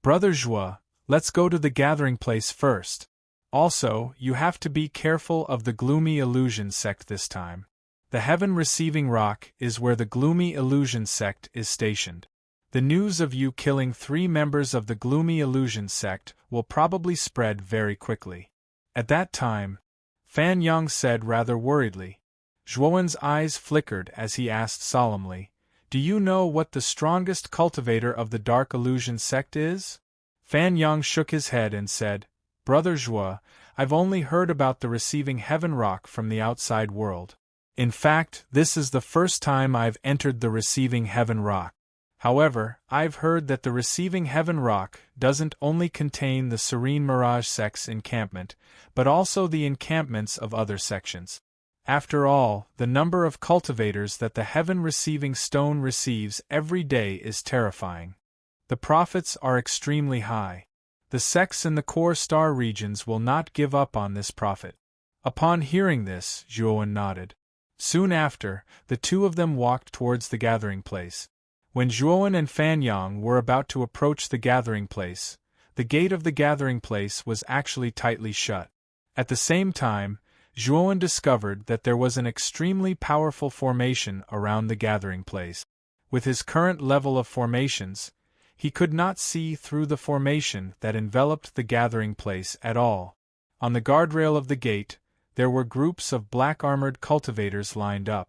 "Brother Zhuo, let's go to the gathering place first. Also, you have to be careful of the Gloomy Illusion sect this time. The Heaven Receiving Rock is where the Gloomy Illusion sect is stationed. The news of you killing 3 members of the Gloomy Illusion sect will probably spread very quickly. At that time," Fan Yang said rather worriedly. Zhuo's eyes flickered as he asked solemnly, "Do you know what the strongest cultivator of the Dark Illusion sect is?" Fan Yang shook his head and said, "Brother Zhuo, I've only heard about the Receiving Heaven Rock from the outside world. In fact, this is the first time I've entered the Receiving Heaven Rock. However, I've heard that the Receiving Heaven Rock doesn't only contain the Serene Mirage sect's encampment, but also the encampments of other sections. After all, the number of cultivators that the Heaven Receiving Stone receives every day is terrifying. The profits are extremely high. The sects in the core star regions will not give up on this profit." Upon hearing this, Zhuo nodded. Soon after, the two of them walked towards the gathering place. When Zhuo and Fan Yang were about to approach the gathering place, the gate of the gathering place was actually tightly shut. At the same time, Zhuo discovered that there was an extremely powerful formation around the gathering place. With his current level of formations, he could not see through the formation that enveloped the gathering place at all. On the guardrail of the gate, there were groups of black-armored cultivators lined up.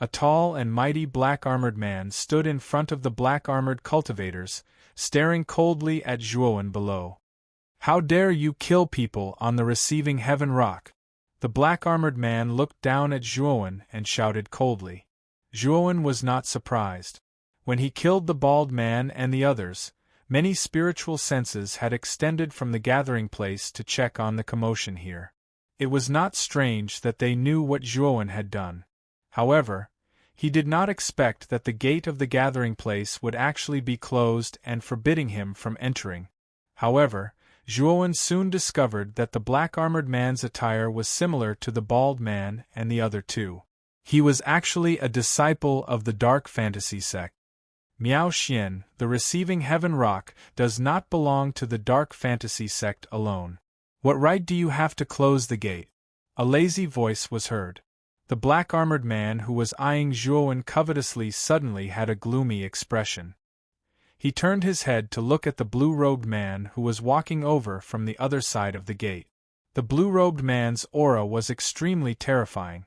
A tall and mighty black-armored man stood in front of the black-armored cultivators, staring coldly at Zhuo below. "How dare you kill people on the Receiving Heaven Rock?" The black-armored man looked down at Zhuo and shouted coldly. Zhuo was not surprised. When he killed the bald man and the others, many spiritual senses had extended from the gathering place to check on the commotion here. It was not strange that they knew what Zhuo had done. However, he did not expect that the gate of the gathering place would actually be closed and forbidding him from entering. However, Zhuo soon discovered that the black-armored man's attire was similar to the bald man and the other two. He was actually a disciple of the Dark Fantasy sect. Miao Xian, the receiving heaven rock, does not belong to the dark fantasy sect alone. What right do you have to close the gate? A lazy voice was heard. The black-armored man who was eyeing Zhuowen covetously suddenly had a gloomy expression. He turned his head to look at the blue-robed man who was walking over from the other side of the gate. The blue-robed man's aura was extremely terrifying.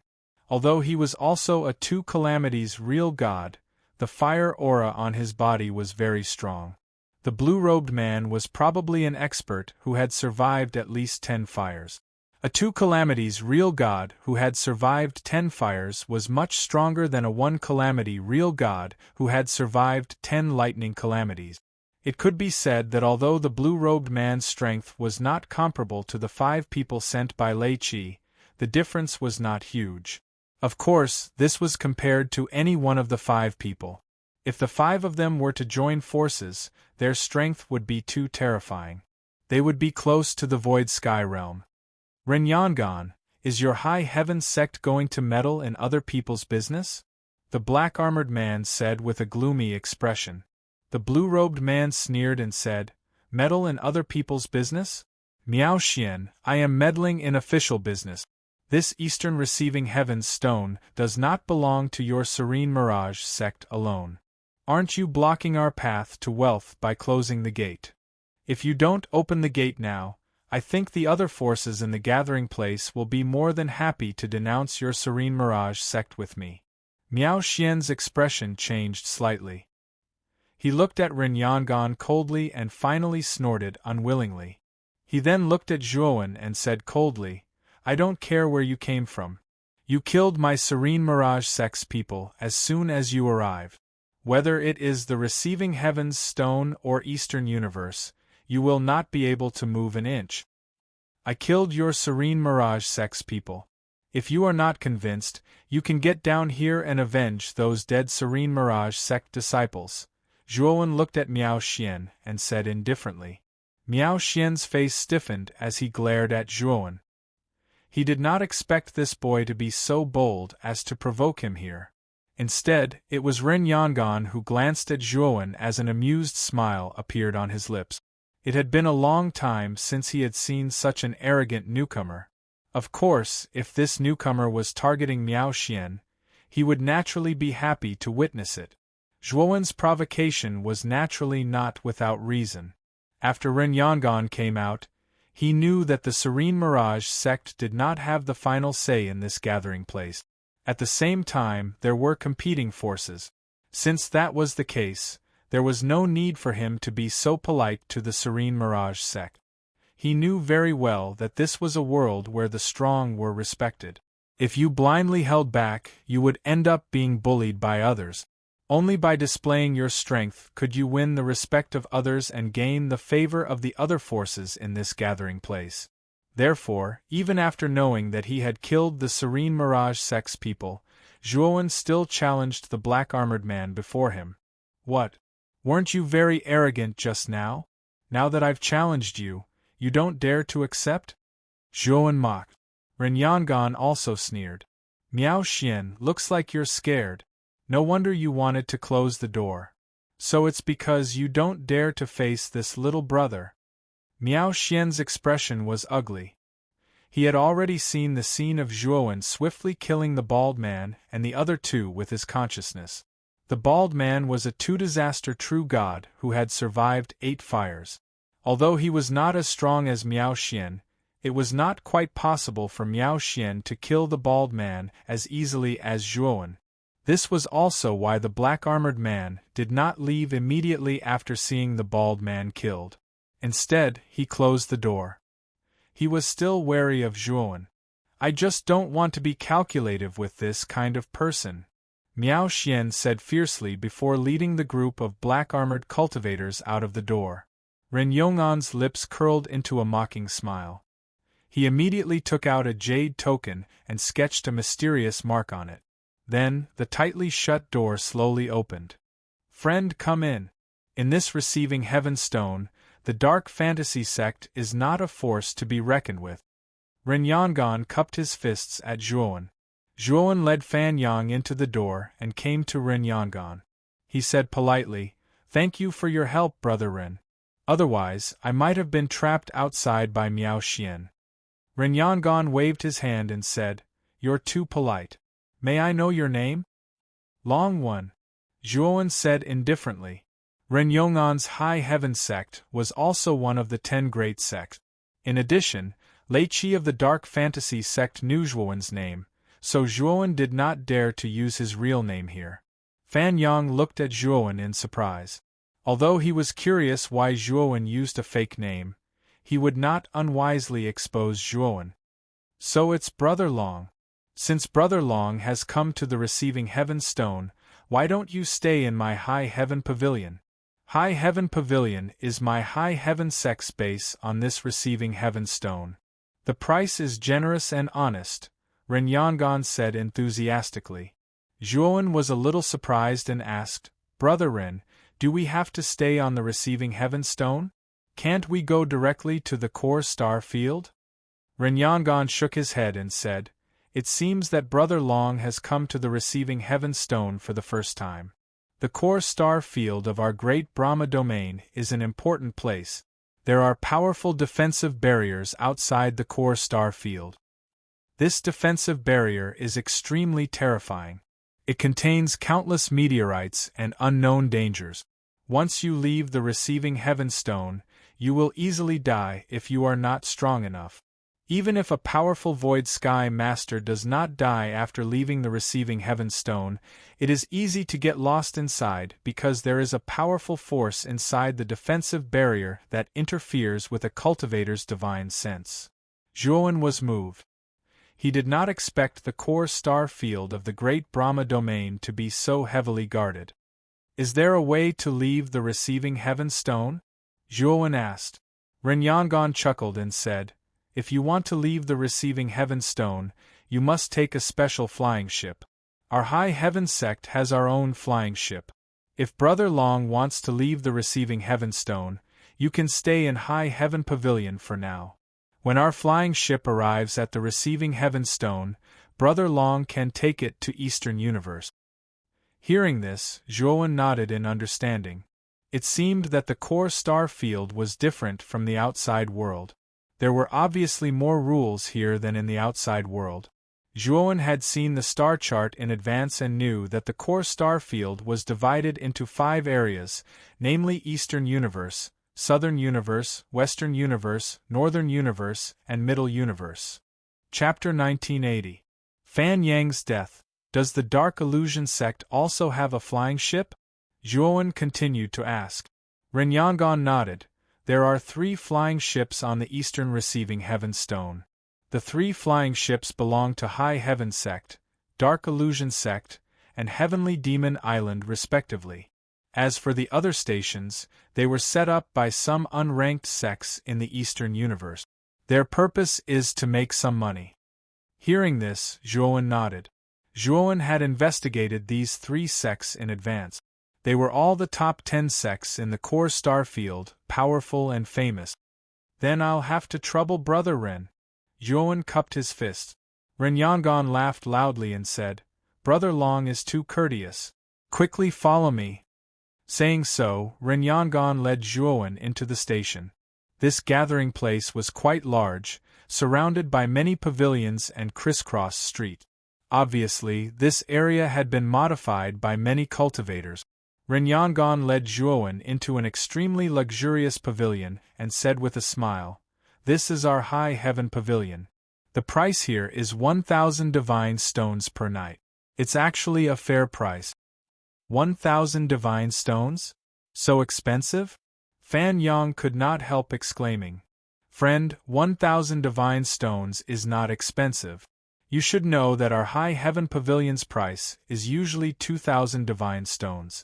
Although he was also a two calamities real god, the fire aura on his body was very strong. The blue-robed man was probably an expert who had survived at least 10 fires. A two calamities real god who had survived 10 fires was much stronger than a one calamity real god who had survived 10 lightning calamities. It could be said that although the blue-robed man's strength was not comparable to the 5 people sent by Lei Qi, the difference was not huge. Of course, this was compared to any one of the 5 people. If the 5 of them were to join forces, their strength would be too terrifying. They would be close to the Void Sky Realm. Renyangan, is your High Heaven sect going to meddle in other people's business? The black-armored man said with a gloomy expression. The blue-robed man sneered and said, Meddle in other people's business? Miao Xian, I am meddling in official business. This Eastern Receiving Heaven's stone does not belong to your Serene Mirage sect alone. Aren't you blocking our path to wealth by closing the gate? If you don't open the gate now, I think the other forces in the gathering place will be more than happy to denounce your Serene Mirage sect with me. Miao Xian's expression changed slightly. He looked at Renyangan coldly and finally snorted unwillingly. He then looked at Zhuowen and said coldly, I don't care where you came from. You killed my Serene Mirage sect's people as soon as you arrived. Whether it is the Receiving Heaven's stone or Eastern Universe, you will not be able to move an inch. I killed your Serene Mirage sect's people. If you are not convinced, you can get down here and avenge those dead Serene Mirage sect disciples. Zhuowen looked at Miao Xian and said indifferently. Miao Xian's face stiffened as he glared at Zhuowen. He did not expect this boy to be so bold as to provoke him here. Instead, it was Renyangan who glanced at Zhuowen as an amused smile appeared on his lips. It had been a long time since he had seen such an arrogant newcomer. Of course, if this newcomer was targeting Miao Xian, he would naturally be happy to witness it. Zhuowen's provocation was naturally not without reason. After Renyangan came out, he knew that the Serene Mirage sect did not have the final say in this gathering place. At the same time, there were competing forces. Since that was the case, there was no need for him to be so polite to the Serene Mirage sect. He knew very well that this was a world where the strong were respected. If you blindly held back, you would end up being bullied by others. Only by displaying your strength could you win the respect of others and gain the favor of the other forces in this gathering place. Therefore, even after knowing that he had killed the Serene Mirage sect's people, Zhuowen still challenged the black-armored man before him. What? Weren't you very arrogant just now? Now that I've challenged you, you don't dare to accept? Zhuowen mocked. Renyangan also sneered. Miao Xian, looks like you're scared. No wonder you wanted to close the door. So it's because you don't dare to face this little brother. Miao Xian's expression was ugly. He had already seen the scene of Zhuowen swiftly killing the bald man and the other 2 with his consciousness. The bald man was a 2-disaster true god who had survived 8 fires. Although he was not as strong as Miao Xian, it was not quite possible for Miao Xian to kill the bald man as easily as Zhuowen. This was also why the black-armored man did not leave immediately after seeing the bald man killed. Instead, he closed the door. He was still wary of Zhuowen. I just don't want to be calculative with this kind of person, Miao Xian said fiercely before leading the group of black-armored cultivators out of the door. Renyangan's lips curled into a mocking smile. He immediately took out a jade token and sketched a mysterious mark on it. Then, the tightly shut door slowly opened. Friend, come in. In this Receiving Heaven stone, the dark fantasy sect is not a force to be reckoned with. Renyangan cupped his fists at Zhuowen. Zhuowen led Fan Yang into the door and came to Renyangan. He said politely, "Thank you for your help, Brother Ren. Otherwise, I might have been trapped outside by Miao Xian." Ren Yangon waved his hand and said, "You're too polite. May I know your name?" "Long One," Zhuowen said indifferently. Ren Yongan's High Heaven sect was also one of the 10 great sects. In addition, Lei Qi of the Dark Fantasy sect knew Zhuowen's name, so Zhuowen did not dare to use his real name here. Fan Yang looked at Zhuowen in surprise. Although he was curious why Zhuowen used a fake name, he would not unwisely expose Zhuowen. "So it's Brother Long. Since Brother Long has come to the Receiving Heaven Stone, why don't you stay in my High Heaven Pavilion? High Heaven Pavilion is my High Heaven sect's base on this Receiving Heaven Stone. The price is generous and honest," Ren Yangon said enthusiastically. Zhuowen was a little surprised and asked, "Brother Ren, do we have to stay on the Receiving Heaven Stone? Can't we go directly to the core star field?" Ren Yangon shook his head and said, "It seems that Brother Long has come to the Receiving Heaven Stone for the first time. The core star field of our great Brahma domain is an important place. There are powerful defensive barriers outside the core star field. This defensive barrier is extremely terrifying. It contains countless meteorites and unknown dangers. Once you leave the Receiving Heaven Stone, you will easily die if you are not strong enough. Even if a powerful Void Sky Master does not die after leaving the Receiving Heaven Stone, it is easy to get lost inside because there is a powerful force inside the defensive barrier that interferes with a cultivator's divine sense." Zhuowen was moved. He did not expect the core star field of the great Brahma domain to be so heavily guarded. "Is there a way to leave the Receiving Heaven Stone?" Zhuowen asked. Ren Yangon chuckled and said, "If you want to leave the Receiving Heaven Stone, you must take a special flying ship. Our High Heaven sect has our own flying ship. If Brother Long wants to leave the Receiving Heaven Stone, you can stay in High Heaven Pavilion for now. When our flying ship arrives at the Receiving Heaven Stone, Brother Long can take it to Eastern Universe." Hearing this, Zhuowen nodded in understanding. It seemed that the core star field was different from the outside world. There were obviously more rules here than in the outside world. Zhuowen had seen the star chart in advance and knew that the core star field was divided into 5 areas, namely Eastern Universe, Southern Universe, Western Universe, Northern Universe, and Middle Universe. Chapter 1980. Fan Yang's Death. Does the Dark Illusion sect also have a flying ship? Zhuowen continued to ask. Ren Yangon nodded. There are 3 flying ships on the Eastern Receiving Heaven Stone. The 3 flying ships belong to High Heaven Sect, Dark Illusion Sect, and Heavenly Demon Island respectively. As for the other stations, they were set up by some unranked sects in the Eastern Universe. Their purpose is to make some money. Hearing this, Zhuowen nodded. Zhuowen had investigated these 3 sects in advance. They were all the top 10 sects in the core star field, powerful and famous. "Then I'll have to trouble Brother Ren." Zhuowen cupped his fist. Ren Yangon laughed loudly and said, "Brother Long is too courteous. Quickly follow me." Saying so, Ren Yangon led Zhuowen into the station. This gathering place was quite large, surrounded by many pavilions and crisscross street. Obviously, this area had been modified by many cultivators. Ren Yangon led Zhuowen into an extremely luxurious pavilion and said with a smile, "This is our High Heaven Pavilion. The price here is 1,000 divine stones per night. It's actually a fair price." 1,000 divine stones? So expensive? Fan Yang could not help exclaiming. "Friend, 1,000 divine stones is not expensive. You should know that our High Heaven Pavilion's price is usually 2,000 divine stones.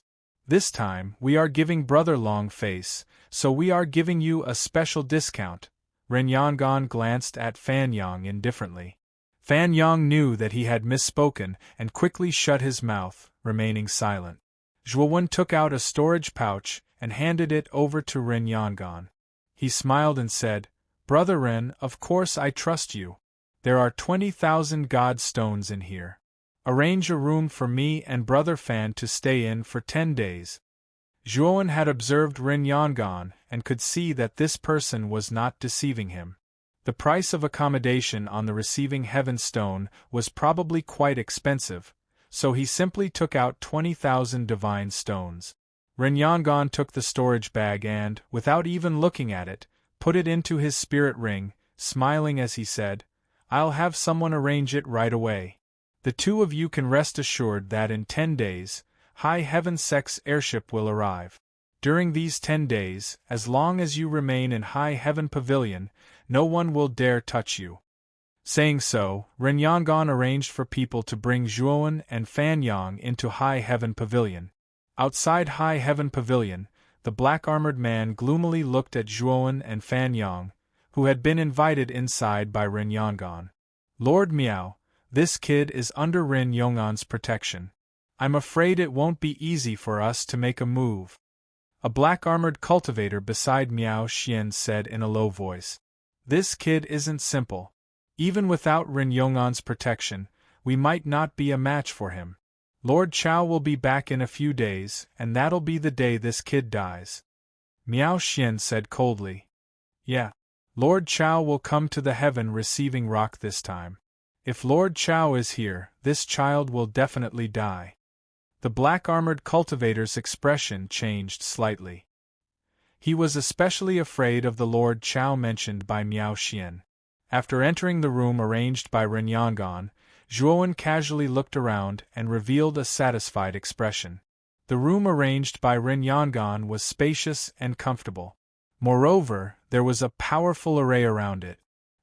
This time, we are giving Brother Long face, so we are giving you a special discount." Ren Yangon glanced at Fan Yang indifferently. Fan Yang knew that he had misspoken and quickly shut his mouth, remaining silent. Zhuowen took out a storage pouch and handed it over to Ren Yangon. He smiled and said, "Brother Ren, of course I trust you. There are 20,000 god stones in here. Arrange a room for me and Brother Fan to stay in for 10 days. Zhuowen had observed Rin Yongan and could see that this person was not deceiving him. The price of accommodation on the receiving heaven stone was probably quite expensive, so he simply took out 20,000 divine stones. Rin Yongan took the storage bag and, without even looking at it, put it into his spirit ring, smiling as he said, "I'll have someone arrange it right away. The two of you can rest assured that in 10 days, High Heaven Sec's airship will arrive. During these 10 days, as long as you remain in High Heaven Pavilion, no one will dare touch you." Saying so, Ren Yongan arranged for people to bring Zhuowen and Fan Yang into High Heaven Pavilion. Outside High Heaven Pavilion, the black-armored man gloomily looked at Zhuowen and Fan Yang, who had been invited inside by Ren Yongan. "Lord Miao, this kid is under Ren Yongan's protection. I'm afraid it won't be easy for us to make a move." A black-armored cultivator beside Miao Xian said in a low voice. "This kid isn't simple. Even without Ren Yongan's protection, we might not be a match for him. Lord Chao will be back in a few days, and that'll be the day this kid dies." Miao Xian said coldly. "Yeah. Lord Chao will come to the heaven receiving rock this time. If Lord Chao is here, this child will definitely die." The black-armored cultivator's expression changed slightly. He was especially afraid of the Lord Chao mentioned by Miao Xian. After entering the room arranged by Ren Yongan, Zhuowen casually looked around and revealed a satisfied expression. The room arranged by Ren Yongan was spacious and comfortable. Moreover, there was a powerful array around it.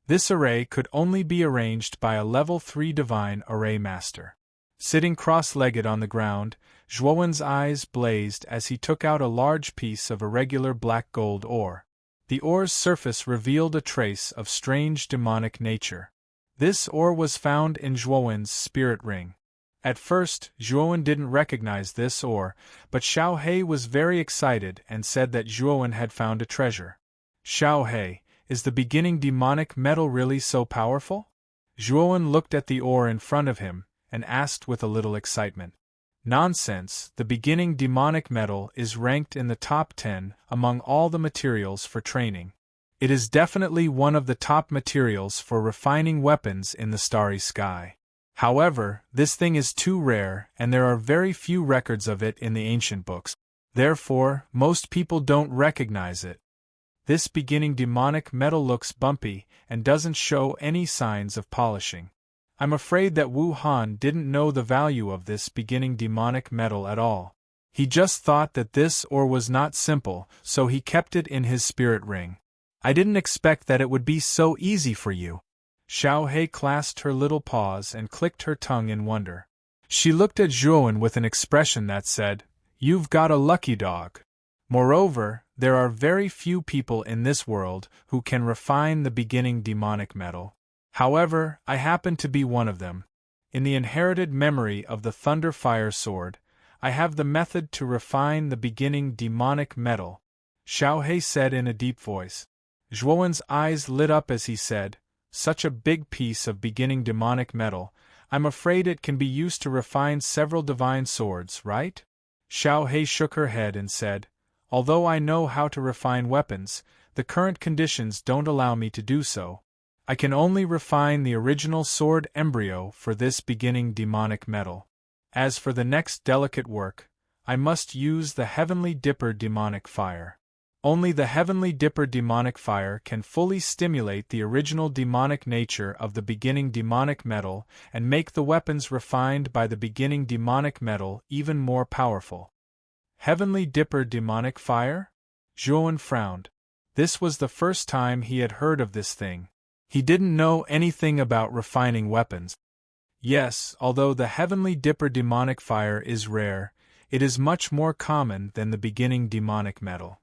This array could only be arranged by a level 3 divine array master. Sitting cross-legged on the ground, Zhuowen's eyes blazed as he took out a large piece of irregular black gold ore. The ore's surface revealed a trace of strange demonic nature. This ore was found in Zhuowen's spirit ring. At first, Zhuowen didn't recognize this ore, but Xiao He was very excited and said that Zhuowen had found a treasure. "Xiao He, is the beginning demonic metal really so powerful?" Zhuowen looked at the ore in front of him and asked with a little excitement. "Nonsense, the beginning demonic metal is ranked in the top 10 among all the materials for training. It is definitely one of the top materials for refining weapons in the starry sky. However, this thing is too rare and there are very few records of it in the ancient books. Therefore, most people don't recognize it. This beginning demonic metal looks bumpy and doesn't show any signs of polishing. I'm afraid that Wu Han didn't know the value of this beginning demonic metal at all. He just thought that this ore was not simple, so he kept it in his spirit ring. I didn't expect that it would be so easy for you." Xiao He clasped her little paws and clicked her tongue in wonder. She looked at Zhuowen with an expression that said, "You've got a lucky dog." Moreover, there are very few people in this world who can refine the beginning demonic metal. However, I happen to be one of them. In the inherited memory of the Thunder Fire Sword, I have the method to refine the beginning demonic metal," Xiao He said in a deep voice. Zhuowen's eyes lit up as he said, "Such a big piece of beginning demonic metal, I'm afraid it can be used to refine several divine swords, right?" Xiao He shook her head and said, "Although I know how to refine weapons, the current conditions don't allow me to do so. I can only refine the original sword embryo for this beginning demonic metal. As for the next delicate work, I must use the Heavenly Dipper demonic fire. Only the Heavenly Dipper demonic fire can fully stimulate the original demonic nature of the beginning demonic metal and make the weapons refined by the beginning demonic metal even more powerful." Heavenly Dipper demonic fire? Zhuowen frowned. This was the first time he had heard of this thing. He didn't know anything about refining weapons. Yes, although the Heavenly Dipper demonic fire is rare, it is much more common than the beginning demonic metal.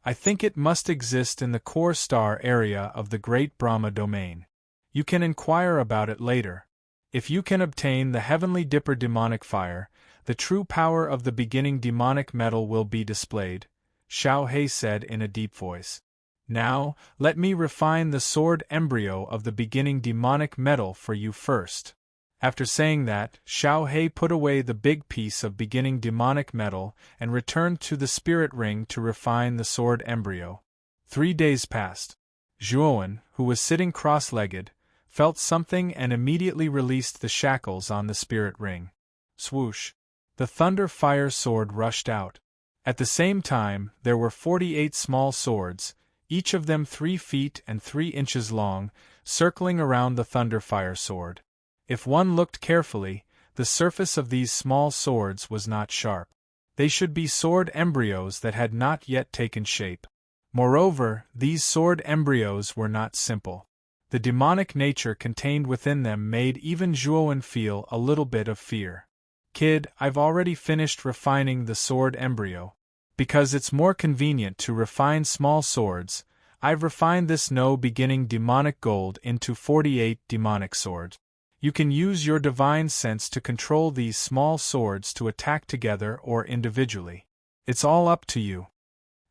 I think it must exist in the core star area of the Great Brahma domain. You can inquire about it later. If you can obtain the Heavenly Dipper demonic fire, the true power of the beginning demonic metal will be displayed," Xiao He said in a deep voice. "Now, let me refine the sword embryo of the beginning demonic metal for you first." After saying that, Xiao He put away the big piece of beginning demonic metal and returned to the spirit ring to refine the sword embryo. 3 days passed. Zhuowen, who was sitting cross-legged, felt something and immediately released the shackles on the spirit ring. Swoosh! The thunder fire sword rushed out. At the same time, there were 48 small swords, each of them 3 feet and 3 inches long, circling around the thunder fire sword. If one looked carefully, the surface of these small swords was not sharp. They should be sword embryos that had not yet taken shape. Moreover, these sword embryos were not simple. The demonic nature contained within them made even Zhuowen feel a little bit of fear. Kid, I've already finished refining the sword embryo. Because it's more convenient to refine small swords, I've refined this beginning demonic gold into 48 demonic swords. You can use your divine sense to control these small swords to attack together or individually. It's all up to you.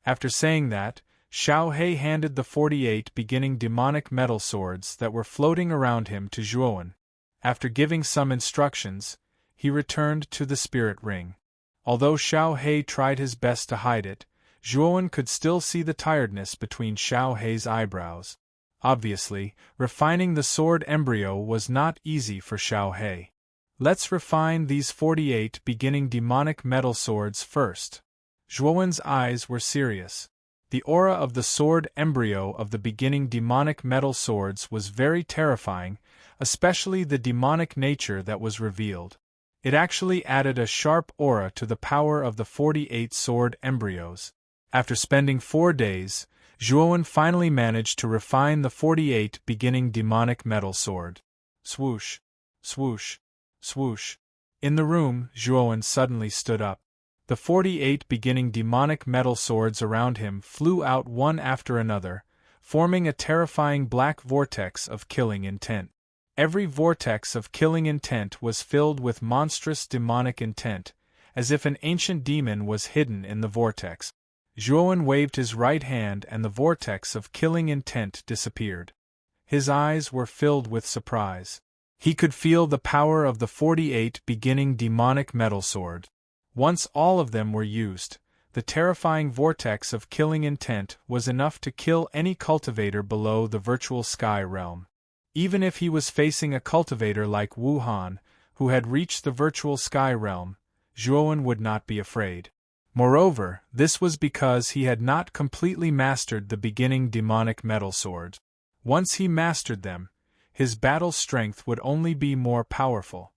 After saying that, Xiao He handed the 48 beginning demonic metal swords that were floating around him to Zhuowen. After giving some instructions, he returned to the spirit ring. Although Xiao He tried his best to hide it, Zhuowen could still see the tiredness between Xiao He's eyebrows. Obviously, refining the sword embryo was not easy for Xiao He. Let's refine these 48 beginning demonic metal swords first. Zhuowen's eyes were serious. The aura of the sword embryo of the beginning demonic metal swords was very terrifying, especially the demonic nature that was revealed. It actually added a sharp aura to the power of the 48 sword embryos. After spending 4 days, Zhuowen finally managed to refine the 48 beginning demonic metal sword. Swoosh! Swoosh! Swoosh! In the room, Zhuowen suddenly stood up. The 48 beginning demonic metal swords around him flew out one after another, forming a terrifying black vortex of killing intent. Every vortex of killing intent was filled with monstrous demonic intent, as if an ancient demon was hidden in the vortex. Zhuowen waved his right hand and the vortex of killing intent disappeared. His eyes were filled with surprise. He could feel the power of the 48 beginning demonic metal sword. Once all of them were used, the terrifying vortex of killing intent was enough to kill any cultivator below the virtual sky realm. Even if he was facing a cultivator like Wu Han, who had reached the virtual sky realm, Zhuowen would not be afraid. Moreover, this was because he had not completely mastered the beginning demonic metal swords. Once he mastered them, his battle strength would only be more powerful.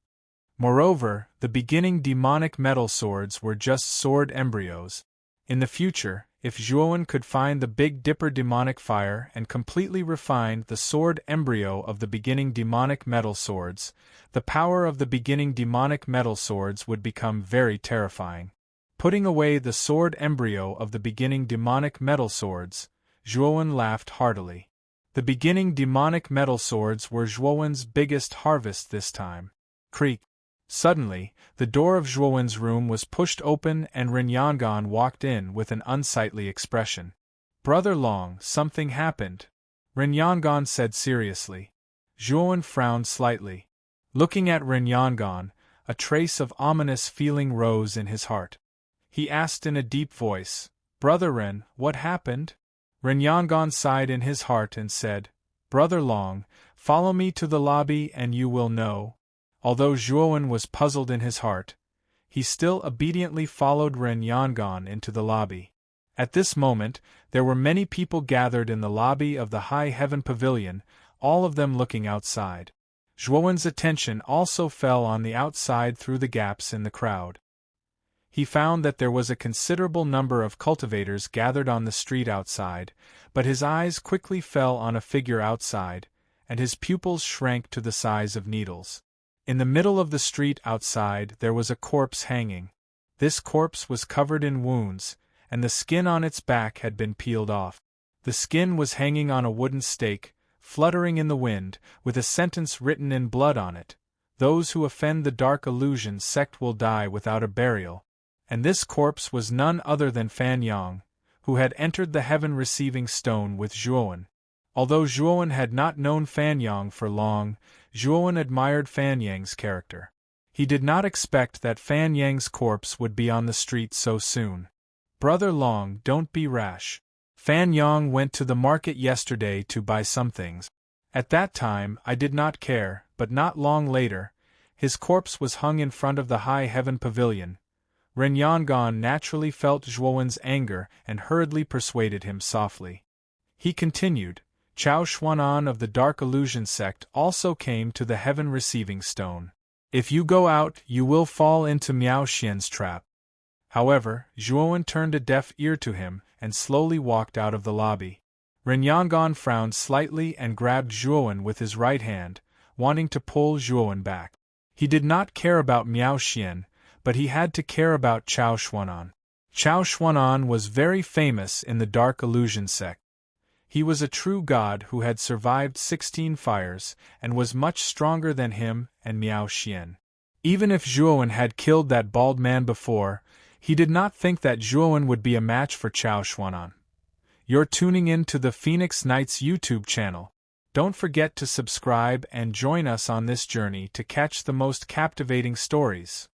Moreover, the beginning demonic metal swords were just sword embryos. In the future, if Zhuowen could find the Big Dipper demonic fire and completely refine the sword embryo of the beginning demonic metal swords, the power of the beginning demonic metal swords would become very terrifying. Putting away the sword embryo of the beginning demonic metal swords, Zhuowen laughed heartily. The beginning demonic metal swords were Zhuowen's biggest harvest this time. Creak! Suddenly, the door of Zhuowen's room was pushed open and Ren Yangon walked in with an unsightly expression. "Brother Long, something happened," Ren Yangon said seriously. Zhuowen frowned slightly. Looking at Ren Yangon, a trace of ominous feeling rose in his heart. He asked in a deep voice, "Brother Ren, what happened?" Ren Yangon sighed in his heart and said, "Brother Long, follow me to the lobby and you will know." Although Zhuowen was puzzled in his heart, he still obediently followed Ren Yangon into the lobby. At this moment, there were many people gathered in the lobby of the High Heaven Pavilion, all of them looking outside. Zhuowen's attention also fell on the outside through the gaps in the crowd. He found that there was a considerable number of cultivators gathered on the street outside, but his eyes quickly fell on a figure outside, and his pupils shrank to the size of needles. In the middle of the street outside there was a corpse hanging. This corpse was covered in wounds, and the skin on its back had been peeled off. The skin was hanging on a wooden stake, fluttering in the wind, with a sentence written in blood on it: "Those who offend the Dark Illusion sect will die without a burial." And this corpse was none other than Fan Yang, who had entered the Heaven Receiving Stone with Zhuowen. Although Zhuowen had not known Fan Yang for long, Zhuowen admired Fan Yang's character. He did not expect that Fan Yang's corpse would be on the street so soon. Brother Long, don't be rash. Fan Yang went to the market yesterday to buy some things. At that time I did not care, but not long later, his corpse was hung in front of the High Heaven Pavilion. Ren Yangon naturally felt Zhuowen's anger and hurriedly persuaded him softly. He continued, Chao Xuanan of the Dark Illusion sect also came to the Heaven Receiving Stone. If you go out, you will fall into Miao Xian's trap. However, Zhuowen turned a deaf ear to him and slowly walked out of the lobby. Ren Yangon frowned slightly and grabbed Zhuowen with his right hand, wanting to pull Zhuowen back. He did not care about Miao Xian, but he had to care about Chao Xuanan. Chao Xuanan was very famous in the Dark Illusion sect. He was a true god who had survived 16 fires and was much stronger than him and Miao Xian. Even if Zhuowen had killed that bald man before, he did not think that Zhuowen would be a match for Chao Xuanan. You're tuning in to the Phoenix Knights YouTube channel. Don't forget to subscribe and join us on this journey to catch the most captivating stories.